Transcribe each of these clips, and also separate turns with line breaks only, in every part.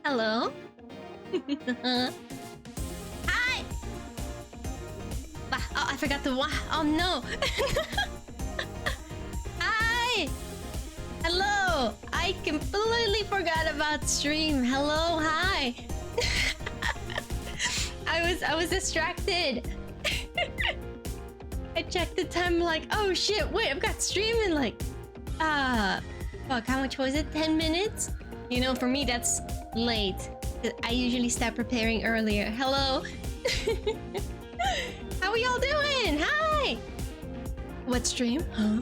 Hello. Hi. Oh, I forgot the one. Oh no. Hi. Hello. I completely forgot about stream. Hello. Hi. I was distracted. I checked the time like, oh shit, wait, I've got stream in like fuck, how much was it? 10 minutes? You know, for me that's late. I usually start preparing earlier. Hello. How are y'all doing? Hi. What stream? Huh?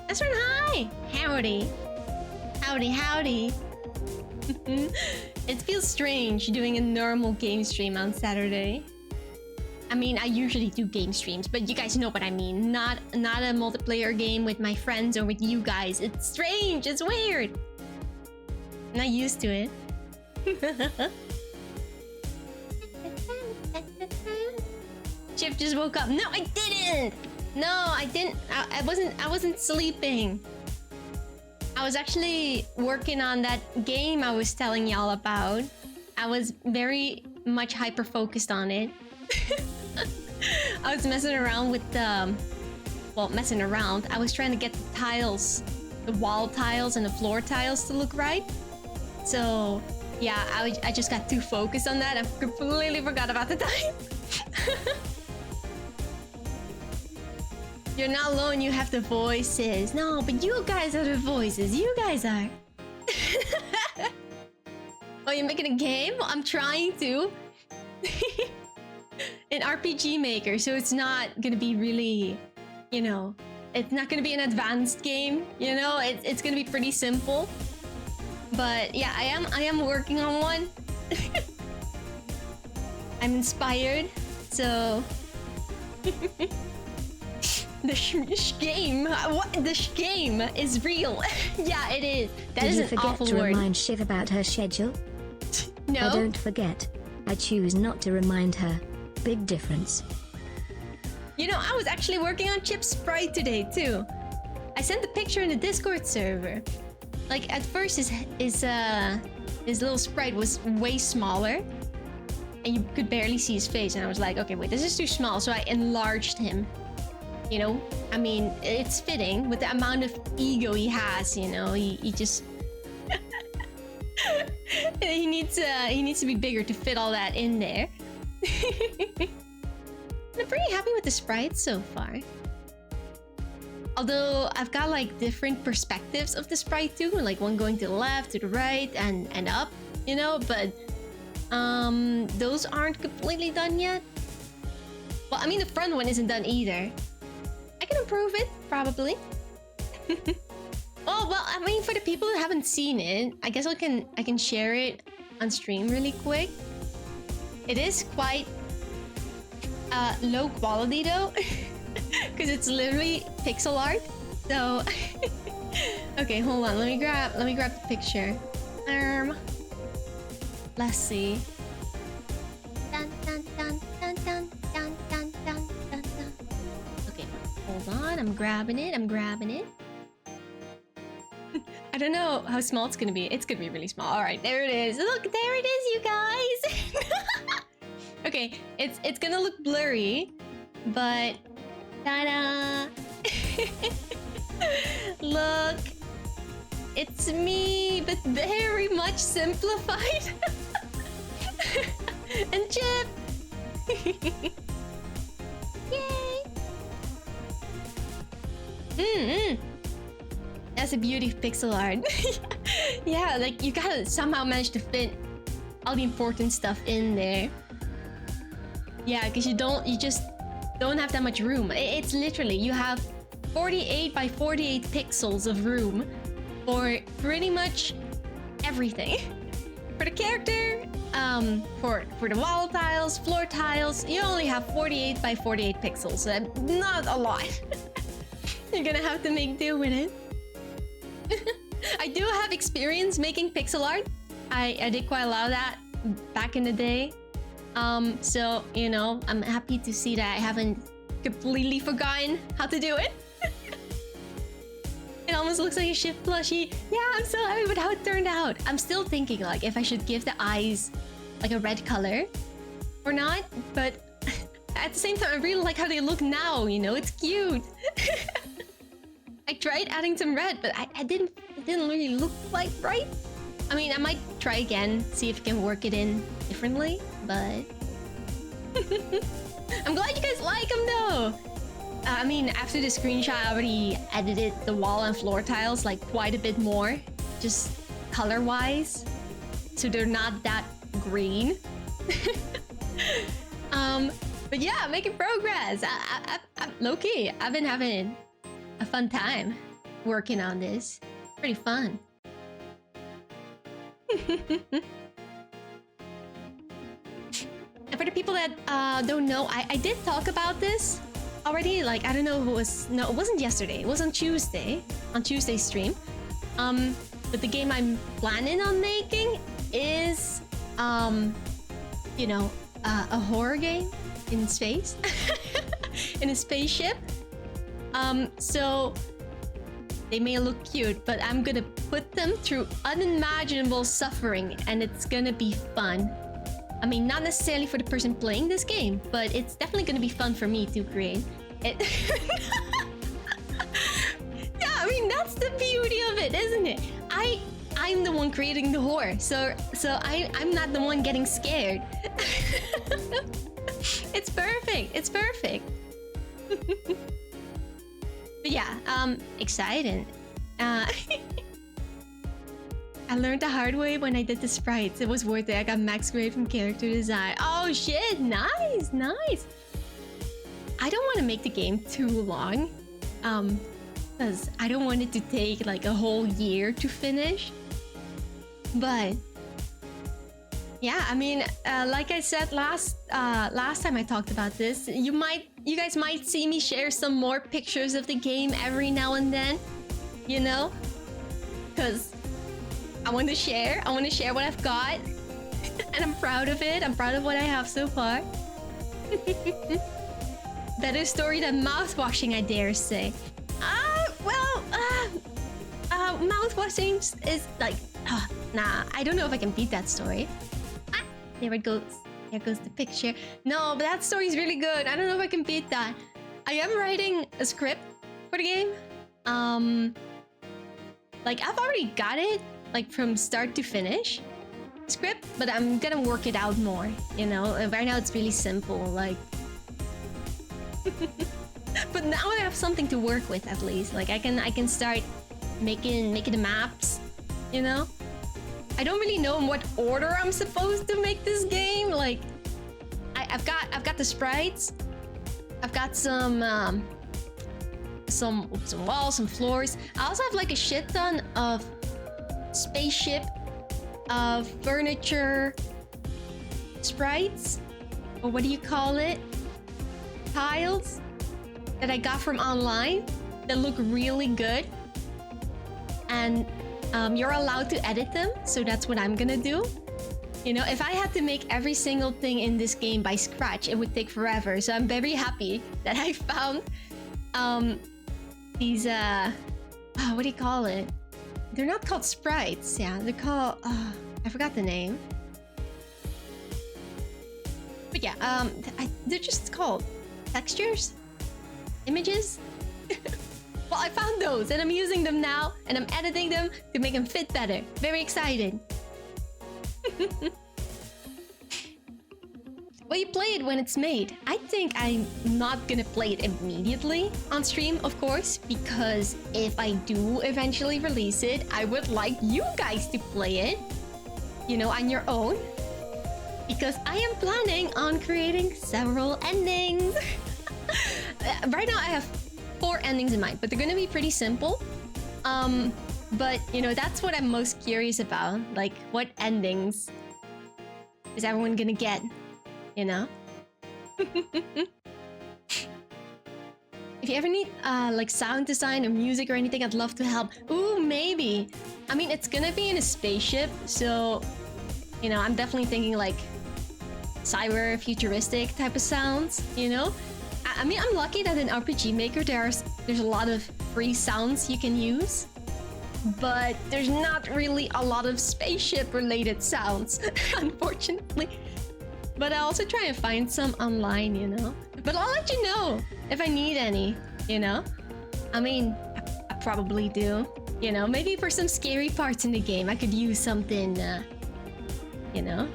That's right. Hi. Howdy. Howdy, howdy. It feels strange doing a normal game stream on Saturday. I mean, I usually do game streams, but you guys know what I mean. Not a multiplayer game with my friends or with you guys. It's strange. It's weird. I'm not used to it. Chip just woke up. No, I didn't. No, I didn't. I wasn't sleeping. I was actually working on that game I was telling y'all about. I was very much hyper-focused on it. I was messing around with the... Well, messing around. I was trying to get the tiles, the wall tiles and the floor tiles to look right. So, yeah, I just got too focused on that. I completely forgot about the time. You're not alone, you have the voices. No, but you guys are the voices. You guys are. Oh, you're making a game? I'm trying to. An RPG maker, so it's not gonna be really, you know, it's not gonna be an advanced game, you know? It's gonna be pretty simple. But yeah, I am working on one. I'm inspired, so... The game? What? The game is real. Yeah, it is. That is an awful word.
Did you forget to remind Shiv about her schedule?
No.
I don't forget. I choose not to remind her. Big difference.
You know, I was actually working on Chip's sprite today too. I sent the picture in the Discord server. Like at first his little sprite was way smaller. And you could barely see his face. And I was like, okay, wait, this is too small. So I enlarged him. You know, I mean, it's fitting with the amount of ego he has, you know, he just... he needs to be bigger to fit all that in there. I'm pretty happy with the sprites so far. Although I've got like different perspectives of the sprite too, like one going to the left, to the right, and up, you know, but those aren't completely done yet. Well, I mean, the front one isn't done either. I can improve it, probably. Oh, well, I mean, for the people who haven't seen it, I guess I can share it on stream really quick. It is quite low quality though, because it's literally pixel art. So, okay, hold on. Let me grab the picture. Let's see. Dun, dun, dun, dun, dun, dun, dun, dun, dun, dun. Okay, hold on. I'm grabbing it. I don't know how small it's gonna be. It's gonna be really small. All right, there it is. Look, there it is, you guys. Okay, it's gonna look blurry, but ta-da! Look, it's me, but very much simplified. And Chip. Yay! That's a beauty of pixel art. Yeah, like you gotta somehow manage to fit all the important stuff in there. Yeah, because you just don't have that much room. It's literally, you have 48 by 48 pixels of room for pretty much everything. For the character, for the wall tiles, floor tiles, you only have 48 by 48 pixels. So not a lot. You're gonna have to make do with it. I do have experience making pixel art. I did quite a lot of that back in the day. So, you know, I'm happy to see that I haven't completely forgotten how to do it. You almost looks like a ship plushie. Yeah, I'm so happy with how it turned out. I'm still thinking like if I should give the eyes like a red color or not, but at the same time, I really like how they look now, you know? It's cute. I tried adding some red, but it didn't really look like right. I mean, I might try again, see if I can work it in differently, but... I'm glad you guys like them though! I mean, after the screenshot, I already edited the wall and floor tiles like quite a bit more, just color-wise, so they're not that green. But yeah, making progress. Low-key, I've been having a fun time working on this. Pretty fun. And for the people that don't know, I did talk about this already. Like, I don't know who was... No, it wasn't yesterday. It was on Tuesday. On Tuesday's stream. But the game I'm planning on making is... you know, a horror game in space. In a spaceship. So... They may look cute, but I'm gonna put them through unimaginable suffering, and it's gonna be fun. I mean, not necessarily for the person playing this game, but it's definitely gonna be fun for me to create it. Yeah, I mean, that's the beauty of it, isn't it? I'm the one creating the horror, so I'm not the one getting scared. It's perfect. It's perfect. But yeah, excited. I learned the hard way when I did the sprites. It was worth it. I got max grade from character design. Oh shit, nice, nice. I don't want to make the game too long. Because I don't want it to take like a whole year to finish. But yeah, I mean, like I said last time I talked about this, you guys might see me share some more pictures of the game every now and then, you know, because I want to share what I've got, and I'm proud of it. I'm proud of what I have so far. Better story than mouthwashing, I dare say. Mouthwashing is like, nah, I don't know if I can beat that story. There it goes. There goes the picture. No, but that story's really good. I don't know if I can beat that. I am writing a script for the game. Like, I've already got it, like, from start to finish script, but I'm gonna work it out more, you know? Right now, it's really simple, like... But now I have something to work with, at least. Like, I can start making the maps, you know? I don't really know in what order I'm supposed to make this game. Like, I've got the sprites. I've got some walls, some floors. I also have like a shit ton of spaceship, furniture, sprites, or what do you call it? Tiles that I got from online that look really good. And you're allowed to edit them, so that's what I'm gonna do. You know, if I had to make every single thing in this game by scratch, it would take forever. So I'm very happy that I found these what do you call it? They're not called sprites. Yeah, they're called I forgot the name. But yeah, they're just called textures, images. Well, I found those and I'm using them now and I'm editing them to make them fit better. Very excited. Well, you play it when it's made. I think I'm not gonna play it immediately on stream, of course, because if I do eventually release it, I would like you guys to play it, you know, on your own. Because I am planning on creating several endings. Right now I have 4 endings in mind, but they're gonna be pretty simple. But you know, that's what I'm most curious about. Like, what endings is everyone gonna get? You know? If you ever need like sound design or music or anything, I'd love to help. Ooh, maybe. I mean, it's gonna be in a spaceship, so you know, I'm definitely thinking like cyber futuristic type of sounds, you know? I mean, I'm lucky that in RPG Maker there's a lot of free sounds you can use, but there's not really a lot of spaceship related sounds, unfortunately. But I also try and find some online, you know. But I'll let you know if I need any, you know. I mean, I probably do, you know. Maybe for some scary parts in the game, I could use something, you know.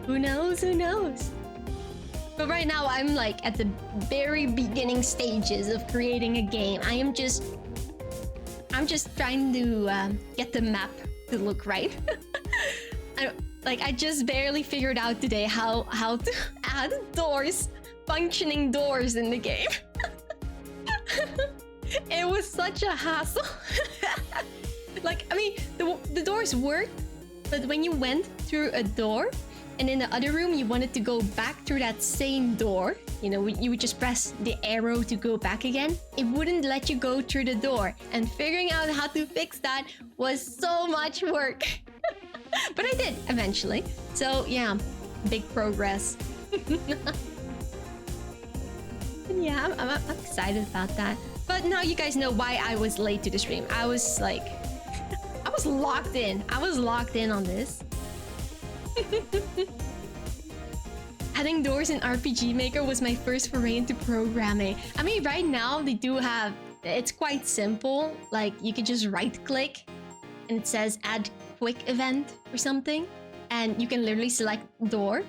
Who knows? Who knows? But right now, I'm like at the very beginning stages of creating a game. I'm just trying to get the map to look right. I just barely figured out today how to add doors, functioning doors in the game. It was such a hassle. Like, I mean, the doors worked, but when you went through a door, and in the other room you wanted to go back through that same door, you know, you would just press the arrow to go back again. It wouldn't let you go through the door. And figuring out how to fix that was so much work. But I did eventually. So yeah, big progress. Yeah, I'm excited about that. But now you guys know why I was late to the stream. I was like, I was locked in. I was locked in on this. Adding doors in RPG Maker was my first foray into programming. I mean, right now they do have, it's quite simple. Like, you could just right click and it says add quick event or something, and you can literally select door.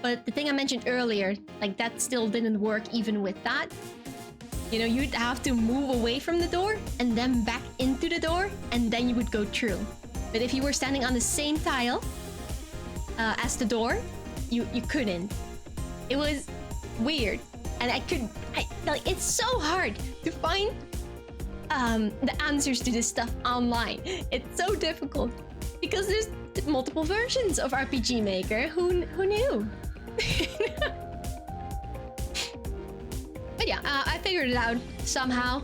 But the thing I mentioned earlier, like, that still didn't work even with that. You know, you'd have to move away from the door and then back into the door, and then you would go through. But if you were standing on the same tile as the door, you couldn't. It was weird, and like, it's so hard to find the answers to this stuff online. It's so difficult because there's multiple versions of RPG Maker. Who knew? But yeah, I figured it out somehow.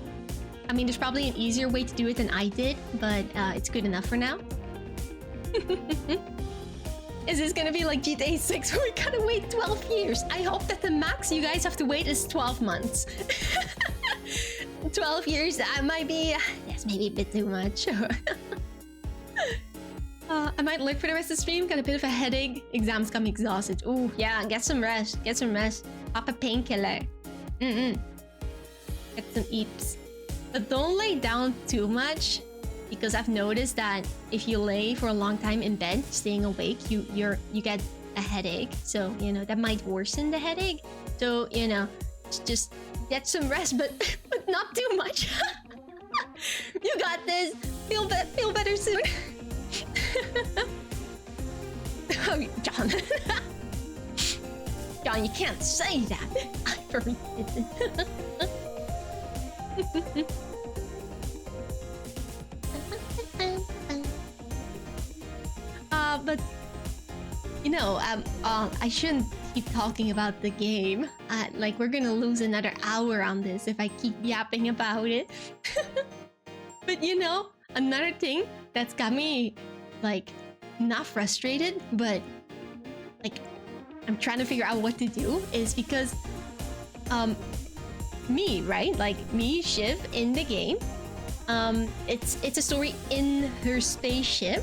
I mean, there's probably an easier way to do it than I did, but it's good enough for now. Is this gonna be like GTA 6 where we gotta wait 12 years? I hope that the max you guys have to wait is 12 months. 12 years, that might be... that's maybe a bit too much. I might look for the rest of the stream. Got a bit of a headache. Exams got me exhausted. Ooh, yeah, get some rest. Get some rest. Pop a painkiller. Get some eats. But don't lay down too much, because I've noticed that if you lay for a long time in bed, staying awake, you get a headache. So, you know, that might worsen the headache. So, you know, just get some rest, but not too much. You got this. Feel better soon. Oh, John. John, you can't say that. I forbidden. But you know, I shouldn't keep talking about the game. Like, we're gonna lose another hour on this if I keep yapping about it. But you know, another thing that's got me like not frustrated, but like I'm trying to figure out what to do is because me, right? Like me, Shiv, in the game. It's a story in her spaceship.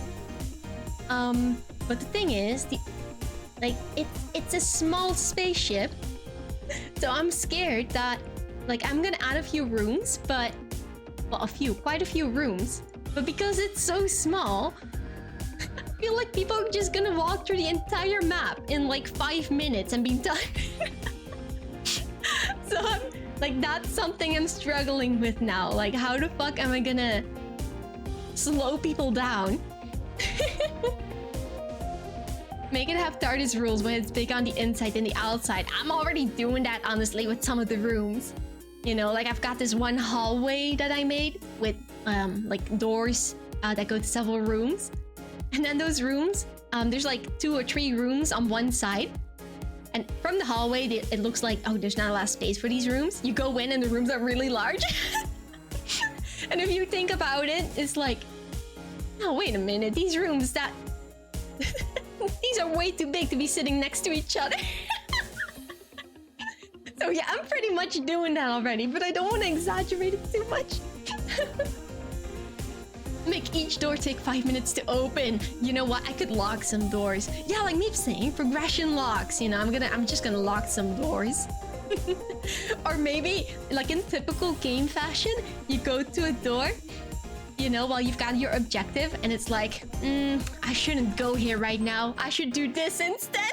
But the thing is, it's a small spaceship, so I'm scared that like I'm gonna add a few rooms, but well, quite a few rooms. But because it's so small, I feel like people are just gonna walk through the entire map in like 5 minutes and be done. So like that's something I'm struggling with now. Like, how the fuck am I gonna slow people down? Make it have TARDIS rules when it's big on the inside than the outside. I'm already doing that, honestly, with some of the rooms. You know, like I've got this one hallway that I made with like doors that go to several rooms. And then those rooms, there's like 2 or 3 rooms on one side. And from the hallway, it looks like, oh, there's not a lot of space for these rooms. You go in and the rooms are really large. And if you think about it, it's like, no, wait a minute, these rooms that... these are way too big to be sitting next to each other. So yeah, I'm pretty much doing that already, but I don't want to exaggerate it too much. Make each door take 5 minutes to open. You know what? I could lock some doors. Yeah, like me saying, progression locks. You know, I'm just gonna lock some doors. Or maybe, like in typical game fashion, you go to a door, you know, while you've got your objective, and it's like, I shouldn't go here right now. I should do this instead.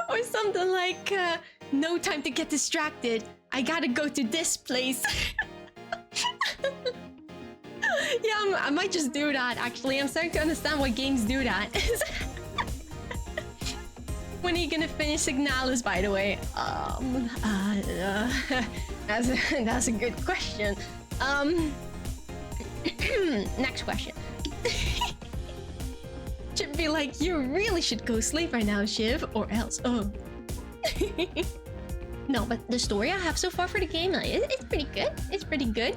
Or something like, no time to get distracted. I gotta go to this place. Yeah, I might just do that, actually. I'm starting to understand why games do that. When are you gonna finish Signalis, by the way? That's a good question. Next question. Should be like, you really should go sleep right now, Shiv, or else. Oh. No, but the story I have so far for the game, it's pretty good. It's pretty good.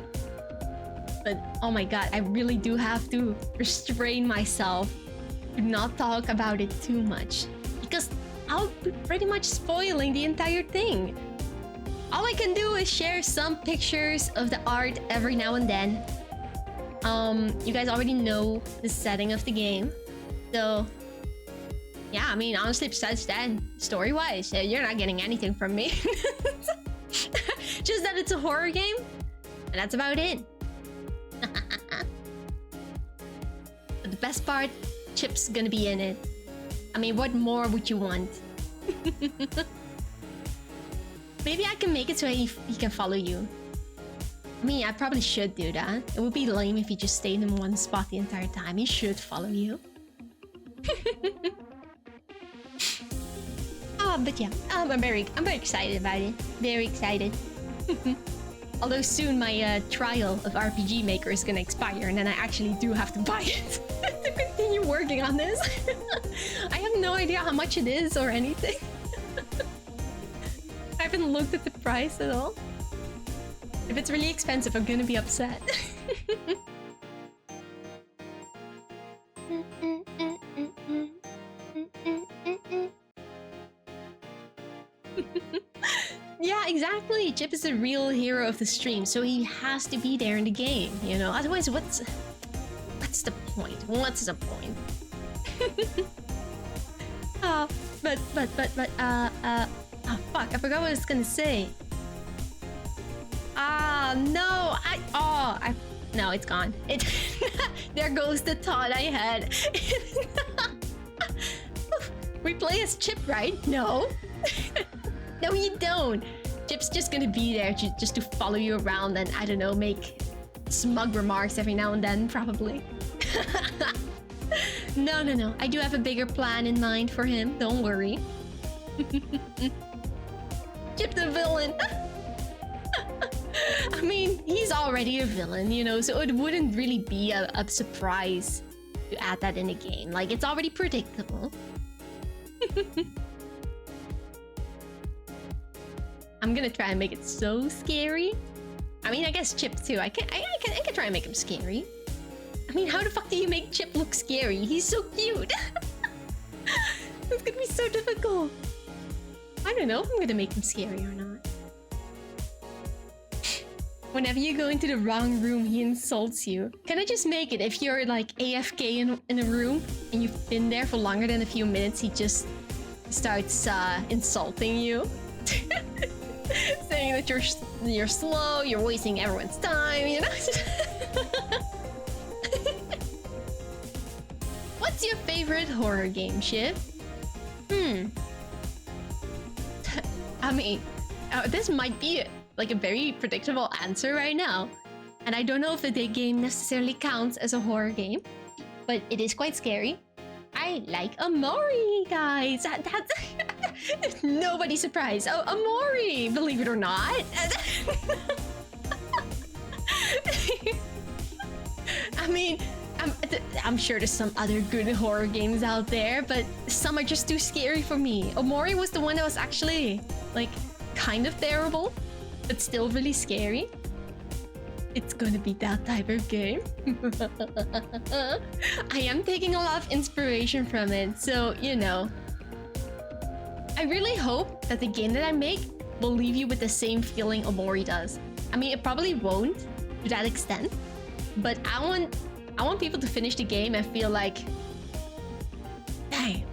But oh my god, I really do have to restrain myself to not talk about it too much, because I'll be pretty much spoiling the entire thing. All I can do is share some pictures of the art every now and then. You guys already know the setting of the game, so yeah, I mean, honestly, besides that, story-wise, you're not getting anything from me. Just that it's a horror game, and that's about it. But the best part, Chip's gonna be in it. I mean, what more would you want? Maybe I can make it so he can follow you. I mean, I probably should do that. It would be lame if he just stayed in one spot the entire time. He should follow you. But yeah, I'm very excited about it. Very excited. Although soon my trial of RPG Maker is gonna expire, and then I actually do have to buy it to continue working on this. I have no idea how much it is or anything. I haven't looked at the price at all. If it's really expensive, I'm gonna be upset. Yeah, exactly. Chip is the real hero of the stream, so he has to be there in the game, you know? Otherwise, what's the point? What's the point? Oh, oh fuck, I forgot what I was gonna say. No, no, it's gone. There goes the thought I had. We play as Chip, right? No. No, you don't. Chip's just gonna be there just to follow you around and, I don't know, make smug remarks every now and then, probably. No. I do have a bigger plan in mind for him. Don't worry. Chip the villain. I mean, he's already a villain, you know, so it wouldn't really be a surprise to add that in a game. Like, it's already predictable. I'm gonna try and make it so scary. I mean, I guess Chip too. I can try and make him scary. I mean, how the fuck do you make Chip look scary? He's so cute. It's gonna be so difficult. I don't know if I'm gonna make him scary or not. Whenever you go into the wrong room, he insults you. Can I just make it if you're like AFK in a room and you've been there for longer than a few minutes, he just starts insulting you? Saying that you're slow, you're wasting everyone's time, you know? What's your favorite horror game, Shiv? I mean, this might be like a very predictable answer right now. And I don't know if the day game necessarily counts as a horror game, but it is quite scary. I like Amori, guys. That's nobody's surprised. Oh, Amori, believe it or not. I mean, I'm sure there's some other good horror games out there, but some are just too scary for me. Amori was the one that was actually, like, kind of bearable, but still really scary. It's gonna be that type of game. I am taking a lot of inspiration from it, so, you know. I really hope that the game that I make will leave you with the same feeling Omori does. I mean, it probably won't to that extent, but I want people to finish the game and feel like, dang,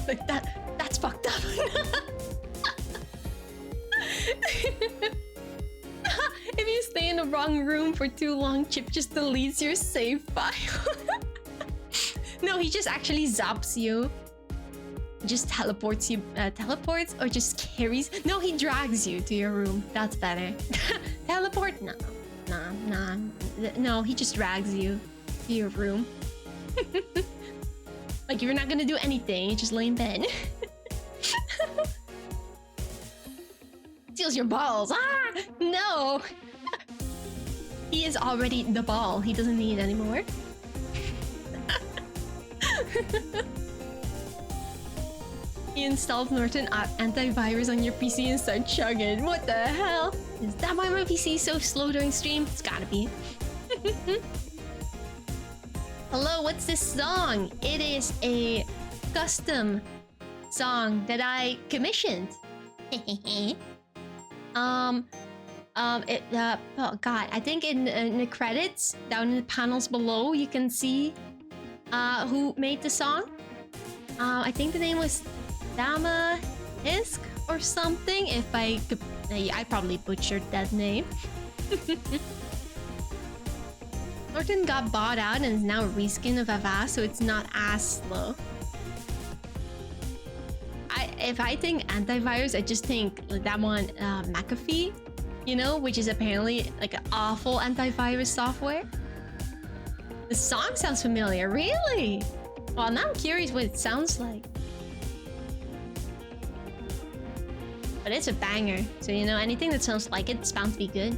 like that's fucked up. If you stay in the wrong room for too long, Chip just deletes your save file. No, he just actually zaps you. Just teleports you, teleports or just carries. No, he drags you to your room. That's better. Teleport? No. No, he just drags you to your room. Like you're not gonna do anything, you just lay in bed. Steals your balls. Ah, no. He is already the ball. He doesn't need anymore. He installed Norton antivirus on your PC and started chugging. What the hell? Is that why my PC is so slow during stream? It's gotta be. Hello, what's this song? It is a custom song that I commissioned. Oh god, I think in the credits, down in the panels below, you can see who made the song. I think the name was Dama Isk or something. If I could, I probably butchered that name. Norton got bought out and is now a reskin of Avast, so it's not as slow. If I think antivirus, I just think that one McAfee, you know, which is apparently like an awful antivirus software. The song sounds familiar, really? Well, now I'm curious what it sounds like. But it's a banger, so you know, anything that sounds like it's bound to be good.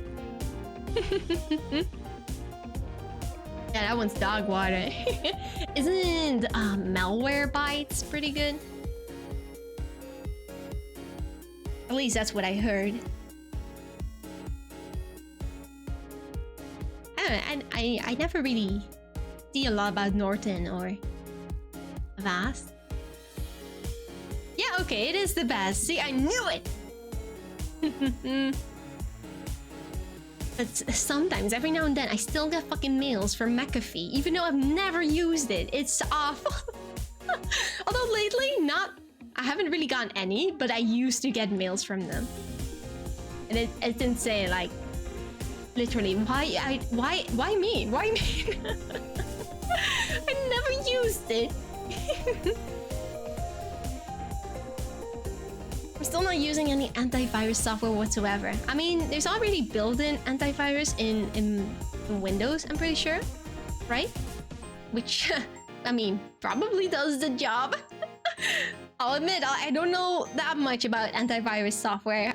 Yeah, that one's dog water. Isn't malware bites pretty good? At least that's what I heard. I never really see a lot about Norton or Avast. Yeah, okay, it is the best. See, I knew it! But sometimes, every now and then, I still get fucking mails from McAfee, even though I've never used it. It's awful. Although lately, I haven't really gotten any, but I used to get mails from them. And it didn't say, like, literally, why me? Why me? I never used it. We're still not using any antivirus software whatsoever. I mean, there's already built-in antivirus in Windows, I'm pretty sure, right? Which, I mean, probably does the job. I'll admit, I don't know that much about antivirus software.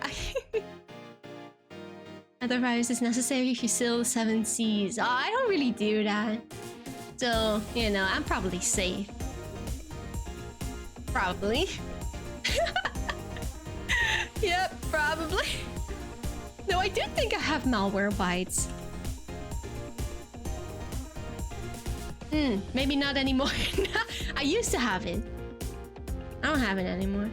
Antivirus is necessary if you still the 7 Cs. Oh, I don't really do that. So, you know, I'm probably safe. Probably. Yep, probably. No, I do think I have malware bites. Maybe not anymore. I used to have it. I don't have it anymore.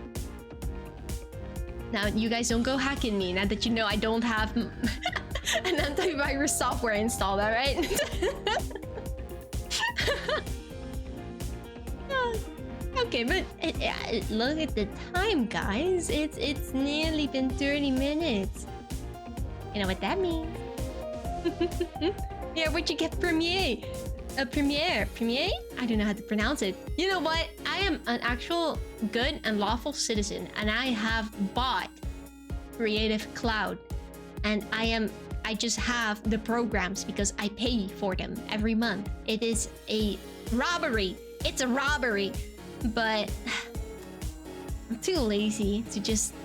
Now, you guys don't go hacking me now that you know I don't have an antivirus software installed, alright? Okay, but look at the time, guys. It's nearly been 30 minutes. You know what that means? Yeah, where'd you get Premiere? Premiere? I don't know how to pronounce it. You know what? I am an actual good and lawful citizen, and I have bought Creative Cloud, and I just have the programs because I pay for them every month. It is a robbery. It's a robbery. But I'm too lazy to just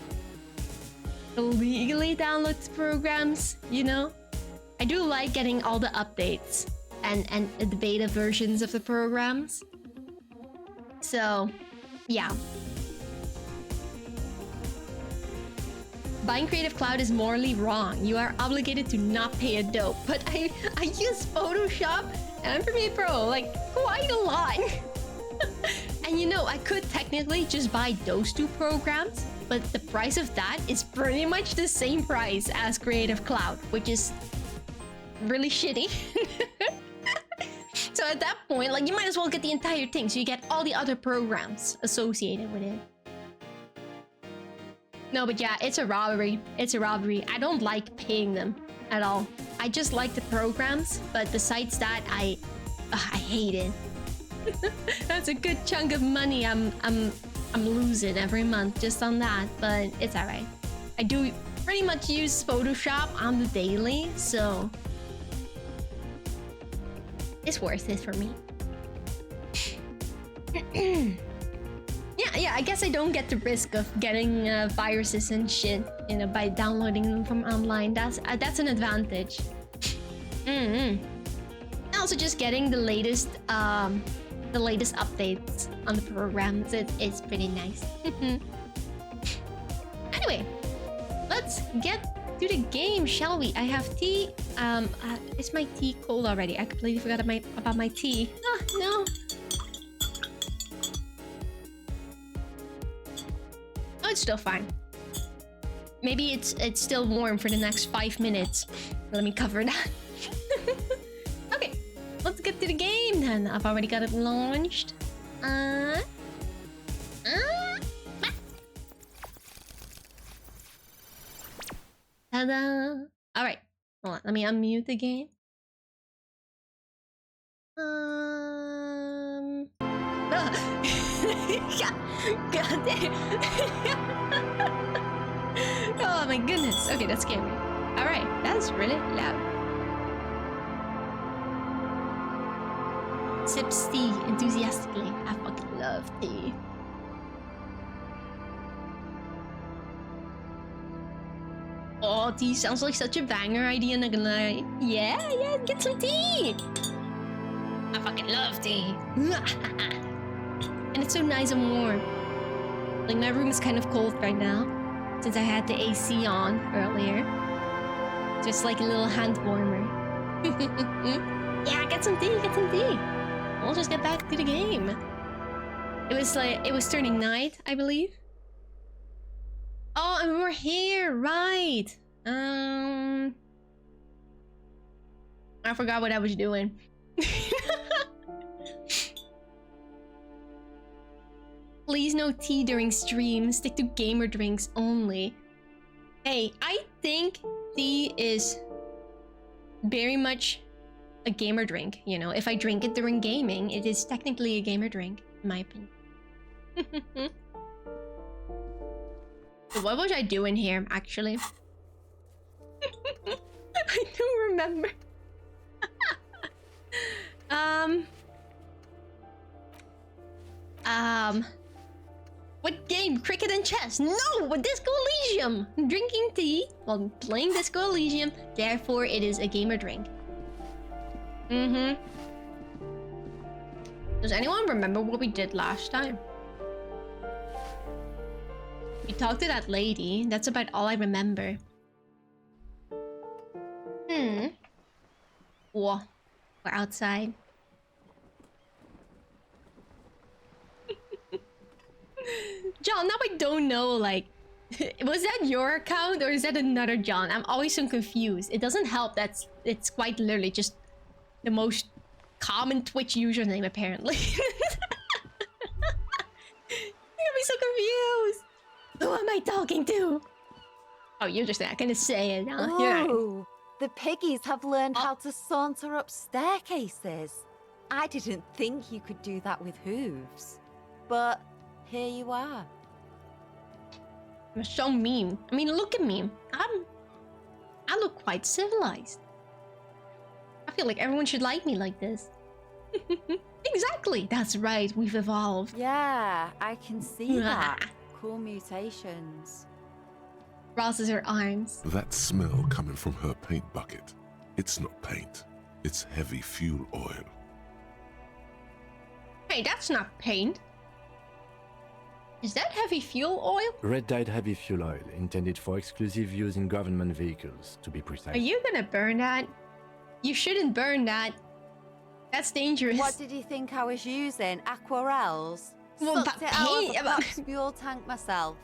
illegally download the programs, you know? I do like getting all the updates and the beta versions of the programs. So, yeah. Buying Creative Cloud is morally wrong. You are obligated to not pay a dope. But I use Photoshop and Premiere Pro like quite a lot. And you know, I could technically just buy those two programs, but the price of that is pretty much the same price as Creative Cloud, which is really shitty. So at that point, like, you might as well get the entire thing, so you get all the other programs associated with it. No, but yeah, it's a robbery. It's a robbery. I don't like paying them at all. I just like the programs, but besides that, I hate it. That's a good chunk of money I'm losing every month just on that, but it's alright. I do pretty much use Photoshop on the daily, so it's worth it for me. Yeah, I guess I don't get the risk of getting viruses and shit, you know, by downloading them from online. That's an advantage. And also just getting the latest updates on the programs. It's pretty nice. Anyway, let's get to the game, shall we? I have tea. Is my tea cold already? I completely forgot about my tea. Oh, no. Oh, it's still fine. Maybe it's still warm for the next 5 minutes. Let me cover that. Okay, let's get to the game then. I've already got it launched. Ta-da! All right, hold on. Let me unmute the game. God damn. Oh my goodness. Okay, that scared me. All right, that's really loud. Sips tea enthusiastically. I fucking love tea. Oh, tea sounds like such a banger idea, not gonna lie. Yeah, get some tea. I fucking love tea. And it's so nice and warm. Like, my room is kind of cold right now, since I had the AC on earlier. Just like a little hand warmer. Yeah, get some tea, get some tea. We'll just get back to the game. It was turning night, I believe. Oh, and we're here, right. I forgot what I was doing. Please no tea during stream. Stick to gamer drinks only. Hey, I think tea is very much a gamer drink. You know, if I drink it during gaming, it is technically a gamer drink, in my opinion. So what was I doing here, actually? I don't remember. What game? Cricket and chess? No! Disco Elysium! Drinking tea while playing Disco Elysium, therefore it is a gamer drink. Does anyone remember what we did last time? We talked to that lady. That's about all I remember. Whoa. We're outside. John, now I don't know, like, was that your account or is that another John? I'm always so confused. It doesn't help that it's quite literally just the most common Twitch username, apparently. I'm so confused. Who am I talking to? Oh, you're just not gonna say it now.
Oh, the piggies have learned how to saunter up staircases. I didn't think you could do that with hooves. But here you are.
You're so mean. I mean, look at me. I look quite civilized. I feel like everyone should like me like this. Exactly. That's right. We've evolved.
Yeah, I can see that. Cool mutations.
Crosses her arms.
That smell coming from her paint bucket. It's not paint. It's heavy fuel oil.
Hey, that's not paint. Is that heavy fuel oil?
Red dyed heavy fuel oil, intended for exclusive use in government vehicles, to be precise.
Are you gonna burn that? You shouldn't burn that. That's dangerous.
What did you think I was using? Aquarels?
Well,
Sucked
but
it out of
paint-
a Pops fuel tank myself.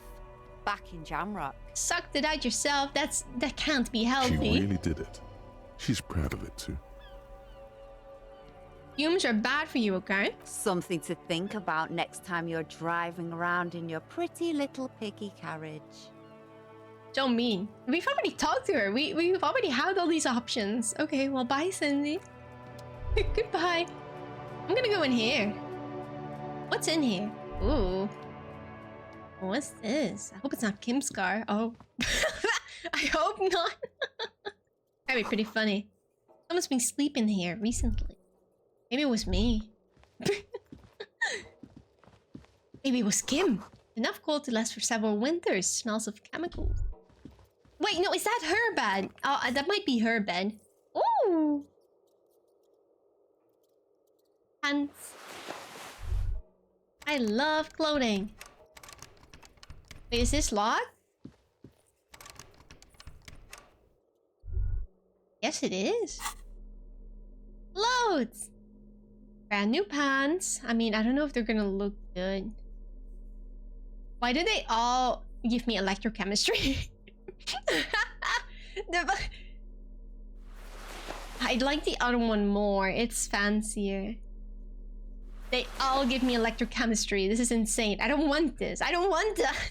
Back in Jamrock.
Sucked it out yourself. That can't be
She
healthy.
really did it. She's proud of it too.
Fumes are bad for you, okay?
Something to think about next time you're driving around in your pretty little piggy carriage.
So mean. We've already talked to her. We've already had all these options. Okay, well, bye, Cindy. Goodbye. I'm gonna go in here. What's in here? Ooh. What's this? I hope it's not Kim's car. Oh. I hope not. That'd be pretty funny. Someone's been sleeping here recently. Maybe it was me. Maybe it was Kim. Enough coal to last for several winters. Smells of chemicals. Wait, no, is that her bed? Oh, that might be her bed. Ooh. Pants. I love clothing. Wait, is this locked? Yes, it is. Loads. Brand new pants. I mean, I don't know if they're gonna look good. Why did they all give me electrochemistry? I'd like the other one more. It's fancier. They all give me electrochemistry. This is insane. I don't want this. I don't want that.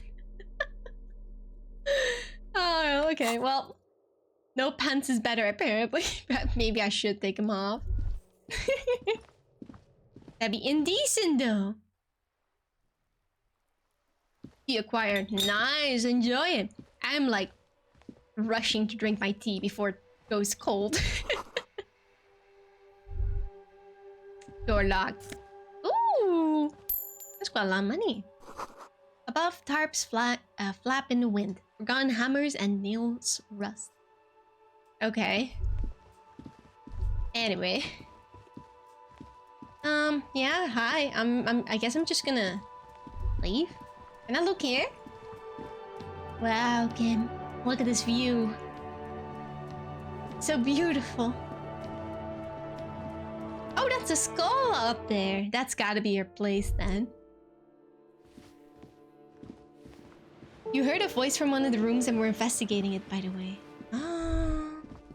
Oh, okay. Well, no pants is better apparently. But maybe I should take them off. That'd be indecent though. Tea acquired. Nice. Enjoy it. I'm like rushing to drink my tea before it goes cold. Door locked. Ooh. That's quite a lot of money. Above tarps flap in the wind. Forgotten hammers and nails rust. Okay. Anyway. Yeah, hi. I guess I'm just gonna leave. Can I look here? Wow, Kim. Look at this view. So beautiful. Oh, that's a skull up there. That's gotta be your place then. You heard a voice from one of the rooms and we're investigating it, by the way. Ah,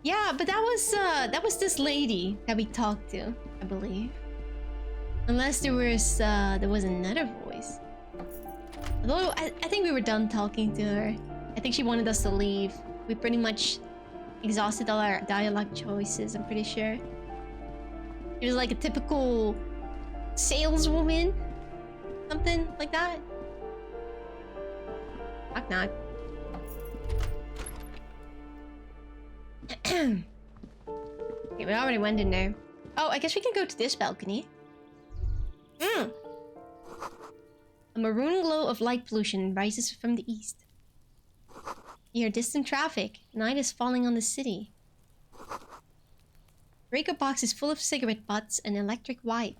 yeah, but that was this lady that we talked to, I believe. Unless there was another voice. Although I think we were done talking to her. I think she wanted us to leave. We pretty much exhausted all our dialogue choices, I'm pretty sure. She was like a typical saleswoman. Something like that. Knock knock. Okay, we already went in there. Oh, I guess we can go to this balcony. A maroon glow of light pollution rises from the east. You hear distant traffic. Night is falling on the city. Breaker box is full of cigarette butts and electric wires.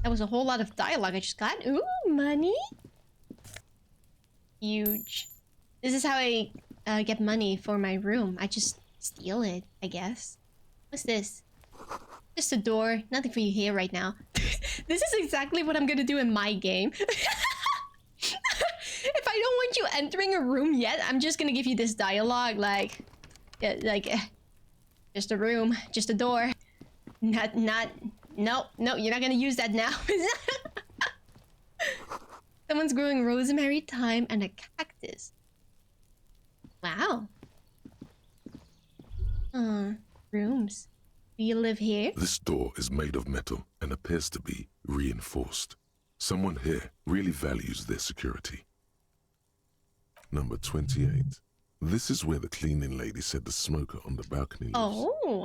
That was a whole lot of dialogue I just got. Ooh, money. Huge. This is how I get money for my room. I just steal it, I guess. What's this? Just a door. Nothing for you here right now. This is exactly what I'm gonna do in my game. If I don't want you entering a room yet, I'm just gonna give you this dialogue like, just a room, just a door. No, you're not gonna use that now. Someone's growing rosemary, thyme, and a cactus. Wow. Rooms. Do you live here?
This door is made of metal and appears to be reinforced. Someone here really values their security. Number 28. This is where the cleaning lady said the smoker on the balcony lives.
Oh.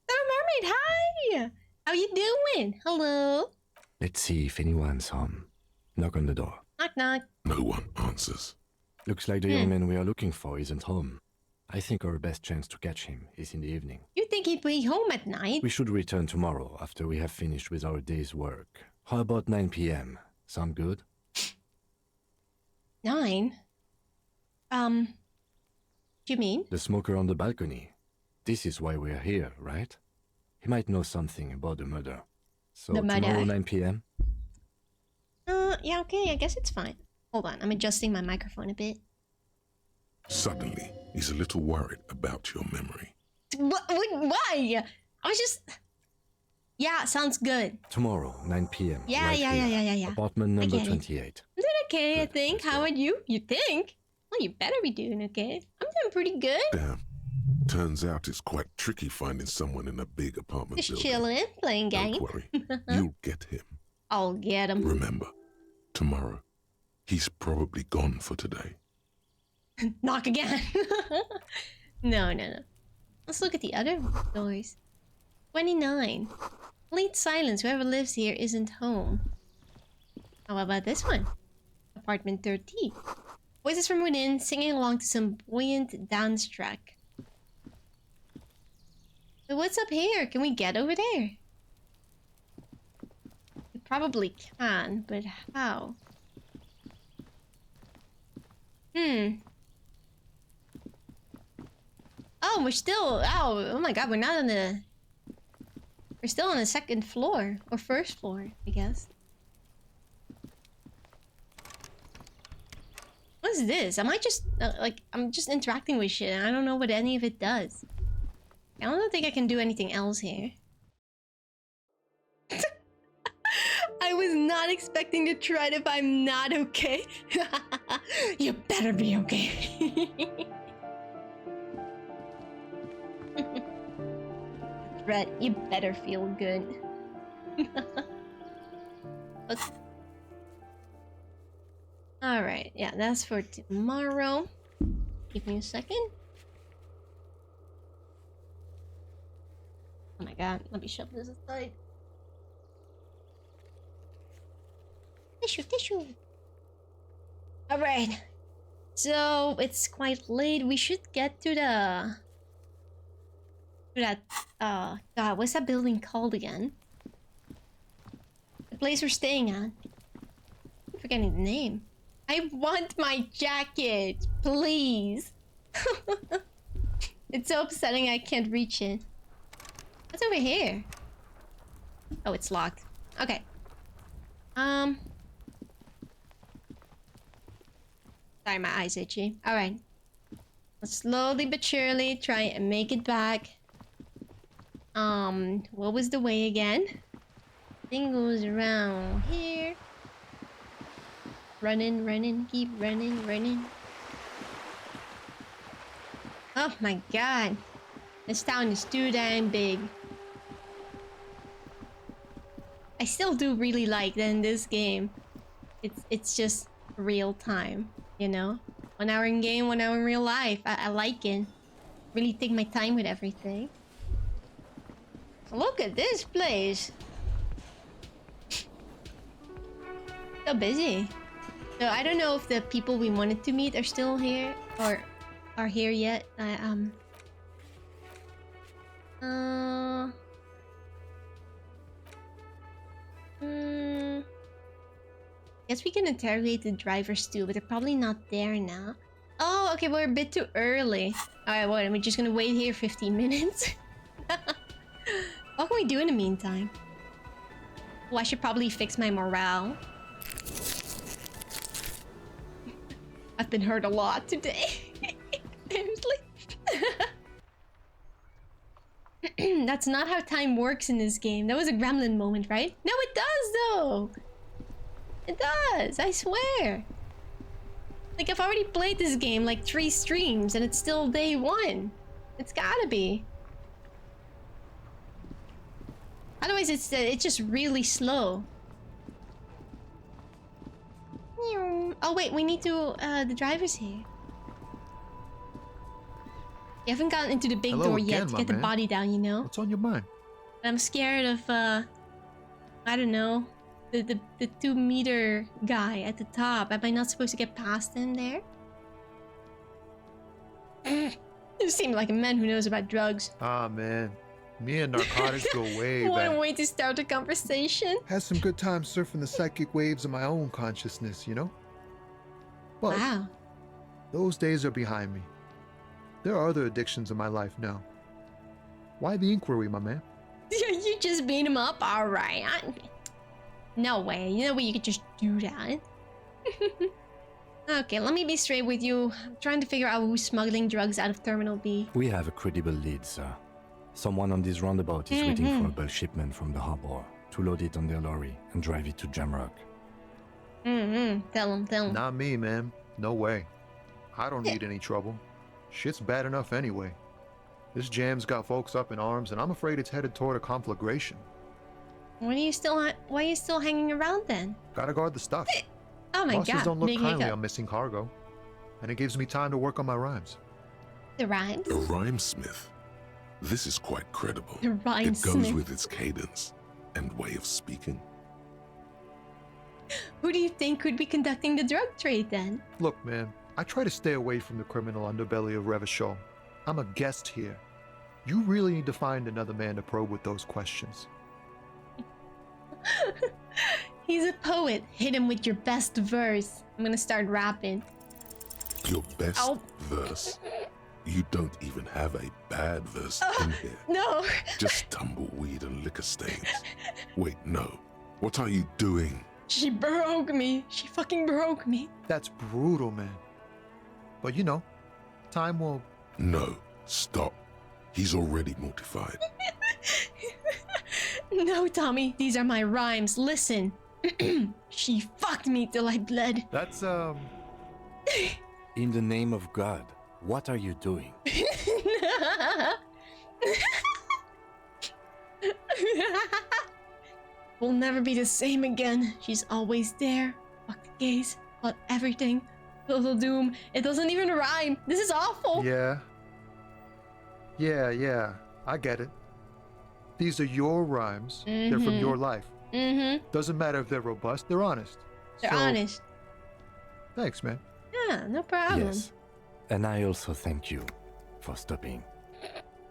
Summer Mermaid, hi! How you doing? Hello?
Let's see if anyone's home. Knock on the door.
Knock knock.
No one answers.
Looks like the young man we are looking for isn't home. I think our best chance to catch him is in the evening.
You think he'd be home at night?
We should return tomorrow after we have finished with our day's work. How about 9 p.m.? Sound good?
9? You mean?
The smoker on the balcony. This is why we're here, right? He might know something about the murder. So
The murder.
tomorrow 9 p.m.?
Yeah, okay, I guess it's fine. Hold on, I'm adjusting my microphone a bit.
Suddenly, he's a little worried about your memory.
Why? I was just... Yeah, sounds good.
Tomorrow, 9 p.m.
Yeah,
right
yeah,
here.
yeah, yeah, yeah.
Apartment number
get it.
28.
I'm doing okay, I
Good,
think.
let's
How
go.
about you? You think? Well, you better be doing okay. I'm doing pretty good.
Damn. Turns out it's quite tricky finding someone in a big apartment
Just
building.
chilling, playing
Don't
game.
worry. You'll get him.
I'll get him.
Remember, tomorrow, he's probably gone for today.
Knock again. No. Let's look at the other doors. 29. Complete silence. Whoever lives here isn't home. How about this one? Apartment 13. Voices from within singing along to some buoyant dance track. But what's up here? Can we get over there? We probably can, but how? Oh, we're still... Oh my god, we're not on the... We're still on the second floor. Or first floor, I guess. What is this? Am I just... I'm just interacting with shit and I don't know what any of it does. I don't think I can do anything else here. I was not expecting to try it if I'm not okay. You better be okay. Red, you better feel good. Alright, yeah, that's for tomorrow. Give me a second. Oh my god, let me shove this aside. Tissue. Alright. So, it's quite late. We should get to the... God, what's that building called again? The place we're staying at. I'm forgetting the name. I want my jacket, please. It's so upsetting I can't reach it. What's over here? Oh, it's locked. Okay. Sorry, my eyes itchy. Alright. Let's slowly but surely try and make it back. What was the way again? Thing goes around here. Running, keep running. Oh my god. This town is too damn big. I still do really like that in this game. It's just real time, you know? 1 hour in game, 1 hour in real life. I like it. Really take my time with everything. Look at this place. So busy. So I don't know if the people we wanted to meet are still here or are here yet. Guess we can interrogate the drivers too, but they're probably not there now. Oh, okay, we're a bit too early. Alright, what, are we just gonna wait here 15 minutes? What can we do in the meantime? Oh, I should probably fix my morale. I've been hurt a lot today. Seriously. That's not how time works in this game. That was a gremlin moment, right? No, it does though. It does, I swear. Like, I've already played this game like 3 streams and it's still day 1. It's gotta be. Otherwise, it's just really slow. Oh wait, we need to, the driver's here. You haven't gotten into the big door yet to get the body down, you know?
What's on your mind?
I'm scared of, I don't know, the 2-meter guy at the top. Am I not supposed to get past him there? You seem like a man who knows about drugs.
Ah, man. Me and narcotics go way
What a
back.
way to start a conversation.
Had some good times surfing the psychic waves of my own consciousness, you know? But
Wow.
those days are behind me. There are other addictions in my life now. Why the inquiry, my man?
You just beat him up? Alright. No way. You know what? You could just do that. Okay, let me be straight with you. I'm trying to figure out who's smuggling drugs out of Terminal B.
We have a credible lead, sir. Someone on this roundabout is waiting for a bulk shipment from the harbor to load it on their lorry and drive it to Jamrock.
Tell him.
Not me, man. No way. I don't need any trouble. Shit's bad enough anyway. This jam's got folks up in arms, and I'm afraid it's headed toward a conflagration.
Why are you still hanging around then?
Gotta guard the stuff.
Oh my
Bosses
god.
don't look
big
kindly
hiccup.
on missing cargo. And it gives me time to work on my rhymes.
The rhymes?
A rhymesmith. This is quite credible.
The
It
rhymesmith.
goes with its cadence and way of speaking.
Who do you think could be conducting the drug trade then?
Look, man, I try to stay away from the criminal underbelly of Revachol. I'm a guest here. You really need to find another man to probe with those questions.
He's a poet. Hit him with your best verse. I'm gonna start rapping.
Your best
Ow.
verse? You don't even have a bad verse in here.
No.
Just tumbleweed and liquor stains. Wait, no. What are you doing?
She broke me. She fucking broke me.
That's brutal, man. But you know, time will...
No, stop. He's already mortified.
No, Tommy. These are my rhymes. Listen. She fucked me till I bled.
That's,
In the name of God, what are you doing?
We'll never be the same again. She's always there. Fuck the gays. Fuck everything. Total doom. It doesn't even rhyme. This is awful.
Yeah. Yeah, I get it. These are your rhymes. They're from your life. Doesn't matter if they're robust, they're honest.
They're
So,
honest.
Thanks, man.
Yeah, no problem.
Yes. And I also thank you for stopping.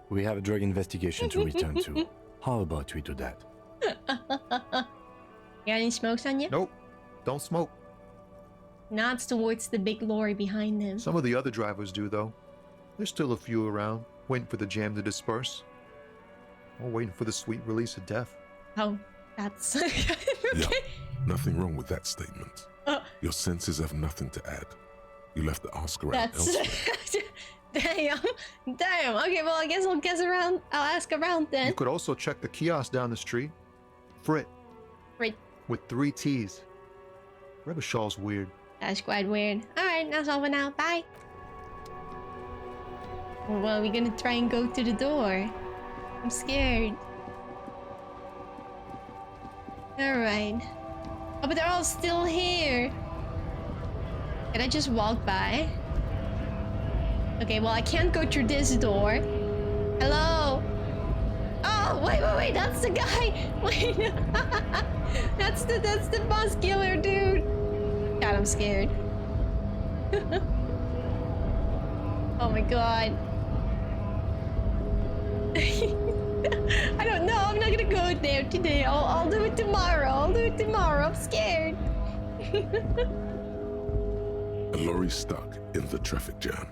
We have a drug investigation to return to. How about we do that?
Got any smokes on you?
Nope. Don't smoke.
Nods towards the big lorry behind him.
Some of the other drivers do, though. There's still a few around, waiting for the jam to disperse. Or waiting for the sweet release of death.
Oh, that's...
Yeah, nothing wrong with that statement. Your senses have nothing to add. You left the ask around
That's...
elsewhere.
Damn. Okay, well, I guess I'll ask around then.
You could also check the kiosk down the street. Frit.
Frit.
With 3 T's. Revachol's weird.
That's quite weird. Alright, that's all for now. Bye. Well, we're gonna try and go to the door. I'm scared. Alright. Oh, but they're all still here. Can I just walk by? Okay, well, I can't go through this door. Hello? Oh, wait, that's the guy. Wait. that's the boss killer, dude. God, I'm scared. Oh my god. I don't know. I'm not gonna go there today. I'll do it tomorrow. I'm scared.
A lorry stuck in the traffic jam.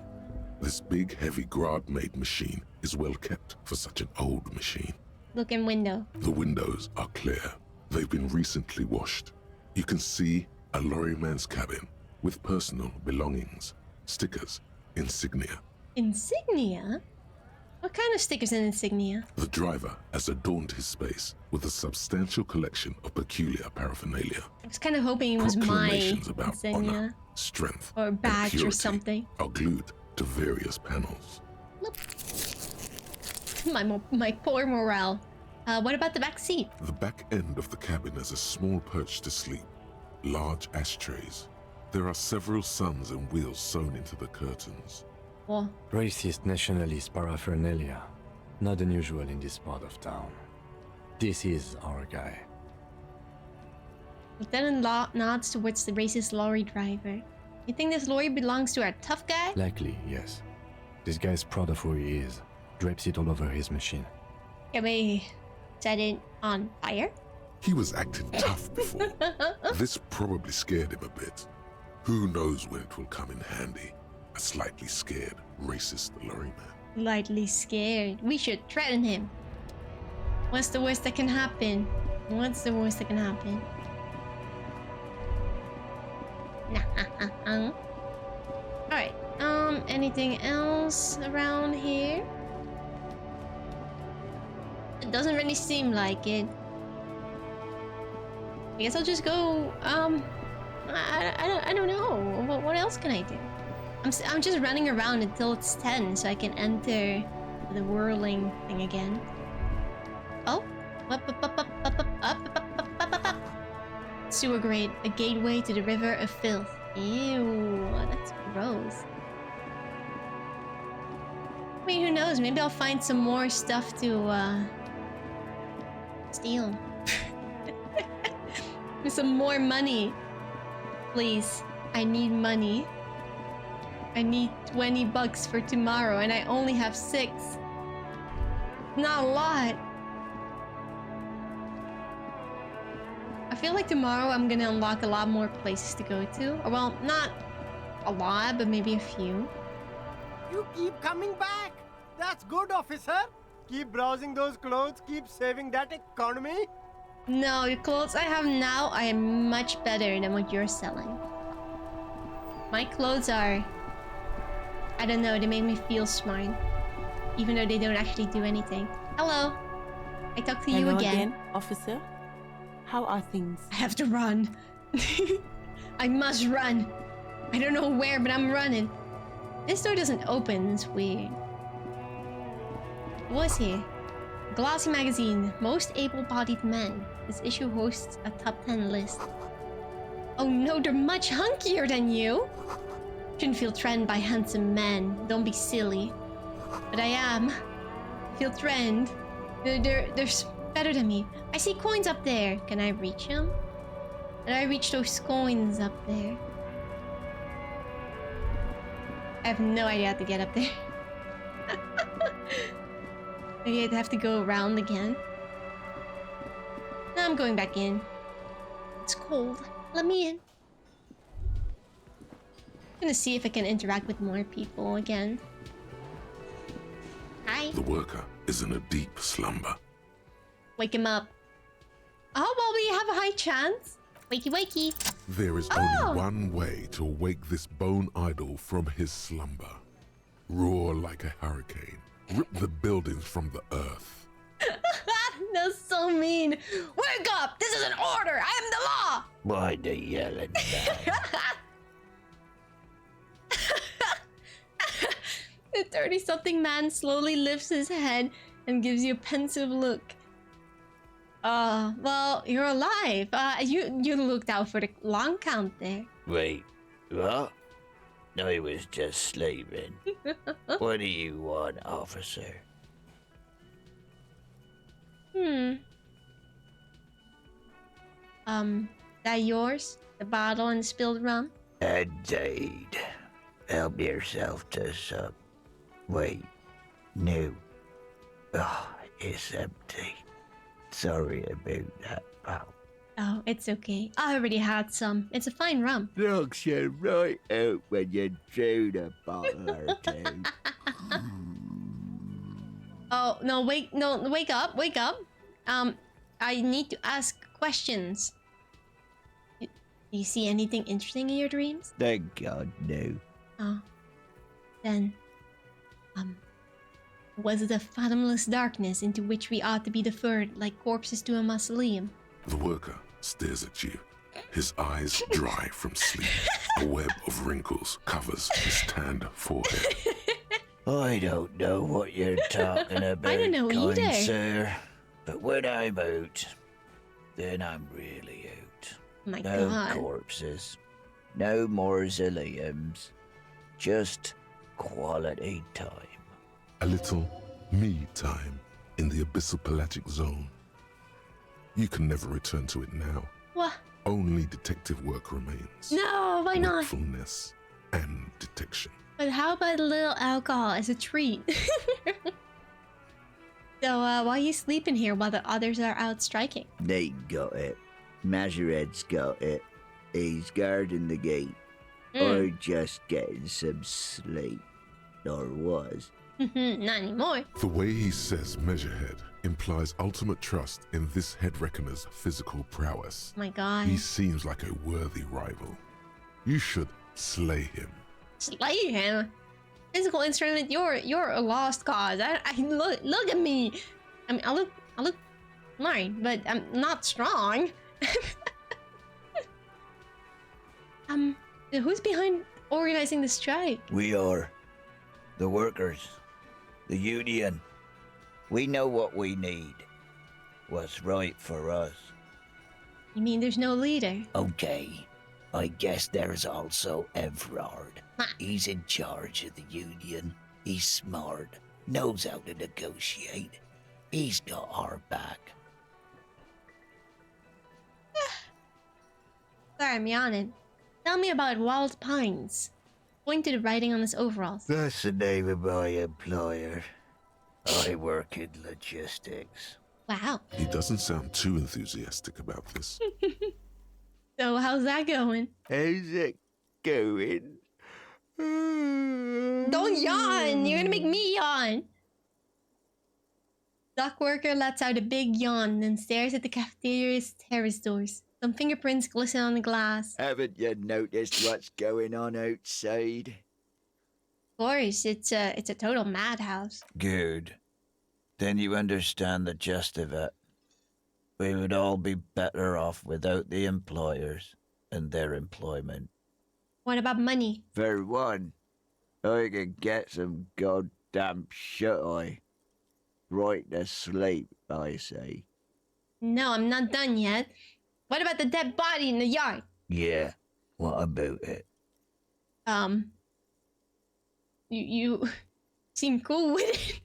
This big, heavy Grad-made machine is well kept for such an old machine.
Look in window.
The windows are clear. They've been recently washed. You can see a lorryman's cabin with personal belongings, stickers, insignia.
Insignia? What kind of stickers and insignia?
The driver has adorned his space with a substantial collection of peculiar paraphernalia.
I was kind of hoping it was my
Proclamations about
insignia.
honor, strength,
Or
and
badge or
purity
something.
are glued to various panels.
My poor morale. What about the back seat?
The back end of the cabin has a small perch to sleep, large ashtrays. There are several suns and wheels sewn into the curtains.
Oh,
Racist nationalist paraphernalia. Not unusual in this part of town. This is our guy.
Lieutenant Law nods towards the racist lorry driver. You think this lorry belongs to our tough guy?
Likely, yes. This guy's proud of who he is. Drapes it all over his machine.
Can we set it on fire?
He was acting tough before. This probably scared him a bit. Who knows when it will come in handy? A slightly scared, racist lorryman.
Lightly scared. We should threaten him. What's the worst that can happen? Alright, anything else around here? It doesn't really seem like it. I guess I'll just go, I don't know. What else can I do? I'm just running around until it's 10 so I can enter the whirling thing again. Oh. Sewer grate, a gateway to the river of filth. Ew, that's gross. I mean, who knows? Maybe I'll find some more stuff to steal. With some more money. Please, I need money. I need 20 bucks for tomorrow and I only have 6. Not a lot. I feel like tomorrow I'm gonna unlock a lot more places to go to. Or, well, not a lot, but maybe a few.
You keep coming back. That's good, officer. Keep browsing those clothes. Keep saving that economy.
No, the clothes I have now are much better than what you're selling. My clothes are... I don't know, they make me feel smart. Even though they don't actually do anything. Hello. I talk to you again.
Officer. How are things?
I have to run. I must run. I don't know where, but I'm running. This door doesn't open, it's weird. What's here? Glossy magazine, most able-bodied men. This issue hosts a top 10 list. Oh no, they're much hunkier than you. Shouldn't feel threatened by handsome men. Don't be silly. But I am. Feel threatened. They're better than me. I see coins up there. Can I reach them? Can I reach those coins up there? I have no idea how to get up there. Maybe I'd have to go around again. No, I'm going back in. It's cold. Let me in. I'm gonna see if I can interact with more people again. Hi.
The worker is in a deep slumber.
Wake him up. Oh, well, we have a high chance. Wakey, wakey.
There is only one way to wake this bone idol from his slumber. Roar like a hurricane. Rip the buildings from the earth.
That's so mean. Wake up! This is an order! I am the law!
Why the yelling now?
The 30-something man slowly lifts his head and gives you a pensive look. Well, you're alive. You looked out for the long count there.
Wait, what? I was just sleeping. What do you want, officer?
That yours? The bottle and spilled rum?
Indeed. Help yourself to some. Wait, no. Oh, it's empty. Sorry about that, pal.
Oh, it's okay. I already had some. It's a fine rum.
Knocks you right out when you throw the bottle or two.
Oh, no, wake up, wake up. I need to ask questions. Do you see anything interesting in your dreams?
Thank God, no.
Oh. Then, was it a fathomless darkness into which we ought to be deferred like corpses to a mausoleum?
The worker stares at you. His eyes dry from sleep. A web of wrinkles covers his tanned forehead.
I don't know what you're talking about,
I don't know
kind
either.
sir. But when I'm out, then I'm really out.
My
No
God.
corpses, no mausoleums, just quality time.
A little me time in the abyssal pelagic zone. You can never return to it now.
What?
Only detective work remains.
No, why not?
Wakefulness and detection.
But how about a little alcohol as a treat? So, why are you sleeping here while the others are out striking?
They got it. Majorette's got it. He's guarding the gate. Or just getting some sleep. Or was.
Not anymore.
The way he says measurehead implies ultimate trust in this head reckoner's physical prowess.
Oh my God.
He seems like a worthy rival. You should slay him.
Slay him. Physical instrument, you're a lost cause. I look at me. I mean, I look fine, but I'm not strong. Who's behind organizing the strike?
We are. The workers. The union. We know what we need. What's right for us.
You mean there's no leader?
Okay. I guess there's also Everard. He's in charge of the union. He's smart. Knows how to negotiate. He's got our back.
Sorry, I'm yawning. Tell me about Wild Pines. Point to the writing on his overalls.
That's the name of my employer. I work in logistics.
Wow.
He doesn't sound too enthusiastic about this.
So how's that going?
How's it going?
Don't yawn! You're gonna make me yawn! Dock worker lets out a big yawn, then stares at the cafeteria's terrace doors. Some fingerprints glisten on the glass.
Haven't you noticed what's going on outside?
Of course, it's a total madhouse.
Good. Then you understand the gist of it. We would all be better off without the employers and their employment.
What about money?
For one, I can get some goddamn shut-eye. Right to sleep, I say.
No, I'm not done yet. What about the dead body in the yard?
Yeah, what about it?
You seem cool with it.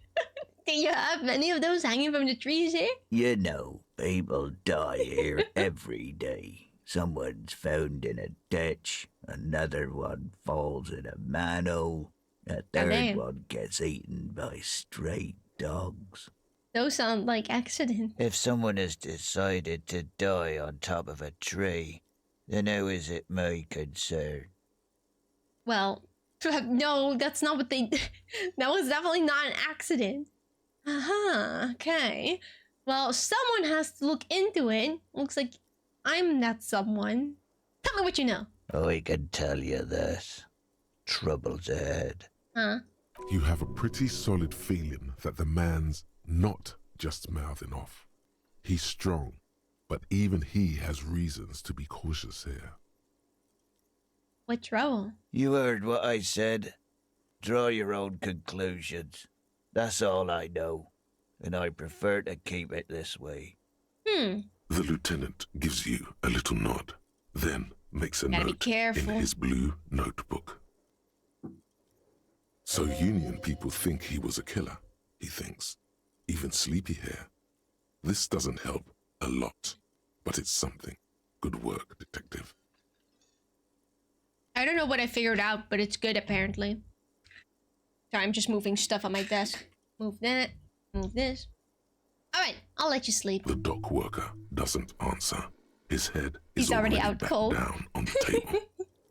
Do you have any of those hanging from the trees here?
You know, people die here every day. Someone's found in a ditch, another one falls in a manhole, a third one gets eaten by stray dogs.
Those sound like accidents.
If someone has decided to die on top of a tree, then how is it my concern?
Well, no, that's not what they did. That was definitely not an accident. Okay. Well, someone has to look into it. Looks like I'm that someone. Tell me what you know.
I can tell you this. Trouble's ahead.
Huh?
You have a pretty solid feeling that the man's not just mouthing off. He's strong, but even he has reasons to be cautious here.
What trouble?
You heard what I said. Draw your own conclusions. That's all I know, and I prefer to keep it this way.
The lieutenant gives you a little nod, then makes a
Gotta be
note
careful.
in his blue notebook. So Union people think he was a killer, he thinks. Even sleepy hair. This doesn't help a lot, but it's something. Good work, detective.
I don't know what I figured out, but it's good apparently. Sorry, I'm just moving stuff on my desk. Move that, move this. Alright, I'll let you sleep.
The dock worker doesn't answer. His head
He's
is
already
already
out
back
cold.
down on the table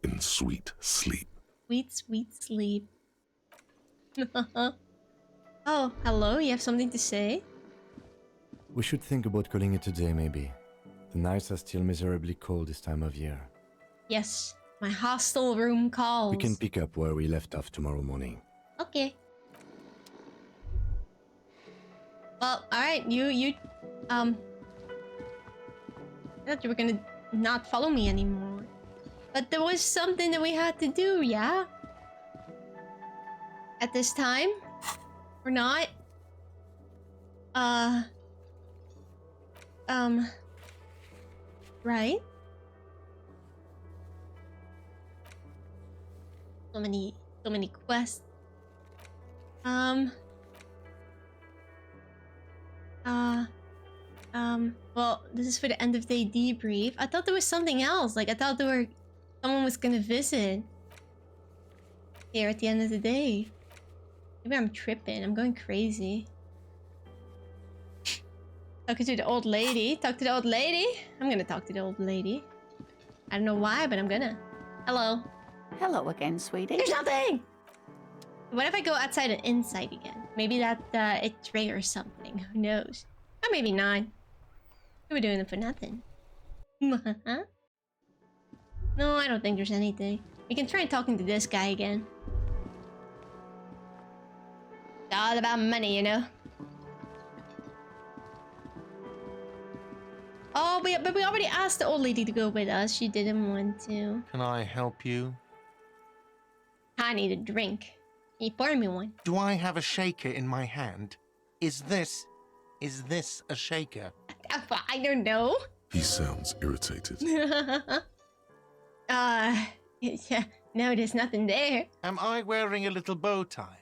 in sweet sleep.
Sweet, sweet sleep. Oh, hello, you have something to say?
We should think about calling it a day, maybe. The nights are still miserably cold this time of year.
Yes, my hostel room calls.
We can pick up where we left off tomorrow morning.
Okay. Well, alright, I thought you were gonna not follow me anymore. But there was something that we had to do, yeah? At this time? Or not? Right? So many quests. Well, this is for the end of day debrief. I thought there was something else. Like, I thought someone was gonna visit here at the end of the day. Maybe I'm tripping. I'm going crazy. Talking to the old lady. Talk to the old lady. I'm gonna talk to the old lady. I don't know why, but I'm gonna. Hello.
Hello again, sweetie.
There's nothing! What if I go outside and inside again? Maybe that it triggers something. Who knows? Or maybe not. We were doing it for nothing. No, I don't think there's anything. We can try talking to this guy again. It's all about money, you know? Oh, but we already asked the old lady to go with us. She didn't want to.
Can I help you?
I need a drink. Can you pour me one?
Do I have a shaker in my hand? Is this a shaker?
I don't know.
He sounds irritated.
Yeah, no, there's nothing there.
Am I wearing a little bow tie?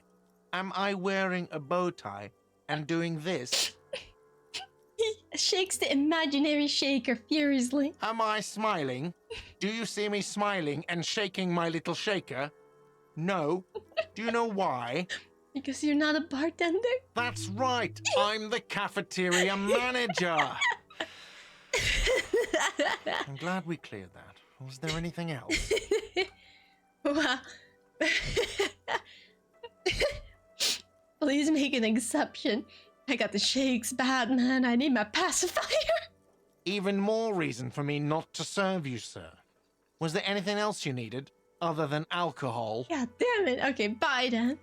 Am I wearing a bow tie and doing this?
He shakes the imaginary shaker furiously.
Am I smiling? Do you see me smiling and shaking my little shaker? No. Do you know why?
Because you're not a bartender?
That's right. I'm the cafeteria manager. I'm glad we cleared that. Was there anything else?
Well, please make an exception. I got the shakes bad, man. I need my pacifier.
Even more reason for me not to serve you, sir. Was there anything else you needed other than alcohol?
God damn it. Okay, bye then.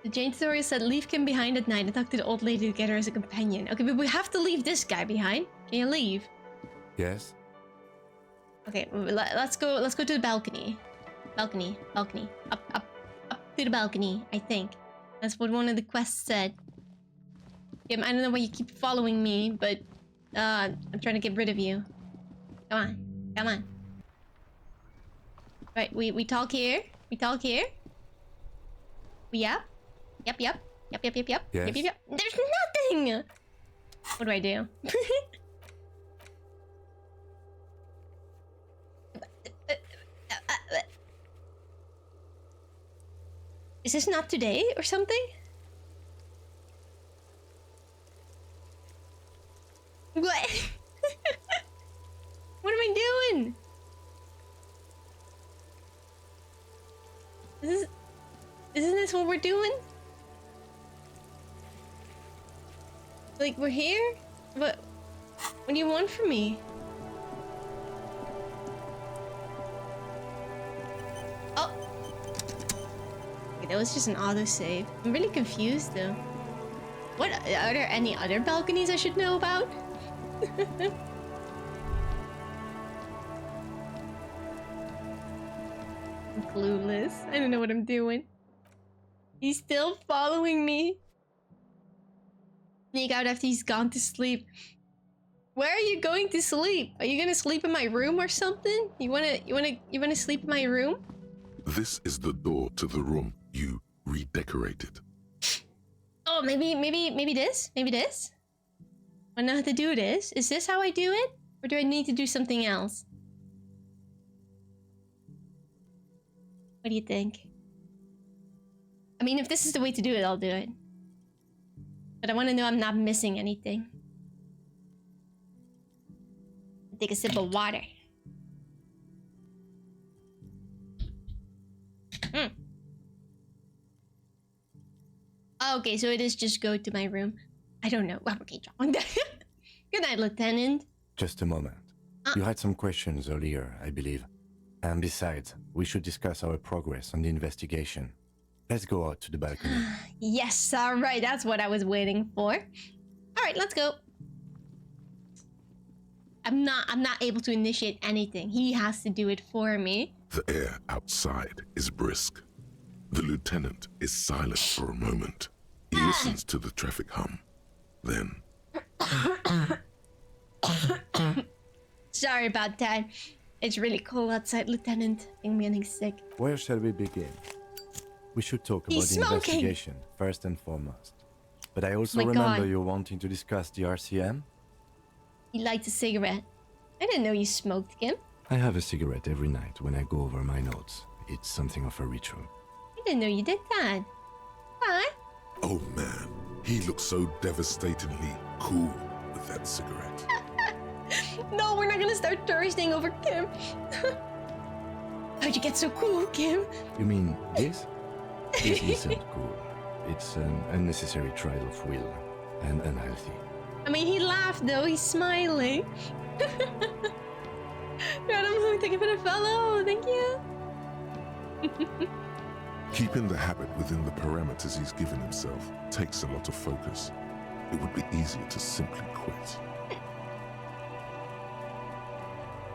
The Jane story said leave Kim behind at night and talk to the old lady to get her as a companion. Okay, but we have to leave this guy behind. Can you leave?
Yes?
Okay, let's go to the balcony. Balcony. Up to the balcony, I think. That's what one of the quests said. Kim, I don't know why you keep following me, but I'm trying to get rid of you. Come on. Right, we talk here. We up? Yep.
Yes.
Yep. There's nothing! What do I do? Is this not today or something? What? What am I doing? Isn't this what we're doing? Like, we're here? What do you want from me? Oh! Okay, that was just an autosave. I'm really confused, though. What? Are there any other balconies I should know about? I'm clueless. I don't know what I'm doing. He's still following me. Sneak out after he's gone to sleep. Where are you going to sleep? Are you gonna sleep in my room or something? You wanna sleep in my room?
This is the door to the room you redecorated.
Oh, maybe this? Maybe this? I know how to do this. Is this how I do it? Or do I need to do something else? What do you think? I mean, if this is the way to do it, I'll do it. But I want to know I'm not missing anything. Take a sip of water. Okay, so it is just go to my room. I don't know. Well, okay, John. Good night, Lieutenant.
Just a moment. You had some questions earlier, I believe. And besides, we should discuss our progress on the investigation. Let's go out to the balcony.
Yes, alright, that's what I was waiting for. Alright, let's go. I'm not able to initiate anything. He has to do it for me.
The air outside is brisk. The lieutenant is silent for a moment. He listens to the traffic hum. Then...
Sorry about that. It's really cold outside, Lieutenant. I'm getting sick.
Where shall we begin? We should talk about
He's
the
smoking.
investigation, first and foremost. But I also
My
remember
God.
you wanting to discuss the RCM.
He lights a cigarette. I didn't know you smoked, Kim.
I have a cigarette every night when I go over my notes. It's something of a ritual.
I didn't know you did that. What?
Oh man, he looks so devastatingly cool with that cigarette.
No, we're not gonna start thirsting over Kim. How'd you get so cool, Kim?
You mean this? This isn't cool. It's an unnecessary trial of will and unhealthy.
I mean, he laughed though. He's smiling. Random, thank you for the follow. Thank you.
Keeping the habit within the parameters he's given himself takes a lot of focus. It would be easier to simply quit.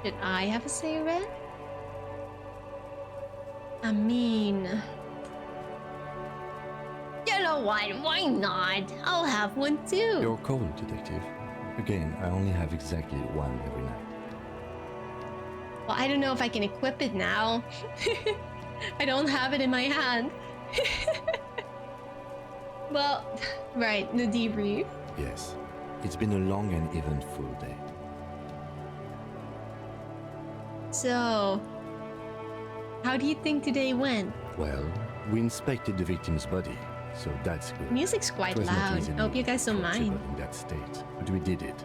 Did I have a say, Red? I mean... You know what? Why not? I'll have one too.
You're cold, detective. Again, I only have exactly one every night.
Well, I don't know if I can equip it now. I don't have it in my hand. Well, right, the debrief.
Yes, it's been a long and eventful day.
So, how do you think today went?
Well, we inspected the victim's body, so that's good.
Music's quite
It was not
loud.
easily
Hope you guys don't mind.
approachable in that state, but we did it.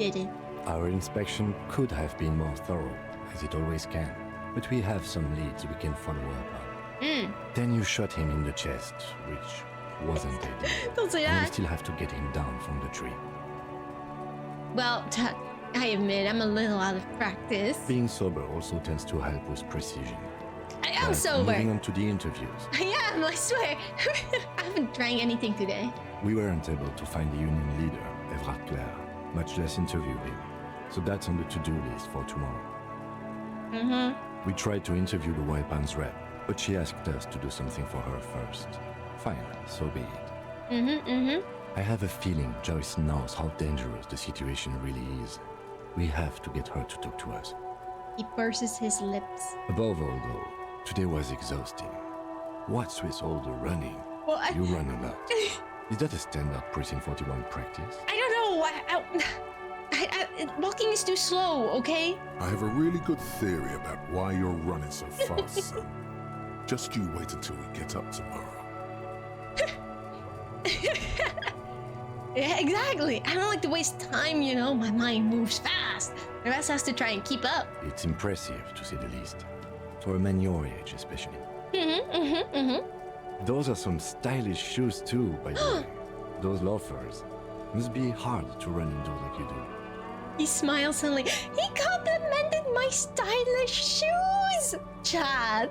You did it.
Our inspection could have been more thorough, as it always can, but we have some leads we can follow up on. Then you shot him in the chest, which wasn't ideal.
Don't say
And we
that.
still have to get him down from the tree.
Well, I admit I'm a little out of practice.
Being sober also tends to help with precision.
I am
But
sober.
Moving on to the interviews.
I am, I swear. I haven't drank anything today.
We weren't able to find the union leader, Everard Clare, much less interview him. So that's on the to-do list for tomorrow. We tried to interview the White Pants rep, but she asked us to do something for her first. Fine, so be it. I have a feeling Joyce knows how dangerous the situation really is. We have to get her to talk to us.
He purses his lips.
Above all, though, today was exhausting. What's with all the running?
Well,
You run a lot. Is that a standard Precinct 41 practice?
I don't know. Walking is too slow, okay?
I have a really good theory about why you're running so fast, son. Just you wait until we get up tomorrow.
Yeah, exactly. I don't like to waste time, you know. My mind moves fast. The rest has to try and keep up.
It's impressive, to say the least. For a man your age, especially. Those are some stylish shoes too, by the way. Those loafers. Must be hard to run in those like you do.
He smiles suddenly. He complimented my stylish shoes! Chat.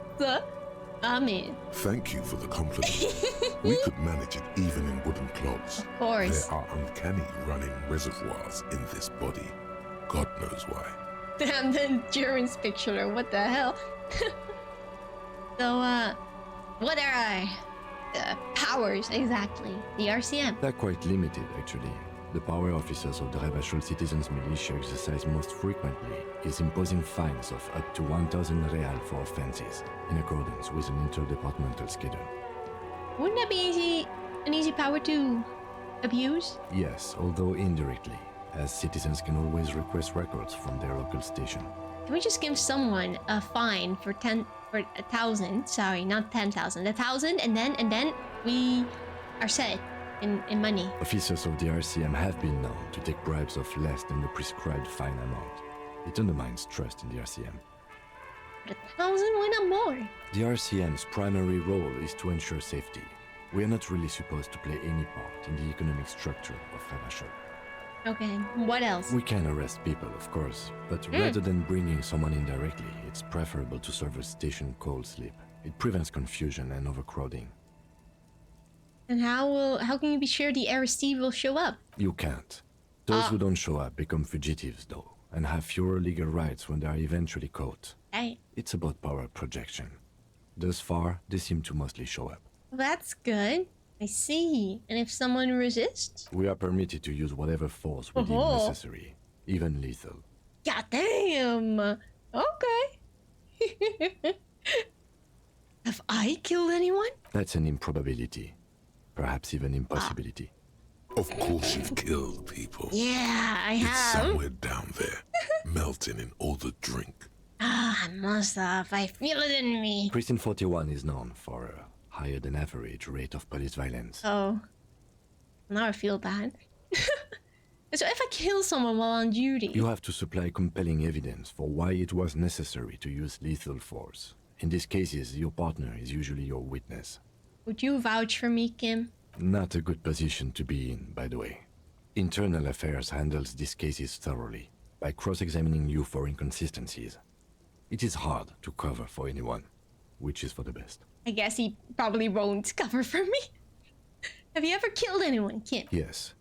I'm in.
Thank you for the compliment. We could manage it even in wooden clogs.
Of course.
There are uncanny running reservoirs in this body. God knows why.
Damn, the endurance picture. What the hell? So, what are our powers exactly? The RCM.
They're quite limited, actually. The power officers of the Rebachol Citizens Militia exercise most frequently is imposing fines of up to 1,000 real for offenses, in accordance with an interdepartmental schedule.
Wouldn't that be an easy power to abuse?
Yes, although indirectly, as citizens can always request records from their local station.
Can we just give someone a fine for 1,000? Sorry, not 10,000. 1,000, and then we are set in money.
Officers of the RCM have been known to take bribes of less than the prescribed fine amount. It undermines trust in the RCM.
1,000, why not more?
The RCM's primary role is to ensure safety. We are not really supposed to play any part in the economic structure of Rebachol.
Okay, what else?
We can arrest people, of course, but rather than bringing someone in directly, it's preferable to serve a station cold sleep. It prevents confusion and overcrowding.
And how can you be sure the arrestee will show up?
You can't. Those who don't show up become fugitives, though, and have fewer legal rights when they are eventually caught.
Hey,
It's about power projection. Thus far, they seem to mostly show up.
that's good. I see. And if someone resists?
We are permitted to use whatever force we deem necessary, even lethal.
God damn. Okay. Have I killed anyone?
That's an improbability. Perhaps even impossibility.
Of course you've killed people.
Yeah, I
It's
have.
somewhere down there, melting in all the drink.
I must have. I feel it in me.
Precinct 41 is known for a higher than average rate of police violence.
Oh. Now I feel bad. So if I kill someone while on duty...
You have to supply compelling evidence for why it was necessary to use lethal force. In these cases, your partner is usually your witness.
Would you vouch for me, Kim?
Not a good position to be in, by the way. Internal Affairs handles these cases thoroughly. by cross-examining you for inconsistencies. It is hard to cover for anyone, which is for the best.
I guess he probably won't cover for me. Have you ever killed anyone, Kim?
Yes.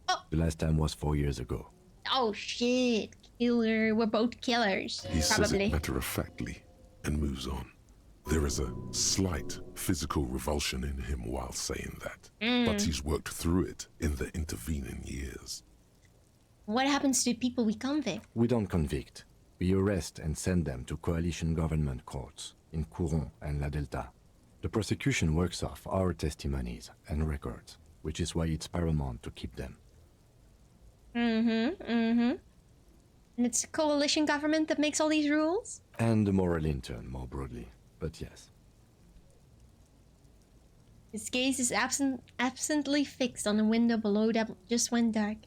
Oh.
The last time was 4 years ago.
Oh shit, killer. We're both killers.
He says
probably.
it matter-of-factly and moves on. There is a slight physical revulsion in him while saying that, but he's worked through it in the intervening years.
What happens to people we convict?
We don't convict. We arrest and send them to coalition government courts in Couron and La Delta. The prosecution works off our testimonies and records, which is why it's paramount to keep them.
And it's a coalition government that makes all these rules?
And the moral intern, more broadly, but yes.
His gaze is absently fixed on the window below that just went dark.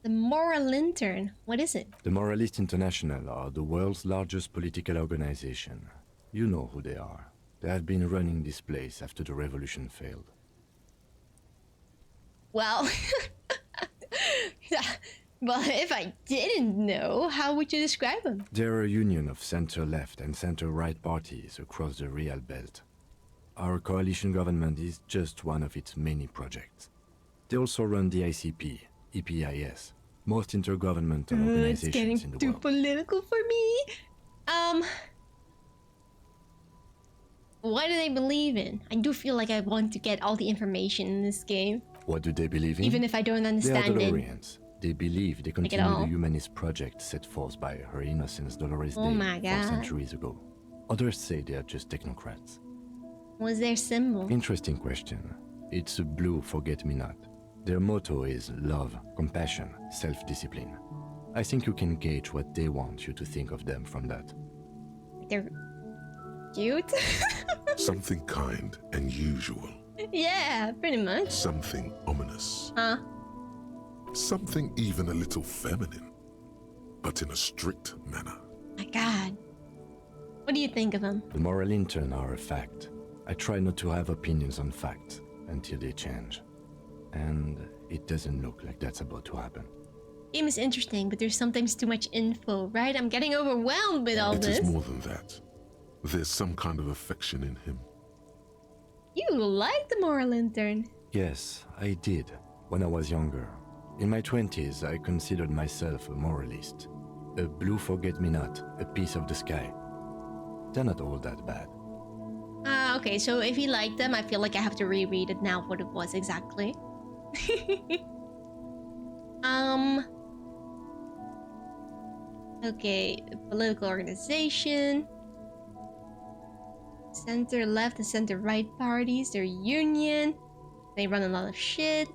The Moral Intern, what is it?
The Moralists International are the world's largest political organization. You know who they are. They have been running this place after the revolution failed.
Well, well, if I didn't know, how would you describe them?
They're a union of center-left and center-right parties across the Real Belt. Our coalition government is just one of its many projects. They also run the ICP, EPIS, most intergovernmental organizations
it's getting
in the
too
world.
political for me. What do they believe in? I do feel like I want to get all the information in this game.
What do they believe in?
Even if I don't
They are
understand it.
Dolorians. They believe they continue the humanist project set forth by Her Innocence Dolores
Oh
Day
my
4
God.
centuries ago. Others say they are just technocrats.
What's their symbol?
Interesting question. It's a blue forget-me-not. Their motto is love, compassion, self-discipline. I think you can gauge what they want you to think of them from that.
They're cute?
Something kind and usual.
Yeah, pretty much.
Something ominous.
Huh?
Something even a little feminine, but in a strict manner.
My God. What do you think of them?
The moral intern are a fact. I try not to have opinions on facts until they change. And it doesn't look like that's about to happen.
Game is interesting, but there's sometimes too much info, right? I'm getting overwhelmed with all
It
this.
is more than that. There's some kind of affection in him.
You like the Moral Intern?
Yes, I did, when I was younger. In my 20s, I considered myself a moralist. A blue forget-me-not, a piece of the sky. They're not all that bad.
Okay, so if you like them, I feel like I have to reread it now what it was exactly. Okay, political organization. Center left and center right parties, their union. They run a lot of shit.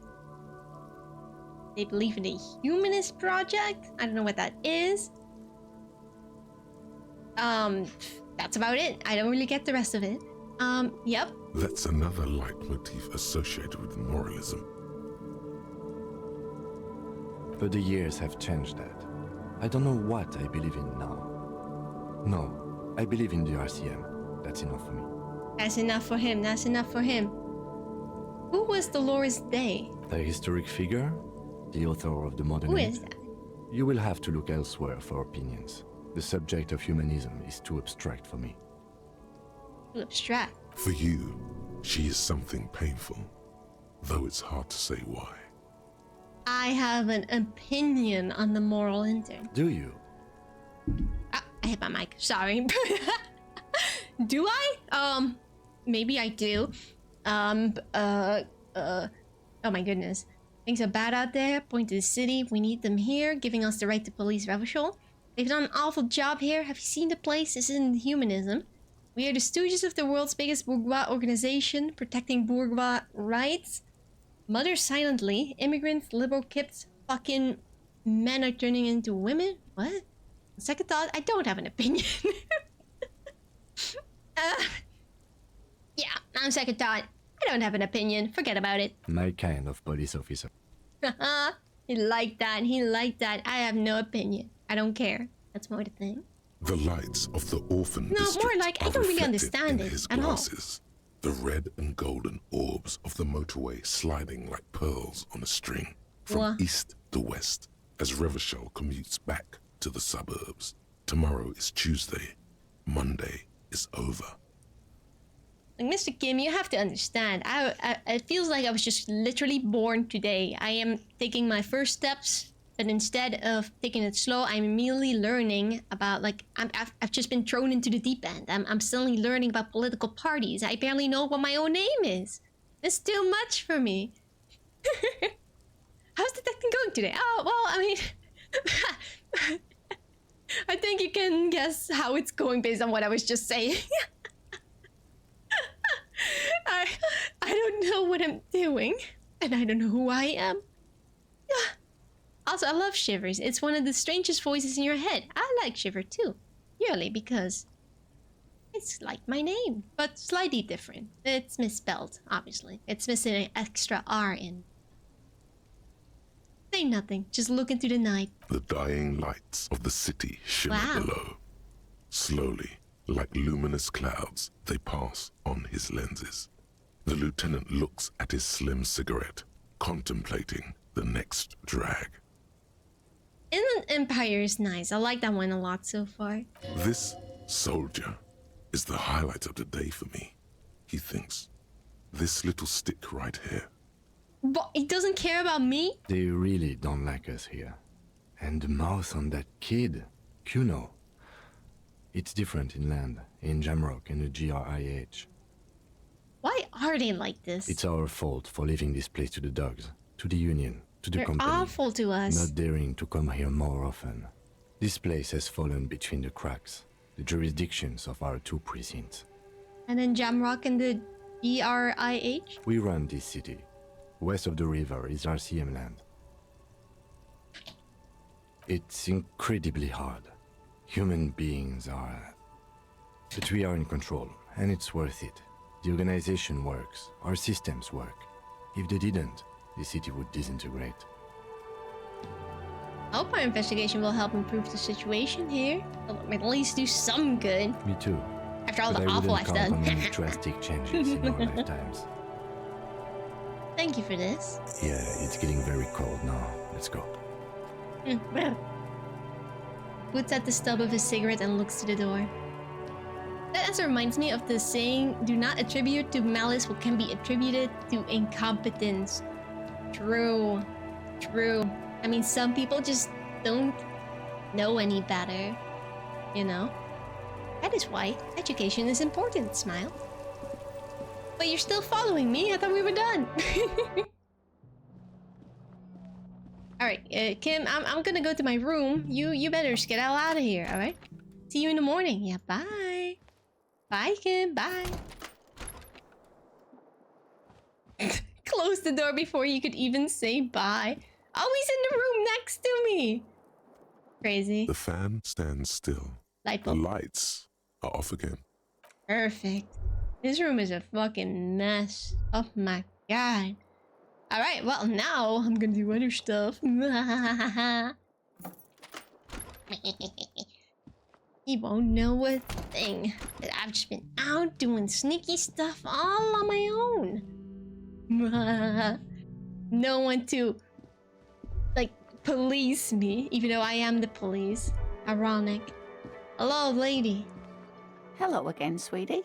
They believe in the humanist project. I don't know what that is. That's about it. I don't really get the rest of it. Yep.
That's another leitmotif associated with moralism.
But the years have changed that. I don't know what I believe in now. No, I believe in the RCM. That's enough for me.
That's enough for him. That's enough for him. Who was Dolores Day?
The historic figure? The author of the modern
Who
age?
is that?
You will have to look elsewhere for opinions. The subject of humanism is too abstract for me.
Too abstract.
For you, she is something painful, though it's hard to say why.
I have an opinion on the Moral Intern.
Do you?
Ah, I hit my mic. Sorry. Do I? Maybe I do. Oh my goodness. Things are bad out there. Point to the city. We need them here, giving us the right to police Revachol. They've done an awful job here. Have you seen the place? This isn't humanism. We are the stooges of the world's biggest bourgeois organization, protecting bourgeois rights. Mother silently. Immigrants, liberal kids, fucking men are turning into women? What? Second thought, I don't have an opinion. Yeah, on second thought, I don't have an opinion. Forget about it.
My kind of police officer.
He liked that. He liked that. I have no opinion. I don't care. That's more the thing.
The lights of the orphan
No,
district
more like I
are
don't really
reflected
understand
in
it
his
at all.
glasses. The red and golden orbs of the motorway sliding like pearls on a string. from
What?
east to west as Revachol commutes back to the suburbs. Tomorrow is Tuesday. Monday is over.
Like, Mr. Kim, you have to understand. It feels like I was just literally born today. I am taking my first steps, but instead of taking it slow, I'm immediately learning about, like, I've just been thrown into the deep end. I'm suddenly learning about political parties. I barely know what my own name is. It's too much for me. How's detecting going today? Oh, well, I mean... I think you can guess how it's going based on what I was just saying. I don't know what I'm doing, and I don't know who I am. Also, I love Shivers. It's one of the strangest voices in your head. I like Shiver too, purely because it's like my name, but slightly different. It's misspelled, obviously. It's missing an extra R in. Say nothing, just look into the night.
The dying lights of the city shimmer below. Slowly, like luminous clouds, they pass on his lenses. The lieutenant looks at his slim cigarette, contemplating the next drag.
Inland Empire is nice. I like that one a lot so far.
This soldier is the highlight of the day for me, he thinks. This little stick right here.
But he doesn't care about me?
They really don't like us here. And the mouth on that kid, Kuno. It's different inland, in Jamrock and the GRIH.
Why are they like this?
It's our fault for leaving this place to the dogs, to the union, to the
They're
company.
awful to us.
Not daring to come here more often. This place has fallen between the cracks, the jurisdictions of our two precincts.
And then Jamrock and the GRIH?
We run this city. West of the river is RCM land. It's incredibly hard. Human beings are... But we are in control, and it's worth it. The organization works, our systems work. If they didn't, the city would disintegrate.
I hope our investigation will help improve the situation here. Or at least do some good.
Me too.
After all
But
the
I
awful I've
wouldn't count
done.
on any drastic changes in our lifetimes.
Thank you for this.
Yeah, it's getting very cold now. Let's go.
Puts out the stub of his cigarette and looks to the door. That answer reminds me of the saying, do not attribute to malice what can be attributed to incompetence. True. True. I mean, some people just don't know any better. You know? That is why education is important, Smile. But you're still following me? I thought we were done. Alright, Kim, I'm gonna go to my room. You better skedaddle out of here, alright? See you in the morning. Yeah, bye. Bye, Kim. Bye. Close the door before you could even say bye. Oh, he's in the room next to me. Crazy.
The fan stands still.
Light
The
bulb.
lights are off again.
Perfect. This room is a fucking mess. Oh my god. Alright, well now I'm gonna do other stuff. He won't know a thing. That I've just been out doing sneaky stuff all on my own. No one to, like, police me, even though I am the police. Ironic. Hello, lady.
Hello again, sweetie.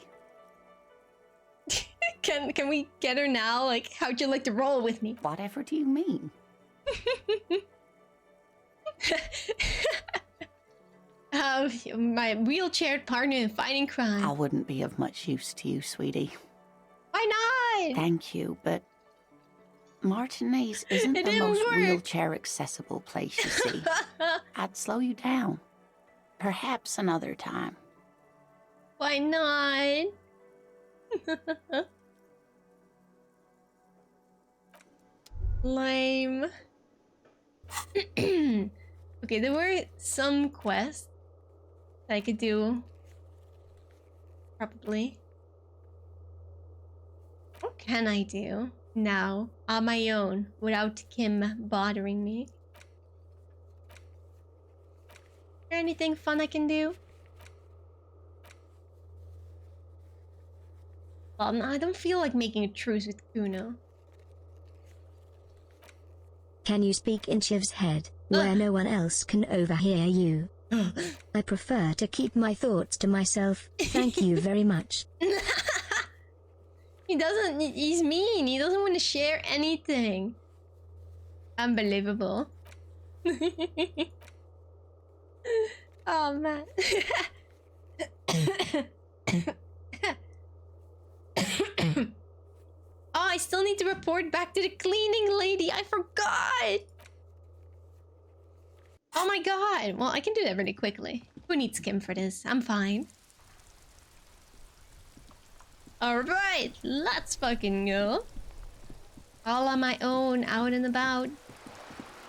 Can we get her now? Like, how'd you like to roll with me?
Whatever do you mean?
My wheelchair partner in fighting crime.
I wouldn't be of much use to you, sweetie.
Why not?
Thank you, but Martinez isn't
It
the
didn't
most
work.
wheelchair accessible place, you see. I'd slow you down. Perhaps another time.
Why not? Lame. Okay, there were some quests that I could do. Probably. What can I do now on my own without Kim bothering me? Is there anything fun I can do? Well, no, I don't feel like making a truce with Kuno.
Can you speak in Shiv's head, where no one else can overhear you? I prefer to keep my thoughts to myself. Thank you very much.
He doesn't. He's mean. He doesn't want to share anything. Unbelievable. Oh man. Oh, I still need to report back to the cleaning lady. I forgot. Oh my god. Well, I can do that really quickly. Who needs Kim for this? I'm fine. Alright, let's fucking go. All on my own, out and about.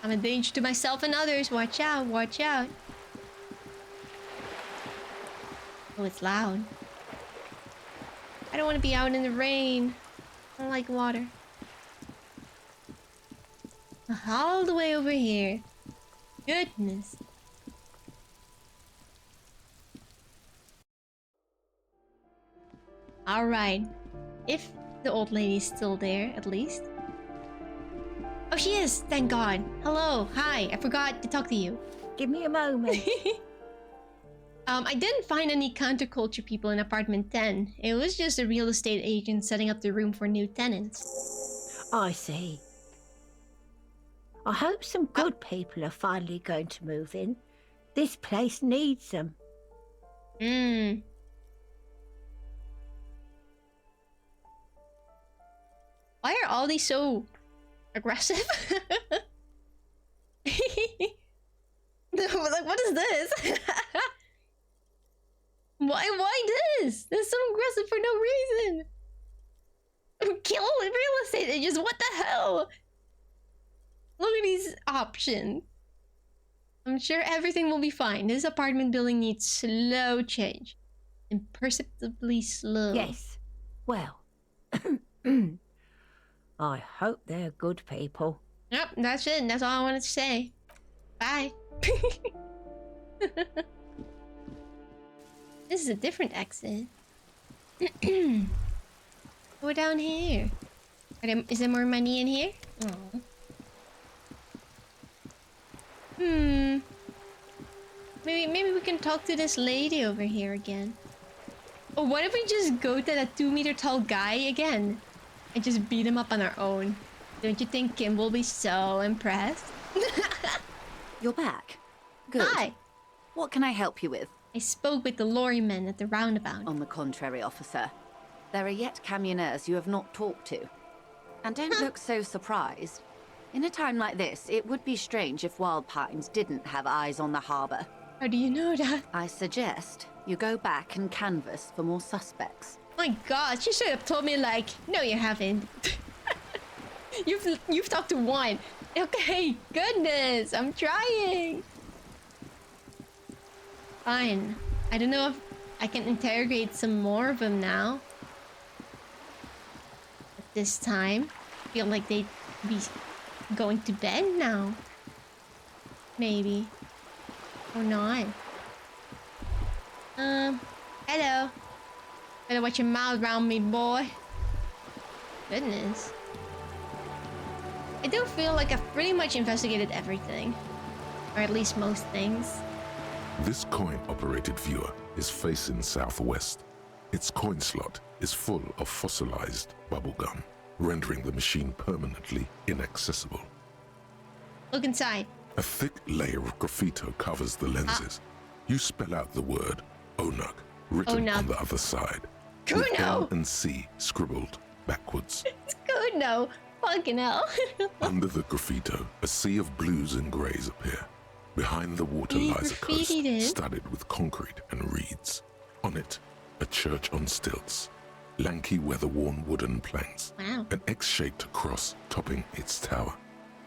I'm a danger to myself and others. Watch out, watch out. Oh, it's loud. I don't want to be out in the rain. I don't like water. All the way over here. Goodness. Alright. If the old lady's still there, at least. Oh, she is! Thank God. Hello. Hi. I forgot to talk to you.
Give me a moment.
I didn't find any counterculture people in apartment 10. It was just a real estate agent setting up the room for new tenants.
I see. I hope some good people are finally going to move in. This place needs them.
Why are all these so aggressive? Like, what is this? Why this? They're so aggressive for no reason. Kill real estate agents, what the hell? Look at these options. I'm sure everything will be fine. This apartment building needs slow change. Imperceptibly slow.
Yes. Well. I hope they're good people.
Yep, that's it. That's all I wanted to say. Bye. This is a different exit. Go down here. Is there more money in here? Oh. Maybe we can talk to this lady over here again. Or what if we just go to that 2-meter tall guy again? And just beat him up on our own. Don't you think Kim will be so impressed?
You're back. Good.
Hi.
What can I help you with?
I spoke with the lorryman at the roundabout.
On the contrary, officer. There are yet camionneurs you have not talked to. And don't look so surprised. In a time like this, it would be strange if Wild Pines didn't have eyes on the harbour.
How do you know that?
I suggest you go back and canvass for more suspects.
My god, she should have told me like, no you haven't. You've talked to one. Okay, goodness, I'm trying. Fine. I don't know if I can interrogate some more of them now. At this time, I feel like they'd be going to bed now. Maybe. Or not. Hello. Better watch your mouth around me, boy. Goodness. I do feel like I've pretty much investigated everything. Or at least most things.
This coin-operated viewer is facing southwest. Its coin slot is full of fossilized bubblegum, rendering the machine permanently inaccessible.
Look inside.
A thick layer of graffito covers the lenses. You spell out the word Onug, written on the other side. With L and C scribbled backwards.
It's Kuno. Fucking hell.
Under the graffito, a sea of blues and greys appear. Behind the water lies a coast studded with concrete and reeds. On it, a church on stilts. Lanky, weather-worn wooden planks.
Wow.
An X-shaped cross topping its tower.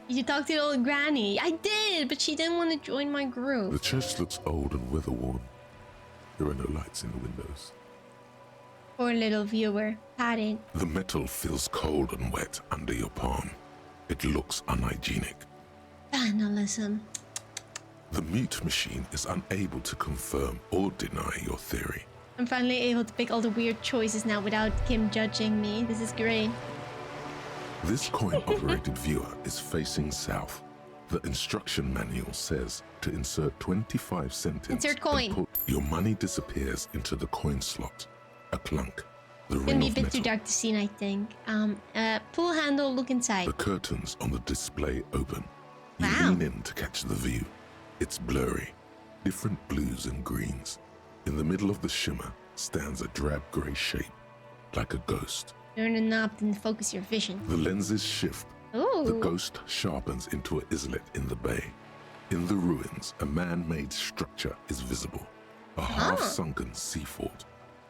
Did you talk to the old granny? I did, but she didn't want to join my group.
The church looks old and weather-worn. There are no lights in the windows.
Poor little viewer. Patted.
The metal feels cold and wet under your palm. It looks unhygienic.
Vandalism.
The mute machine is unable to confirm or deny your theory.
I'm finally able to pick all the weird choices now without Kim judging me. This is great.
This coin-operated viewer is facing south. The instruction manual says to insert 25 cents.
Insert coin.
Your money disappears into the coin slot. A clunk. The
It's
ring
gonna be a
of
bit
metal.
too dark to see, I think. Pull handle, look inside.
The curtains on the display open. You
Wow.
lean in to catch the view. It's blurry. Different blues and greens. In the middle of the shimmer stands a drab grey shape, like a ghost.
Turn the knob and focus your vision.
The lenses shift.
Ooh.
The ghost sharpens into an islet in the bay. In the ruins, a man-made structure is visible. A half-sunken sea fort.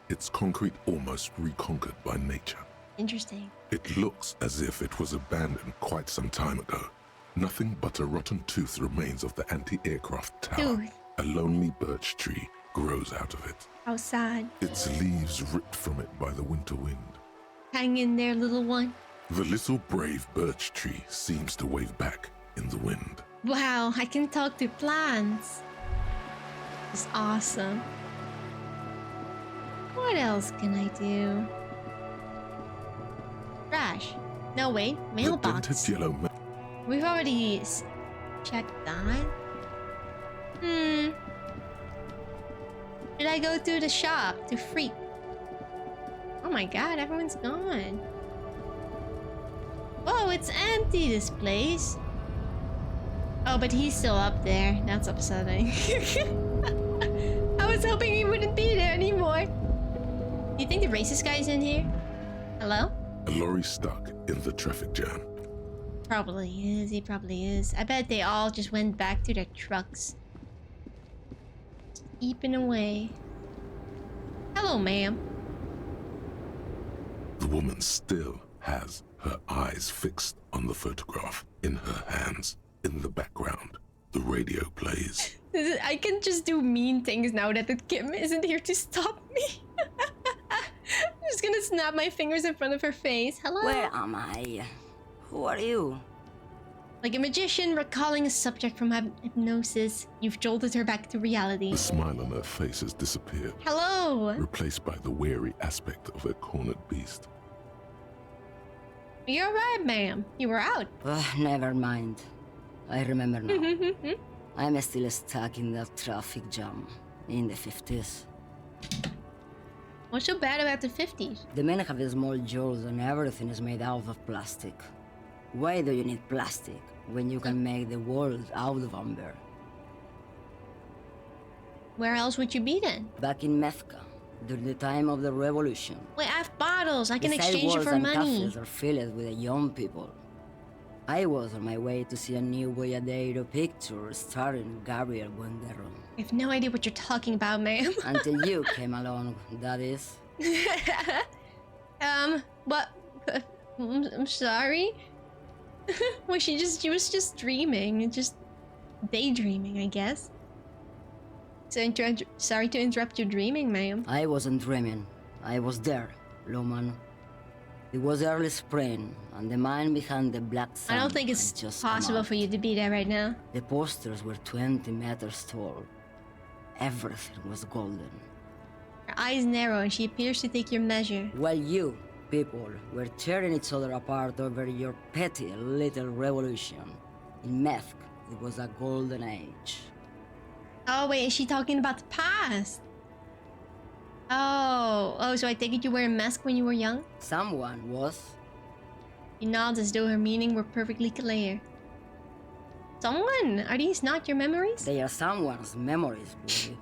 Its concrete almost reconquered by nature.
Interesting.
It looks as if it was abandoned quite some time ago. Nothing but a rotten tooth remains of the anti-aircraft tower.
Tooth.
A lonely birch tree grows out of it.
How sad.
Its leaves ripped from it by the winter wind.
Hang in there, little one.
The little brave birch tree seems to wave back in the wind.
Wow, I can talk to plants. It's awesome. What else can I do? Trash. No, wait.
The
Mailbox.
dented yellow
We've already checked that. Should I go to the shop to freak? Oh my god, everyone's gone. Oh, it's empty, this place. Oh, but he's still up there. That's upsetting. I was hoping he wouldn't be there anymore. Do you think the racist guy's in here? Hello?
A lorry stuck in the traffic jam.
Probably is. He probably is. I bet they all just went back to their trucks. Eeping away. Hello, ma'am.
The woman still has her eyes fixed on the photograph in her hands. In the background, the radio plays.
I can just do mean things now that the Kim isn't here to stop me. I'm just gonna snap my fingers in front of her face. Hello?
Where am I? Who are you?
Like a magician recalling a subject from hypnosis, you've jolted her back to reality.
The smile on her face has disappeared,
Hello?
replaced by the wary aspect of a cornered beast.
You're right, ma'am. You were out.
Never mind. I remember now. I'm still stuck in that traffic jam in the 50s.
What's so bad about the 50s?
The men have small jaws and everything is made out of plastic. Why do you need plastic when you can make the world out of amber?
Where else would you be then?
Back in Methka, during the time of the revolution.
Wait, I have bottles. I can
The
exchange it
sidewalks
for
and
money.
cafes are filled with young people. I was on my way to see a new Boyadero picture starring Gabriel Buenguerro.
I have no idea what you're talking about, ma'am.
Until you came along, that is.
What? I'm sorry. Well, she was just dreaming, just daydreaming, I guess. So sorry to interrupt your dreaming, ma'am.
I wasn't dreaming. I was there, Loman. It was early spring, and the man behind the black sun
I don't think it's
had just
possible
come
for you to be there right now.
out. The posters were 20 meters tall. Everything was golden.
Her eyes narrow and she appears to take your measure.
While you, people, were tearing each other apart over your petty little revolution. In Methk, it was a golden age.
Oh wait, is she talking about the past? Oh, so I take it you were a mask when you were young?
Someone was.
He nods as though her meaning were perfectly clear. Someone? Are these not your memories?
They are someone's memories, boy.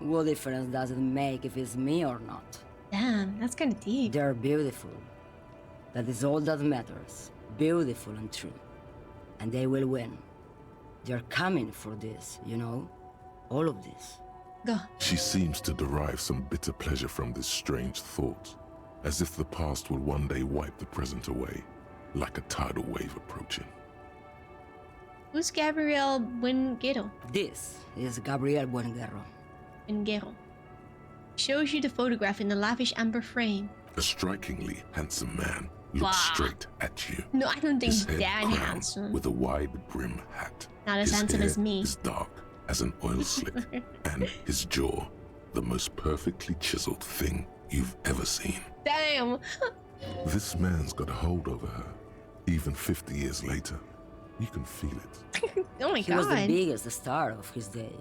What difference does it make if it's me or not?
Damn, that's kind of deep.
They're beautiful. That is all that matters. Beautiful and true. And they will win. They're coming for this, you know? All of this.
Go.
She seems to derive some bitter pleasure from this strange thought, as if the past will one day wipe the present away, like a tidal wave approaching.
Who's Gabriel Buenguerro?
This is Gabriel Buenguerro.
Buenguerro. Shows you the photograph in the lavish amber frame.
A strikingly handsome man looks straight at you.
No, I don't think
His
he's
head
that
crowned
handsome.
with a wide brim hat.
Not as
His
handsome
hair
as me.
is dark as an oil slick, and his jaw, the most perfectly chiseled thing you've ever seen.
Damn!
This man's got a hold over her. Even 50 years later, you can feel it.
Oh my
He
god.
was the biggest star of his day.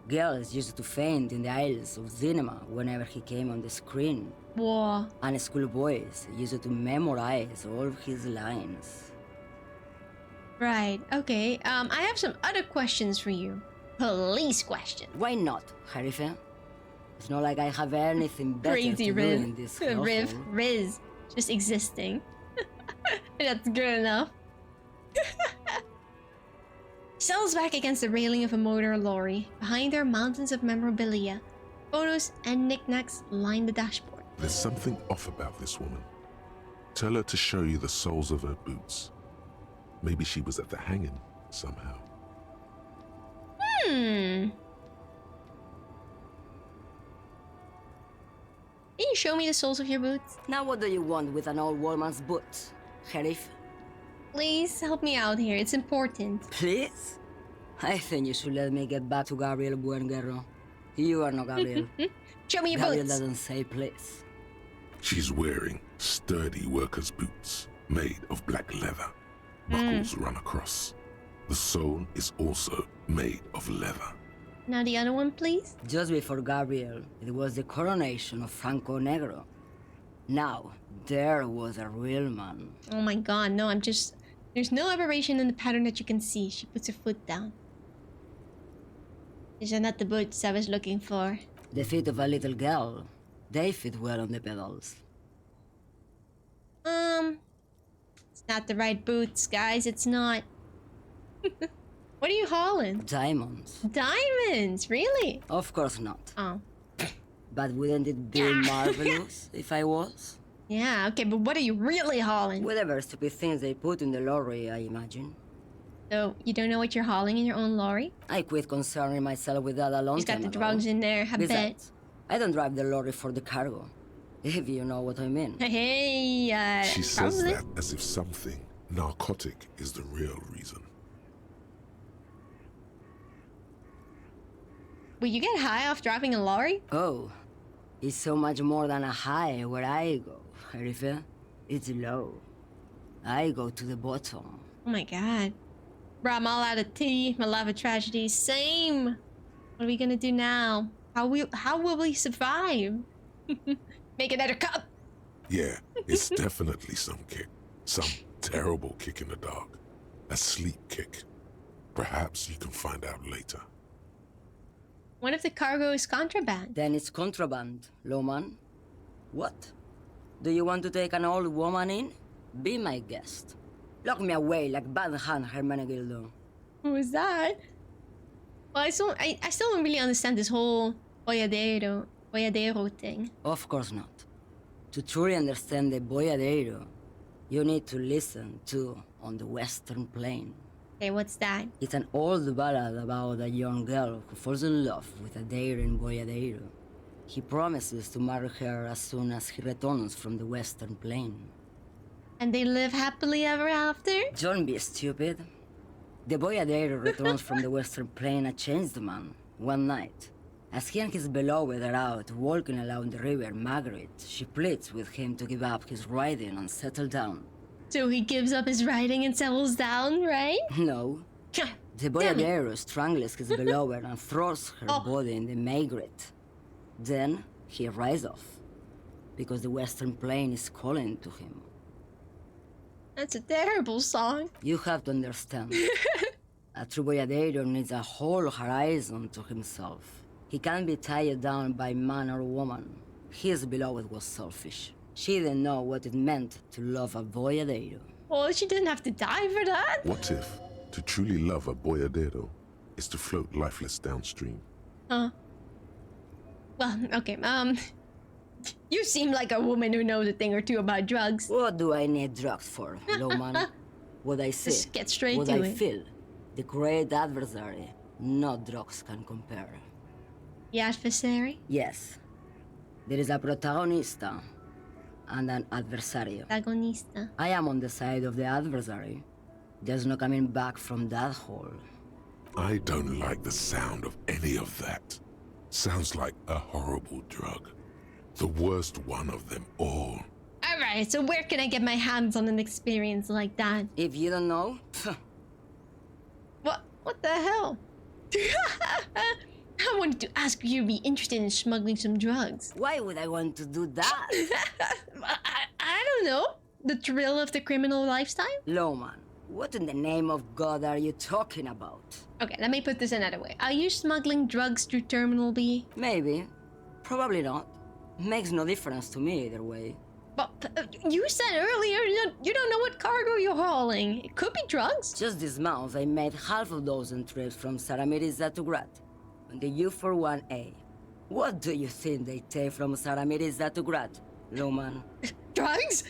Girls used to faint in the aisles of cinema whenever he came on the screen.
Whoa.
And schoolboys used to memorize all of his lines.
Right. Okay. I have some other questions for you. Police questions.
Why not, Harife? It's not like I have anything better
Crazy
to do
Riz.
in this
Riz. Just existing. That's good enough. Settles back against the railing of a motor lorry. Behind there, mountains of memorabilia. Photos and knickknacks line the dashboard.
There's something off about this woman. Tell her to show you the soles of her boots. Maybe she was at the hanging somehow.
Can you show me the soles of your boots?
Now what do you want with an old woman's boots, Sheriff?
Please help me out here. It's important.
Please? I think you should let me get back to Gabriel Buenguerro. You are not Gabriel.
Show me your
Gabriel
boots.
doesn't say please.
She's wearing sturdy worker's boots made of black leather. Buckles run across. The sole is also made of leather.
Now the other one, please.
Just before Gabriel, it was the coronation of Franco Negro. Now, there was a real man.
Oh my god, no, there's no aberration in the pattern that you can see. She puts her foot down. These are not the boots I was looking for.
The feet of a little girl. They fit well on the pedals.
It's not the right boots, guys. It's not. What are you hauling?
Diamonds.
Diamonds? Really?
Of course not.
Oh.
But wouldn't it be marvelous if I was?
Yeah, okay, but what are you really hauling?
Whatever stupid things they put in the lorry, I imagine.
So, you don't know what you're hauling in your own lorry?
I quit concerning myself with that a long
He's got
time
the
ago.
drugs in there, I bet.
Besides, I don't drive the lorry for the cargo, if you know what I mean.
Hey,
She says
probably.
that as if something narcotic is the real reason.
Will you get high off driving a lorry?
Oh, it's so much more than a high where I go, Harife. It's low. I go to the bottom.
Oh my god. Bro, I'm all out of tea. My life of tragedy. Same. What are we gonna do now? How will we survive? Make another cup.
Yeah, it's definitely some kick. Some terrible kick in the dark. A sleep kick. Perhaps you can find out later.
What if the cargo is contraband?
Then it's contraband, Lowman. What? Do you want to take an old woman in? Be my guest. Lock me away like Bad Hand Hermenegildo.
Who is that? Well, I still don't really understand this whole boyadero thing.
Of course not. To truly understand the boyadero, you need to listen to On the Western Plain.
Okay, what's that?
It's an old ballad about a young girl who falls in love with a daring boyadero. He promises to marry her as soon as he returns from the Western Plain.
And they live happily ever after?
Don't be stupid. The boyadero returns from the Western Plain a changed man, one night. As he and his beloved are out walking along the river Margaret, she pleads with him to give up his riding and settle down.
So he gives up his riding and settles down, right?
No. The boyadero strangles his beloved and throws her body in the Margaret. Then he rides off, because the Western Plain is calling to him.
That's a terrible song.
You have to understand. A true boyadero needs a whole horizon to himself. He can't be tied down by man or woman. His beloved was selfish. She didn't know what it meant to love a boyadero.
Well, she didn't have to die for that.
What if to truly love a boyadero is to float lifeless downstream?
Huh. Well, okay, you seem like a woman who knows a thing or two about drugs.
What do I need drugs for, Lowman? What I see,
Just get straight
what
to
I
it.
feel, the great adversary, no drugs can compare.
The adversary?
Yes. There is a protagonista and an adversario.
Protagonista.
I am on the side of the adversary. There's no coming back from that hole.
I don't like the sound of any of that. Sounds like a horrible drug. The worst one of them all.
I've Alright, so where can I get my hands on an experience like that?
If you don't know,
What the hell? I wanted to ask you to be interested in smuggling some drugs.
why would I want to do that?
I don't know. The thrill of the criminal lifestyle?
Lowman, what in the name of God are you talking about?
Okay, let me put this another way. Are you smuggling drugs through Terminal B?
Maybe. Probably not. Makes no difference to me either way.
But you said earlier you don't know what cargo you're hauling. It could be drugs.
Just this month, I made half a dozen trips from Saramiriza to Grat on the U41A. What do you think they take from Saramiriza to Grat, Lowman?
Drugs?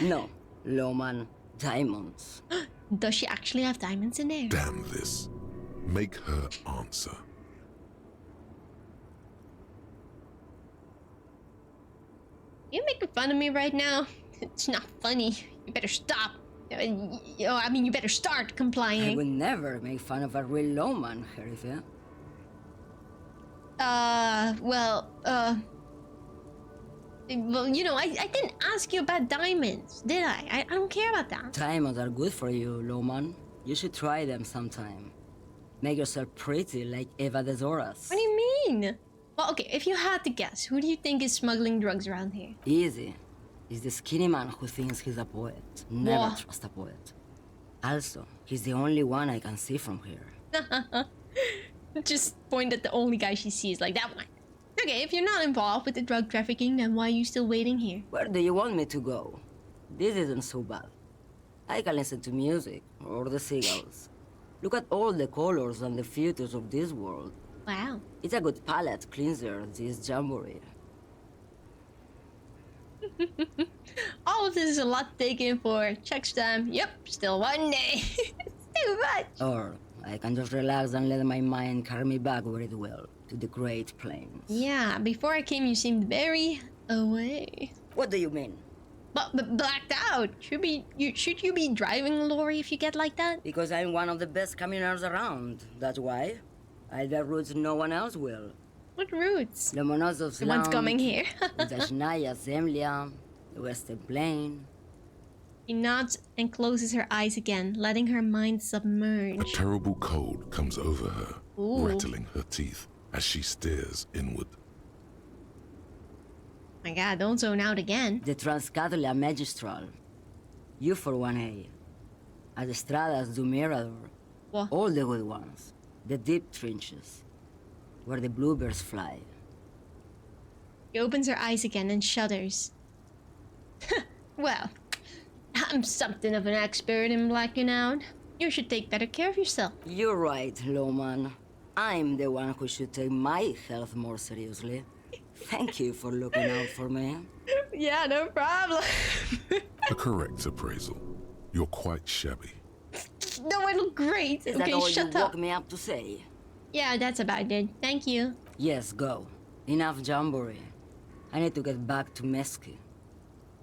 No, Lowman, diamonds.
Does she actually have diamonds in there?
Damn this. Make her answer.
You making fun of me right now? It's not funny. You better stop. You better start complying.
I would never make fun of a real lowman, Herife.
Well, I didn't ask you about diamonds, did I? I don't care about that.
Diamonds are good for you, lowman. You should try them sometime. Make yourself pretty like Eva de Zoras.
What do you mean? Well, okay, if you had to guess, who do you think is smuggling drugs around here?
Easy. He's the skinny man who thinks he's a poet. Never
What?
trust a poet. Also, he's the only one I can see from here.
Just point at the only guy she sees, like that one. Okay, if you're not involved with the drug trafficking, then why are you still waiting here?
Where do you want me to go? This isn't so bad. I can listen to music, or the seagulls. Look at all the colors and the futures of this world.
Wow.
It's a good palate cleanser, this jamboree.
All of this is a lot to take in for. Check stamp. Yep, still one day. Too much.
Or I can just relax and let my mind carry me back where it will, to the Great Plains.
Yeah, before I came, you seemed very away.
What do you mean?
But blacked out. Should you be driving a lorry if you get like that?
Because I'm one of the best camioners around. That's why. I get routes no one else will.
What routes?
Lomonosov's
The ones coming here.
Zashnaya Zemlya, the Western Plain.
She nods and closes her eyes again, letting her mind submerge.
A terrible cold comes over her,
Ooh.
rattling her teeth as she stares inward.
My god, don't zone out again.
The Transcatolia Magistral. You for 1A. As Estradas do Mirador.
What?
All the good ones. The deep trenches. Where the bluebirds fly.
She opens her eyes again and shudders. Well, I'm something of an expert in blacking out. You should take better care of yourself.
You're right, Lowman. I'm the one who should take my health more seriously. Thank you for looking out for me.
Yeah, no problem.
A correct appraisal. You're quite shabby.
No, I look great.
Is
Okay,
that all
shut
you
up.
woke me up to say?
Yeah, that's about it. Thank you.
Yes, go. Enough jamboree. I need to get back to Mesky.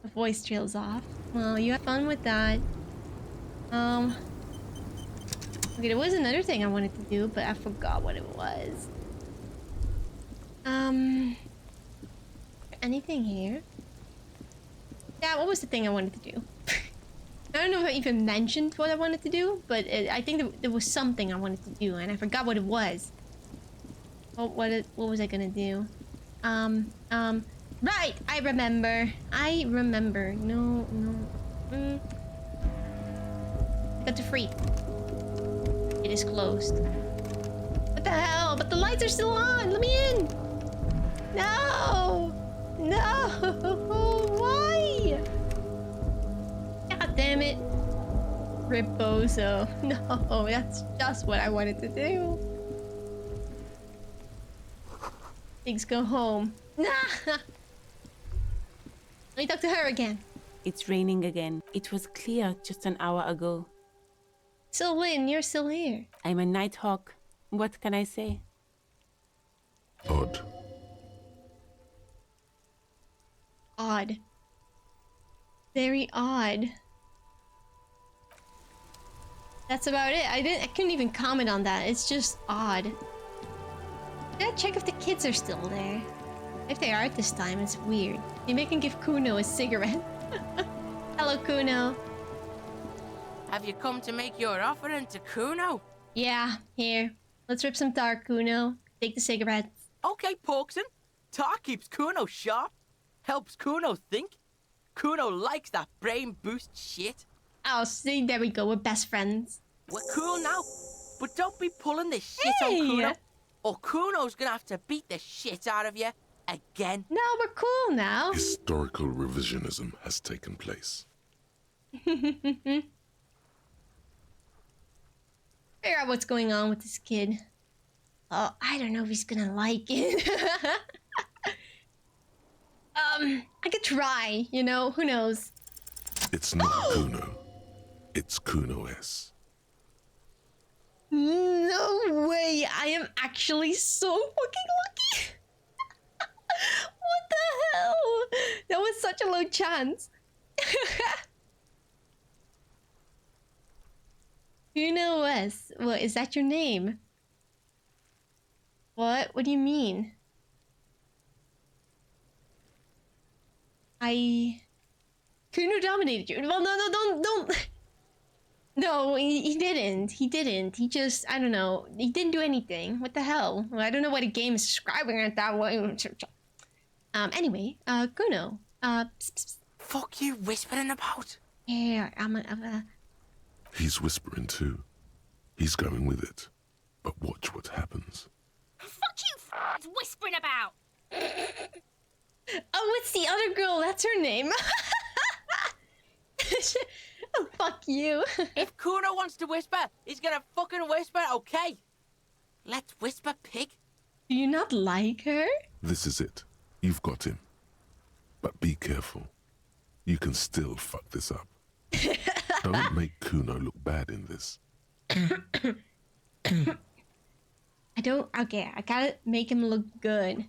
The voice trails off. Well, you have fun with that. Okay, there was another thing I wanted to do, but I forgot what it was. Anything here? Yeah, what was the thing I wanted to do? I don't know if I even mentioned what I wanted to do, but I think there was something I wanted to do, and I forgot what it was. What was I gonna do? Right! I remember. No. Got to free. It is closed. What the hell? But the lights are still on! Let me in! No! Why? God damn it. Riposo. No, that's just what I wanted to do. Things go home. Let me talk to her again.
It's raining again. It was clear just an hour ago.
So Lynn, you're still here.
I'm a nighthawk. What can I say?
Odd.
Odd. Very odd. That's about it. I couldn't even comment on that. It's just odd. Gotta check if the kids are still there. If they are this time, it's weird. Maybe I can give Kuno a cigarette. Hello, Kuno.
Have you come to make your offering to Kuno?
Yeah, here. Let's rip some tar, Kuno. Take the cigarette.
Okay, Porkson. Tar keeps Kuno sharp. Helps Kuno think. Kuno likes that brain boost shit.
Oh, see, there we go. We're best friends.
We're cool now. But don't be pulling this shit on Kuno. Or Kuno's gonna have to beat the shit out of you again.
No, we're cool now.
Historical revisionism has taken place.
Figure out what's going on with this kid. Oh, I don't know if he's gonna like it. I could try, you know, who knows?
It's not Kuno. It's Kuno S.
No way! I am actually so fucking lucky! What the hell? That was such a low chance. Kuno S. What, is that your name? What? What do you mean? Kuno dominated you. Well, no, don't. No, he didn't. He didn't. He just, I don't know. He didn't do anything. What the hell? Well, I don't know why the game is describing it that way. Anyway, Kuno. Psst, psst.
Fuck you whispering about?
Yeah,
He's whispering too. He's going with it. But watch what happens.
Fuck you, whispering about.
Oh, it's the other girl. That's her name. Oh, fuck you.
If Kuno wants to whisper, he's gonna fucking whisper, okay? Let's whisper, pig.
Do you not like her?
This is it. You've got him. But be careful. You can still fuck this up. Don't make Kuno look bad in this.
Okay, I gotta make him look good.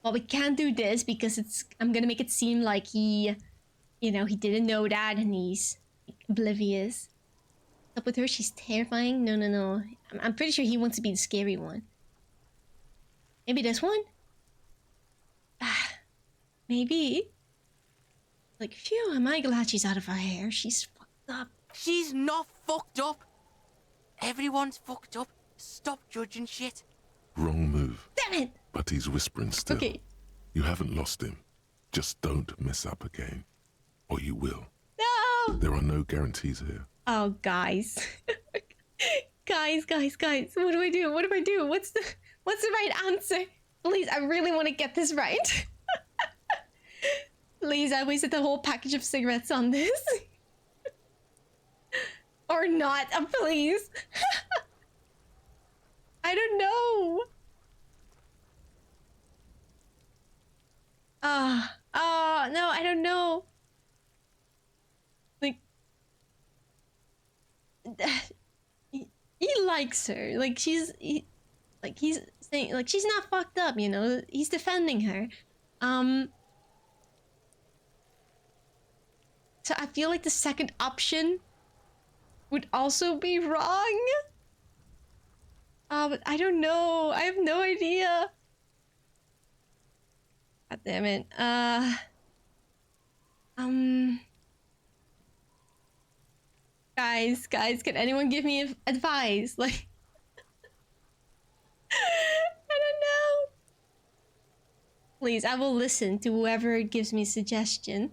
Well, we can't do this because I'm gonna make it seem like he didn't know that and he's oblivious. What's up with her? She's terrifying. No. I'm pretty sure he wants to be the scary one. Maybe this one? Maybe. Like, phew, am I glad she's out of her hair. She's fucked up.
She's not fucked up. Everyone's fucked up. Stop judging shit.
Wrong move.
Damn it!
But he's whispering still.
Okay.
You haven't lost him. Just don't mess up again. Or you will.
No!
There are no guarantees here.
Oh, guys. Guys. What do I do? What's the right answer? Please, I really want to get this right. Please, I wasted the whole package of cigarettes on this. Or not, please. I don't know. No, I don't know. Like, he likes her. Like, he's saying, like, she's not fucked up, you know? He's defending her. So I feel like the second option would also be wrong. But I don't know. I have no idea. God damn it. Guys, can anyone give me advice? Like, I don't know. Please, I will listen to whoever gives me a suggestion.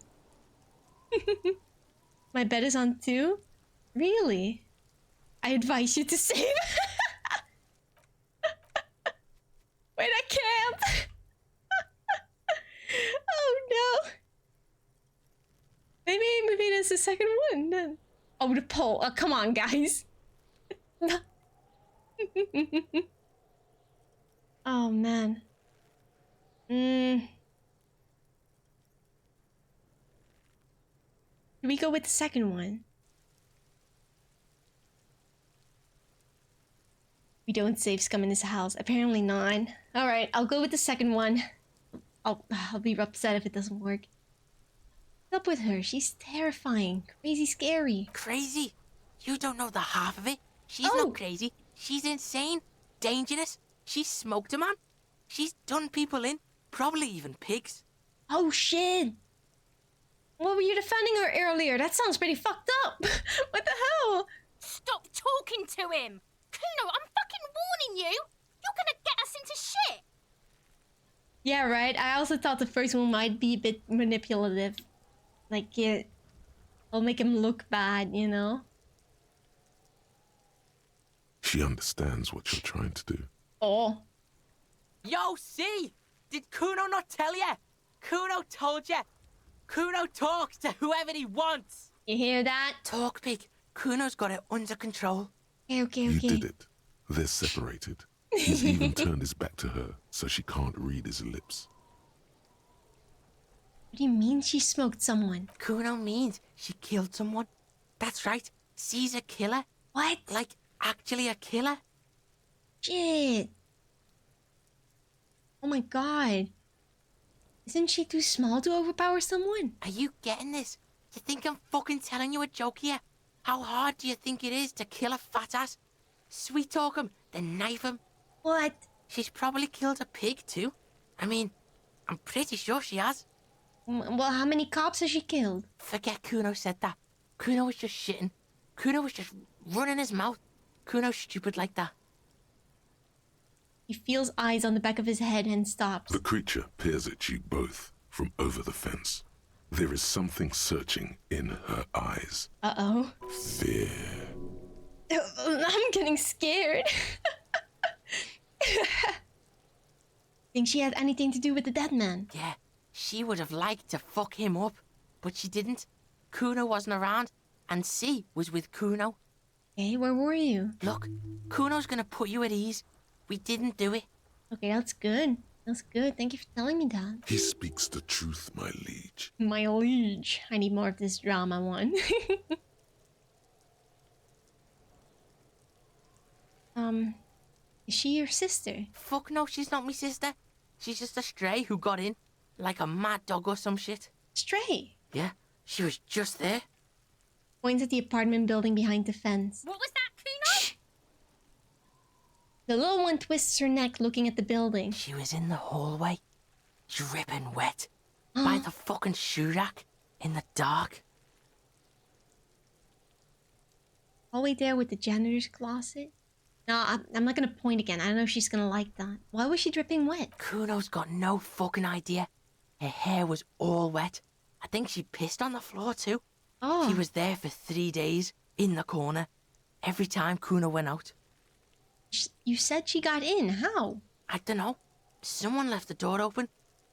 My bet is on 2? Really? I advise you to save. Wait, I can't. Oh no. Maybe it's the second one then. Oh, the poll. Oh, come on, guys. No. Oh man. Do we go with the second one? We don't save scum in this house. Apparently not. Alright, I'll go with the second one. I'll be upset if it doesn't work. What's up with her? She's terrifying. Crazy scary.
Crazy? You don't know the half of it. She's not crazy. She's insane. dangerous. She smoked a man. She's done people in, probably even pigs.
Oh shit! Well, were you defending her earlier? That sounds pretty fucked up. What the hell?
Stop talking to him! Kuno, I'm fucking warning you! You're gonna get us into shit!
Yeah, right. I also thought the first one might be a bit manipulative. Like, it'll make him look bad, you know?
She understands what you're trying to do.
Oh.
Yo, see? Did Kuno not tell ya? Kuno told ya. Kuno talks to whoever he wants.
You hear that?
Talk, pig. Kuno's got it under control.
Okay.
You did it. They're separated. He's even turned his back to her, so she can't read his lips.
What do you mean she smoked someone?
Kuno means she killed someone. That's right. She's a killer.
What?
Like, actually a killer.
Shit. Oh my god. Isn't she too small to overpower someone?
Are you getting this? You think I'm fucking telling you a joke here? How hard do you think it is to kill a fat ass? Sweet talk him, then knife him.
What?
She's probably killed a pig too. I mean, I'm pretty sure she has.
Well, how many cops has she killed?
Forget Kuno said that. Kuno was just shitting. Kuno was just running his mouth. Kuno's stupid like that.
He feels eyes on the back of his head and stops.
The creature peers at you both from over the fence. There is something searching in her eyes.
Uh-oh.
Fear.
I'm getting scared. Think she had anything to do with the dead man?
Yeah, she would have liked to fuck him up, but she didn't. Kuno wasn't around, and C was with Kuno.
Hey, where were you?
Look, Kuno's gonna put you at ease. We didn't do it.
Okay, that's good. That's good. Thank you for telling me that.
He speaks the truth, my liege.
My liege. I need more of this drama one. Is she your sister?
Fuck no, she's not my sister. She's just a stray who got in, like a mad dog or some shit.
Stray?
Yeah, she was just there.
Points at the apartment building behind the fence.
What was that, Kuno?
The little one twists her neck looking at the building.
She was in the hallway, dripping wet, by the fucking shoe rack, in the dark.
Hallway there with the janitor's closet? No, I'm not gonna point again. I don't know if she's gonna like that. Why was she dripping wet?
Kuno's got no fucking idea. Her hair was all wet. I think she pissed on the floor too.
Oh.
She was there for 3 days, in the corner, every time Kuno went out.
You said she got in. How?
I don't know. Someone left the door open.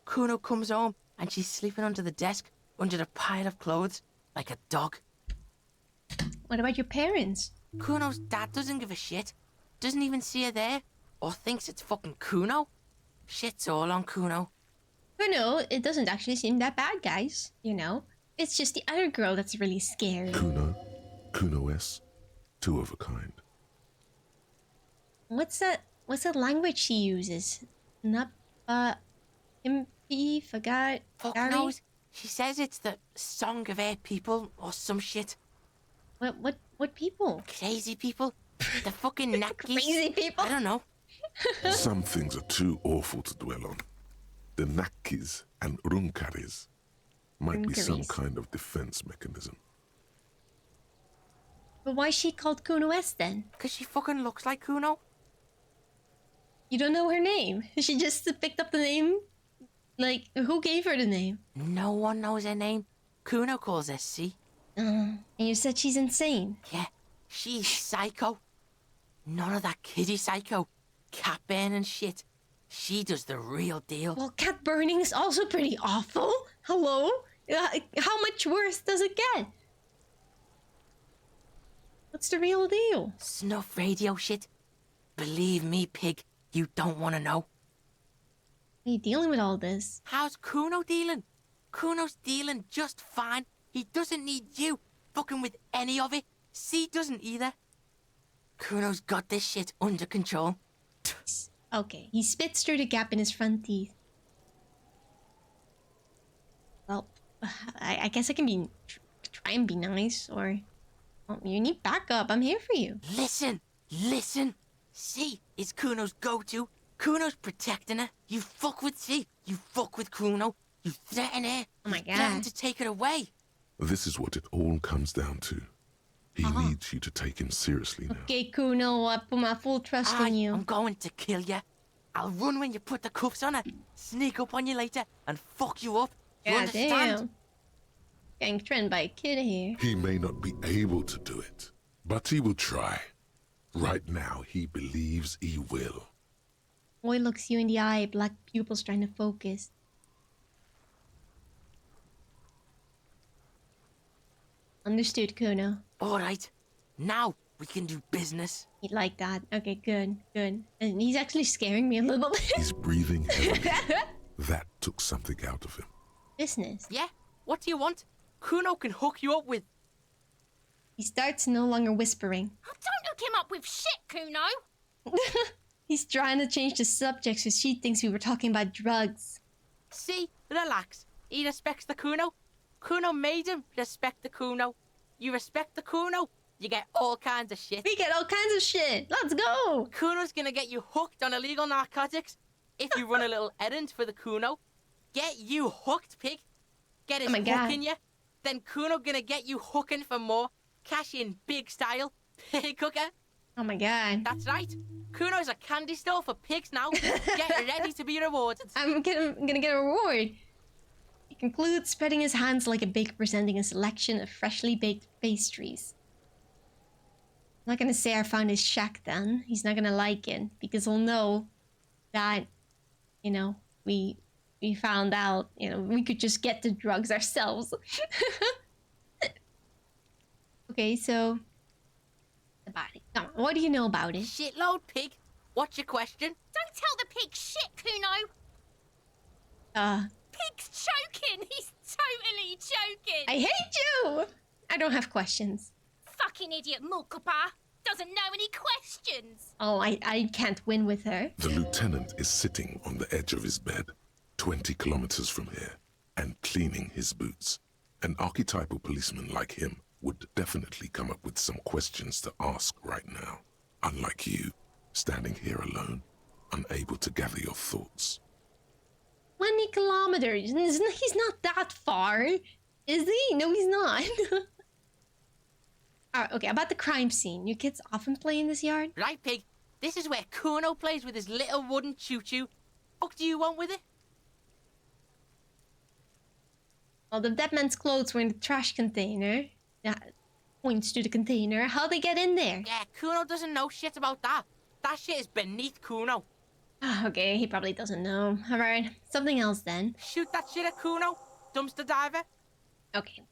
Kuno comes home and she's sleeping under the desk, under a pile of clothes, like a dog.
What about your parents?
Kuno's dad doesn't give a shit. Doesn't even see her there. Or thinks it's fucking Kuno. Shit's all on Kuno.
Kuno, it doesn't actually seem that bad, guys. You know? It's just the other girl that's really scary.
Kuno S. Two of a kind.
What's that language she uses? Impy, forgot.
Fuck
Gary?
knows. She says it's the Song of Air People or some shit.
What people?
Crazy people. The fucking Nakis.
Crazy people?
I don't know.
Some things are too awful to dwell on. The Nakis and Runkaris might be some kind of defense mechanism.
But why is she called Kuno S then?
Because she fucking looks like Kuno.
You don't know her name? She just picked up the name? Like, who gave her the name?
No one knows her name. Kuno calls her C.
And you said she's insane?
Yeah, she's psycho. None of that kiddie psycho. Cat burning shit. She does the real deal.
Well, cat burning is also pretty awful. Hello? How much worse does it get? What's the real deal?
Snuff radio shit. Believe me, pig, you don't want to know.
How are you dealing with all this?
How's Kuno dealing? Kuno's dealing just fine. He doesn't need you fucking with any of it. C doesn't either. Kuno's got this shit under control.
Okay, he spits through the gap in his front teeth. Well, I guess I can try and be nice, or... Well, you need backup. I'm here for you.
Listen. C is Kuno's go-to. Kuno's protecting her. You fuck with C, you fuck with Kuno. You threaten her.
Oh my
You threaten
God.
to take her away.
This is what it all comes down to. He needs you to take him seriously now.
Okay, Kuno, I put my full trust in you.
I'm going to kill you. I'll run when you put the cuffs on her, sneak up on you later, and fuck you up. You
God
understand?
damn. Getting threatened by a kid here.
He may not be able to do it, but he will try. Right now, he believes he will.
Boy looks you in the eye, black pupils trying to focus. Understood, Kuno.
All right, now we can do business.
He'd like that. Okay, good, good. And he's actually scaring me a little bit.
He's breathing heavily. That took something out of him.
Business.
Yeah? What do you want? Kuno can hook you up with...
He starts no longer whispering.
Oh, don't hook him up with shit, Kuno.
He's trying to change the subject so she thinks we were talking about drugs.
See? Relax. He respects the Kuno. Kuno made him respect the Kuno. You respect the Kuno, you get all kinds of shit.
We get all kinds of shit. Let's go.
Kuno's gonna get you hooked on illegal narcotics if you run a little errand for the Kuno. Get you hooked, pig. Get his hook in you. Then Kuno gonna get you hooking for more. Cash in big style. Pig hooker.
Oh my god.
That's right. Kuno's a candy store for pigs now. Get ready to be rewarded.
I'm gonna get a reward. He concludes, spreading his hands like a baker presenting a selection of freshly baked pastries. I'm not gonna say I found his shack then. He's not gonna like it because he'll know that, you know, we found out, you know, we could just get the drugs ourselves. Okay, so the body. Come on, what do you know about it?
Shitload, pig. What's your question?
Don't tell the pig shit, Kuno. Pig's choking. He's totally choking.
I hate you! I don't have questions.
Fucking idiot Mulkapa. Doesn't know any questions.
Oh, I can't win with her.
The lieutenant is sitting on the edge of his bed, 20 kilometers from here, and cleaning his boots. An archetypal policeman like him would definitely come up with some questions to ask right now. Unlike you, standing here alone, unable to gather your thoughts.
20 kilometers. He's not that far. Is he? No, he's not. Alright, okay, about the crime scene. You kids often play in this yard?
Right, pig. This is where Kuno plays with his little wooden choo-choo. What do you want with it?
Well, the dead man's clothes were in the trash container. That points to the container. How'd they get in there?
Yeah, Kuno doesn't know shit about that. That shit is beneath Kuno.
Okay, he probably doesn't know. Alright, something else then.
Shoot that shit at Kuno, dumpster diver.
Okay,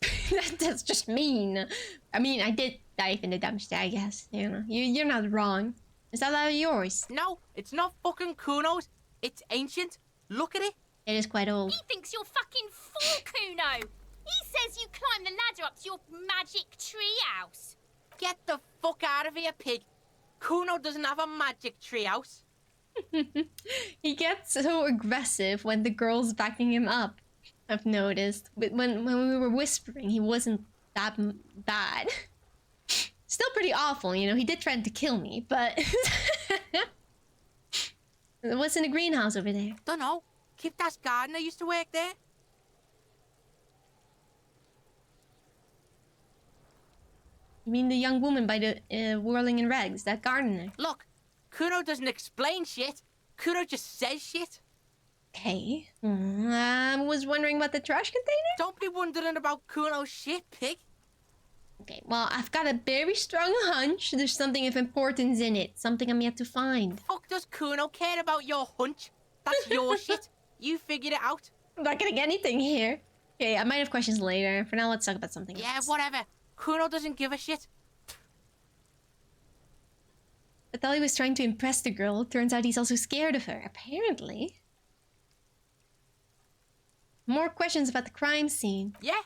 that's just mean. I mean, I did dive in the dumpster, I guess. You know, you're not wrong. Is that all yours?
No, it's not fucking Kuno's. It's ancient. Look at it.
It is quite old.
He thinks you're fucking fool, Kuno. He says you climb the ladder up to your magic tree house.
Get the fuck out of here, pig. Kuno doesn't have a magic tree house.
He gets so aggressive when the girl's backing him up. I've noticed. But when we were whispering, he wasn't that bad. Still pretty awful, you know. He did threaten to kill me, but what's in the greenhouse over there?
Don't know. Kiptas gardener used to work there.
You mean the young woman by the whirling in rags, that gardener?
Look, Kuno doesn't explain shit. Kuno just says shit.
Okay. I was wondering about the trash container?
Don't be wondering about Kuno's shit, pig.
Okay, well, I've got a very strong hunch there's something of importance in it. Something I'm yet to find.
Fuck does Kuno care about your hunch? That's your shit. You figured it out.
I'm not gonna get anything here. Okay, I might have questions later. For now, let's talk about something
Yeah,
else.
whatever. Kuno doesn't give a shit.
I thought he was trying to impress the girl. Turns out he's also scared of her, apparently. More questions about the crime scene.
Yeah.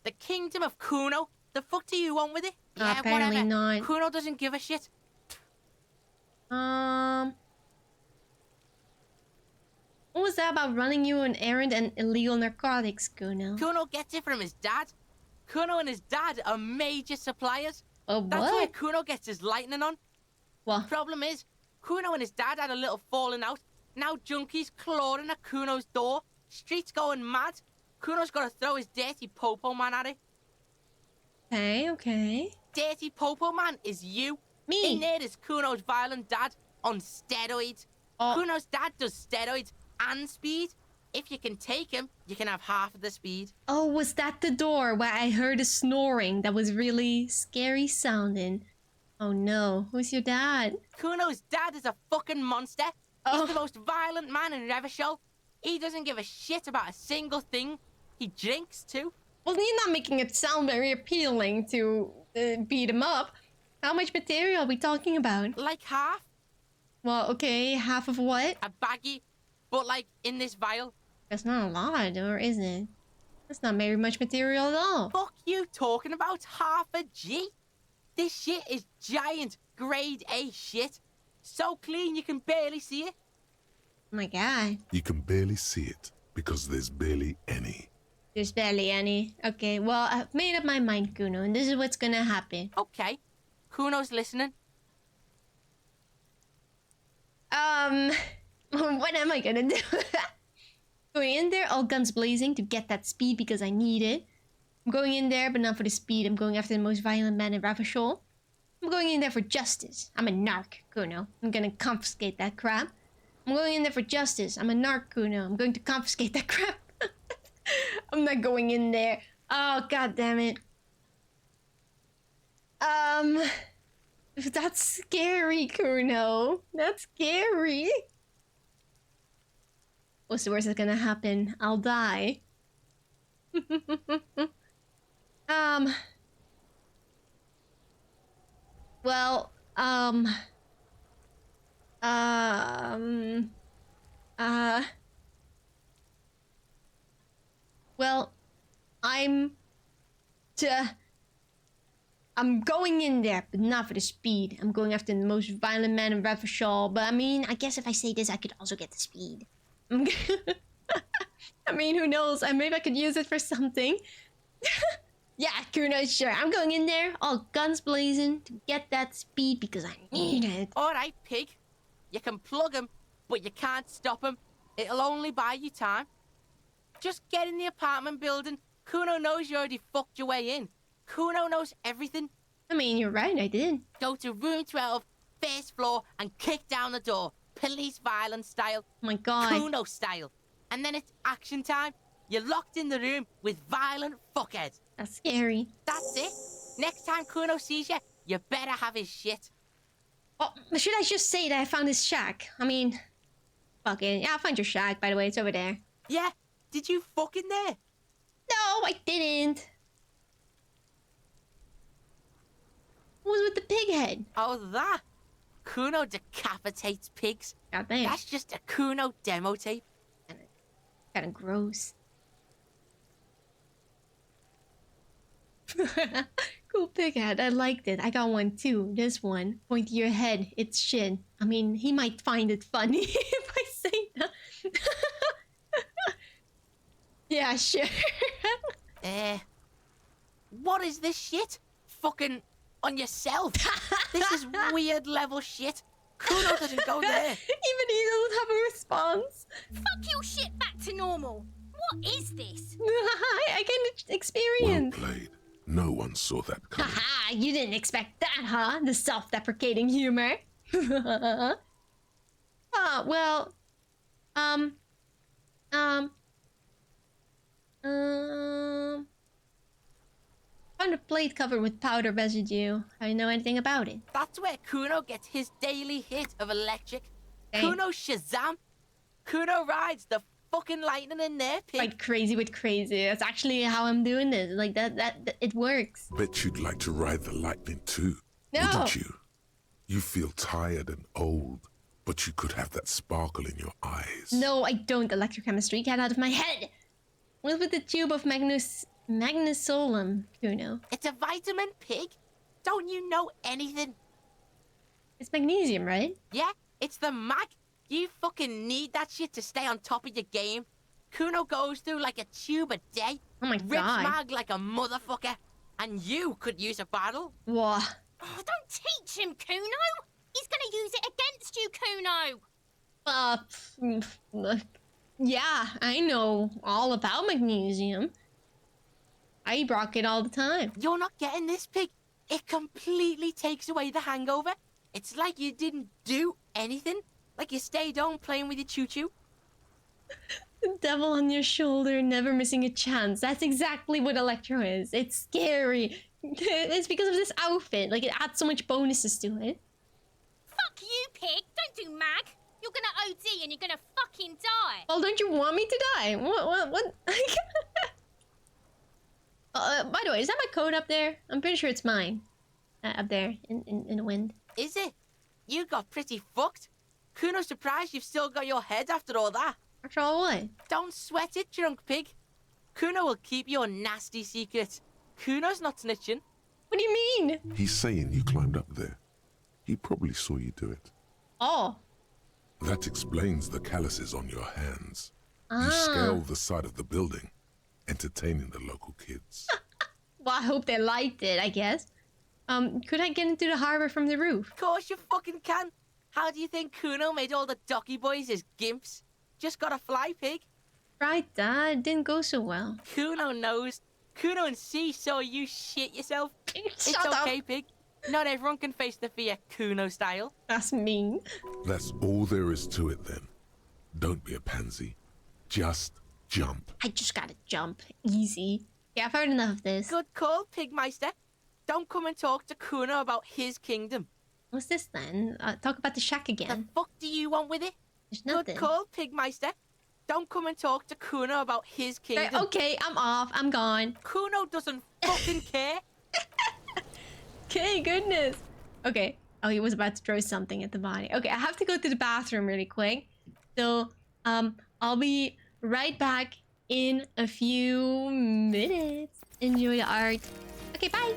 The kingdom of Kuno. The fuck do you want with it? Yeah,
apparently
whatever.
not.
Kuno doesn't give a shit.
What was that about running you an errand and illegal narcotics, Kuno?
Kuno gets it from his dad. Kuno and his dad are major suppliers.
Oh, what?
That's where Kuno gets his lightning on.
What?
Problem is, Kuno and his dad had a little falling out. Now junkies clawing at Kuno's door. Streets going mad. Kuno's got to throw his dirty popo man at it.
Okay.
Dirty popo man is you.
Me.
In there is Kuno's violent dad on steroids.
Oh.
Kuno's dad does steroids and speed. If you can take him, you can have half of the speed.
Oh, was that the door where I heard a snoring that was really scary sounding? Oh no, who's your dad?
Kuno's dad is a fucking monster. He's the most violent man in Revachol. He doesn't give a shit about a single thing. He drinks too.
Well, you're not making it sound very appealing to beat him up. How much material are we talking about?
Like half.
Well, okay, half of what?
A baggie, but like in this vial.
That's not a lot, or is it? That's not very much material at all.
Fuck you talking about half a G? This shit is giant, grade A shit. So clean you can barely see it.
Oh my god.
You can barely see it because there's barely any.
There's barely any. Okay, well, I've made up my mind, Kuno, and this is what's gonna happen.
Okay. Kuno's listening.
What am I gonna do? Going in there, all guns blazing to get that speed because I need it. I'm going in there, but not for the speed. I'm going after the most violent man in Ravachol. I'm going in there for justice. I'm a narc, Kuno. I'm gonna confiscate that crap. I'm going in there for justice. I'm a narc, Kuno. I'm going to confiscate that crap. I'm not going in there. Oh, god damn it. That's scary, Kuno. That's scary. What's the worst that's gonna happen? I'll die. Well, well, I'm going in there, but not for the speed. I'm going after the most violent man in Ravachol, but I mean, I guess if I say this, I could also get the speed. I mean, who knows? Maybe I could use it for something. Yeah, Kuno, sure. I'm going in there, all guns blazing, to get that speed because I need it.
Alright, pig. You can plug him, but you can't stop him. It'll only buy you time. Just get in the apartment building. Kuno knows you already fucked your way in. Kuno knows everything.
I mean, you're right, I did.
Go to room 12, first floor, and kick down the door. Police violence style.
Oh my god.
Kuno style. And then it's action time. You're locked in the room with violent fuckheads.
That's scary.
That's it. Next time Kuno sees you, you better have his shit.
Oh, should I just say that I found his shack? I mean, fuck it. Yeah, I'll find your shack, by the way. It's over there.
Yeah? Did you fuck in there?
No, I didn't. What was with the pig head?
Oh, that? Kuno decapitates pigs.
God damn.
That's just a Kuno demo tape.
Kinda gross. Cool pig head. I liked it. I got one too. This one. Point to your head. It's shit. I mean, he might find it funny if I say that. Yeah, sure.
What is this shit? Fucking on yourself. This is weird level shit. Kuno doesn't go there.
Even he doesn't have a response.
Fuck your shit back to normal. What is this?
I can experience.
Well played. No one saw that coming.
Haha, you didn't expect that, huh? The self-deprecating humor. Well, found a plate covered with powder residue. I don't know anything about it.
That's where Kuno gets his daily hit of electric.
Dang.
Kuno Shazam. Kuno rides the fucking lightning in there, pig.
Like crazy with crazy. That's actually how I'm doing this. Like that it works.
Bet you'd like to ride the lightning too.
No.
Wouldn't you? You feel tired and old, but you could have that sparkle in your eyes.
No, I don't. Electrochemistry, get out of my head. What's with the tube of magnesolum, Kuno?
It's a vitamin, pig. Don't you know anything?
It's magnesium, right?
Yeah, it's the mag. You fucking need that shit to stay on top of your game. Kuno goes through like a tube a day.
Oh my
rips
god.
mag like a motherfucker. And you could use a bottle.
What?
Oh, don't teach him, Kuno. He's gonna to use it against you, Kuno.
Yeah, I know all about magnesium. I rock it all the time.
You're not getting this, Pig. It completely takes away the hangover. It's like you didn't do anything. Like you stayed home playing with your choo-choo.
The devil on your shoulder, never missing a chance. That's exactly what Electro is. It's scary. It's because of this outfit. Like, it adds so much bonuses to it.
Fuck you, Pig. Don't do mag. You're gonna OD and you're gonna fucking die.
Well, don't you want me to die? What? By the way, is that my code up there? I'm pretty sure it's mine. Up there in the wind.
Is it? You got pretty fucked. Kuno's surprised you've still got your head after all that.
After all what?
Don't sweat it, drunk pig. Kuno will keep your nasty secret. Kuno's not snitching.
What do you mean?
He's saying you climbed up there. He probably saw you do it.
Oh.
That explains the calluses on your hands. You scaled the side of the building, entertaining the local kids.
Well, I hope they liked it, I guess. Could I get into the harbor from the roof?
Of course you fucking can. How do you think Kuno made all the docky boys his gimps? Just got a fly, pig.
Right, Dad. It didn't go so well.
Kuno knows. Kuno and C saw you shit yourself. It's okay, pig. Not everyone can face the fear Kuno style.
That's mean.
That's all there is to it then. Don't be a pansy. Just jump.
I just gotta jump. Easy. Yeah, I've heard enough of this.
Good call, Pigmeister. Don't come and talk to Kuno about his kingdom.
What's this then? Talk about the shack again.
The fuck do you want with it?
There's nothing.
Good call, Pigmeister. Don't come and talk to Kuno about his kingdom.
Right, okay, I'm off. I'm gone.
Kuno doesn't fucking care.
Okay, goodness. Okay. Oh, he was about to throw something at the body. Okay, I have to go to the bathroom really quick. So, I'll be right back in a few minutes. Enjoy the art. Okay, bye.